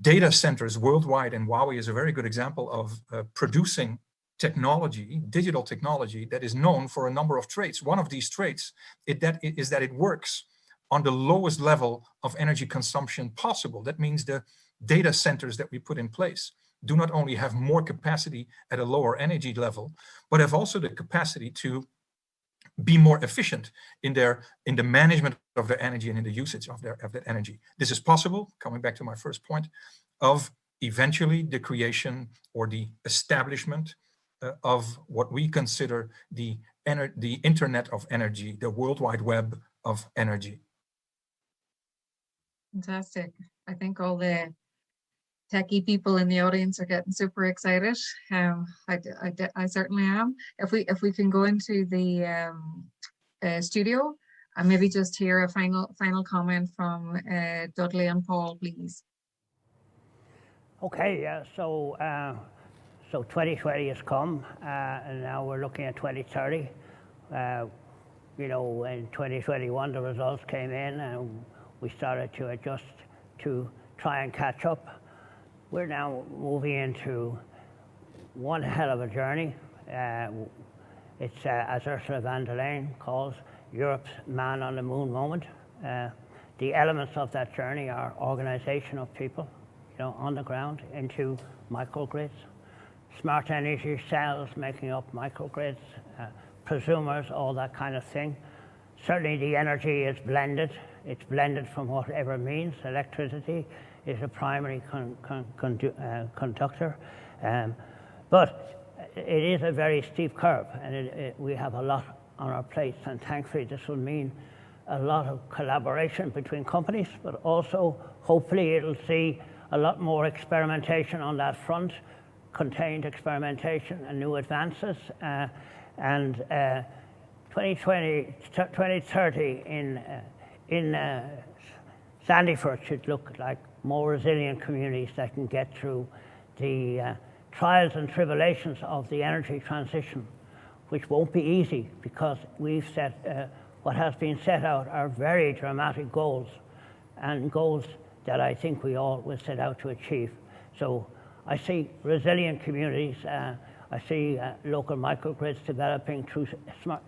data centers worldwide, and Huawei is a very good example of producing technology, digital technology, that is known for a number of traits. One of these traits is that it works on the lowest level of energy consumption possible. That means the data centers that we put in place do not only have more capacity at a lower energy level, but have also the capacity to be more efficient in the management of their energy and in the usage of that energy. This is possible, coming back to my first point, of eventually the creation or the establishment of what we consider the Internet of Energy, the World Wide Web of energy. Fantastic. I think all the techie people in the audience are getting super excited. I certainly am. If we can go into the studio and maybe just hear a final comment from Dudley and Paul, please. Okay, yeah. So 2020 has come, and now we're looking at 2030. You know, in 2021 the results came in, and we started to adjust to try and catch up. We're now moving into one hell of a journey. It's, as Ursula von der Leyen calls, Europe's man on the moon moment. The elements of that journey are organization of people, you know, on the ground into microgrids, smart energy cells making up microgrids, prosumers, all that kind of thing. Certainly the energy is blended. It's blended from whatever means. Electricity is a primary conductor. But it is a very steep curve, and we have a lot on our plates, and thankfully this will mean a lot of collaboration between companies, but also hopefully it'll see a lot more experimentation on that front, contained experimentation and new advances. And 2030 in Sandyford should look like more resilient communities that can get through the trials and tribulations of the energy transition, which won't be easy because we've set, what has been set out are very dramatic goals, and goals that I think we all will set out to achieve. So I see resilient communities, I see local microgrids developing through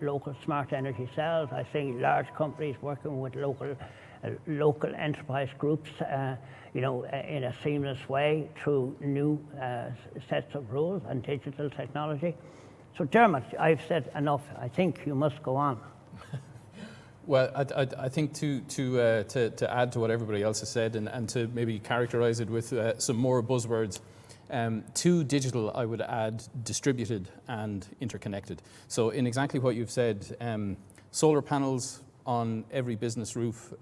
local smart energy cells. I see large companies working with local enterprise groups, you know, in a seamless way through new sets of rules and digital technology. So Dermot, I've said enough. I think you must go on. Well, I think to add to what everybody else has said and to maybe characterize it with some more buzzwords, to digital, I would add distributed and interconnected. So in exactly what you've said, solar panels on every business roof,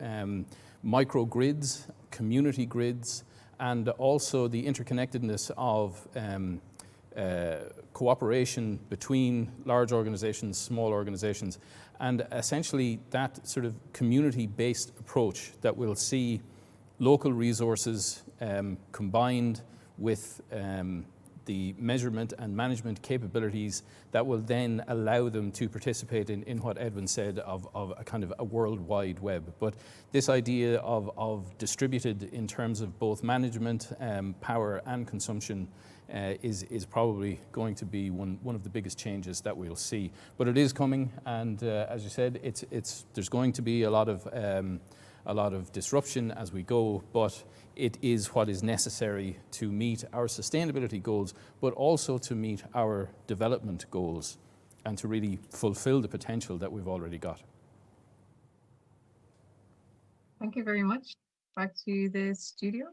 microgrids, community grids, and also the interconnectedness of cooperation between large organizations, small organizations, and essentially that sort of community-based approach that will see local resources combined with the measurement and management capabilities that will then allow them to participate in what Edwin said of a kind of a worldwide web. But this idea of distributed in terms of both management, power and consumption is probably going to be one of the biggest changes that we'll see. But it is coming, and as you said, there's going to be a lot of disruption as we go, but it is what is necessary to meet our sustainability goals, but also to meet our development goals and to really fulfill the potential that we've already got. Thank you very much. Back to the studio.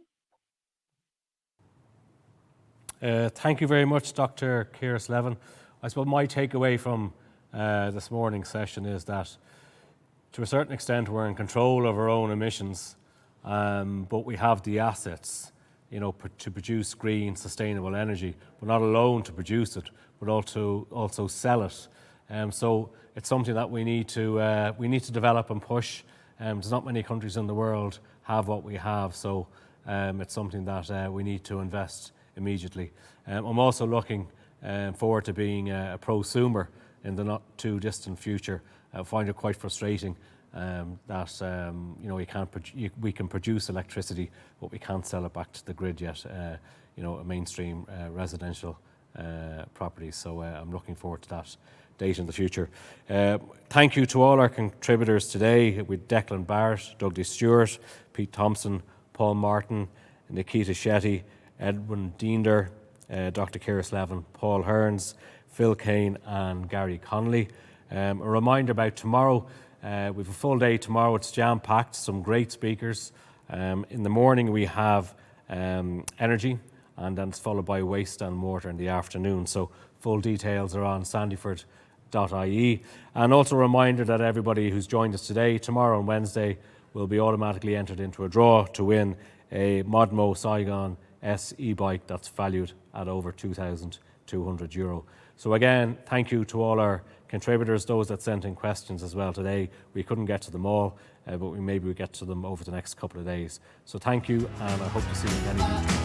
Thank you very much, Dr. Cathaoirleach. I suppose my takeaway from this morning's session is that to a certain extent we're in control of our own emissions, but we have the assets, to produce green, sustainable energy, but not alone to produce it, but also sell it. So it's something that we need to develop and push. There's not many countries in the world have what we have, so it's something that we need to invest immediately. I'm also looking forward to being a prosumer in the not too distant future. I find it quite frustrating that we can produce electricity, but we can't sell it back to the grid yet. A mainstream residential properties. So I'm looking forward to that date in the future. Thank you to all our contributors today, with Declan Barrett, Dudley Stewart, Pete Thomson, Paul Martin, Nikita Shetty, Edwin Diender, Dr. Cathaoirleach, Paul Hearns, Phil Kane and Gary Connolly. A reminder about tomorrow. We have a full day tomorrow. It's jam-packed, some great speakers. In the morning we have energy, and then it's followed by waste and water in the afternoon. So full details are on sandyford.ie. And also a reminder that everybody who's joined us today, tomorrow and Wednesday, will be automatically entered into a draw to win a Modmo Saigon S e-bike that's valued at over €2,200. So again, thank you to all our contributors, those that sent in questions as well today. We couldn't get to them all, but maybe we'll get to them over the next couple of days. So thank you, and I hope to see you again in the future.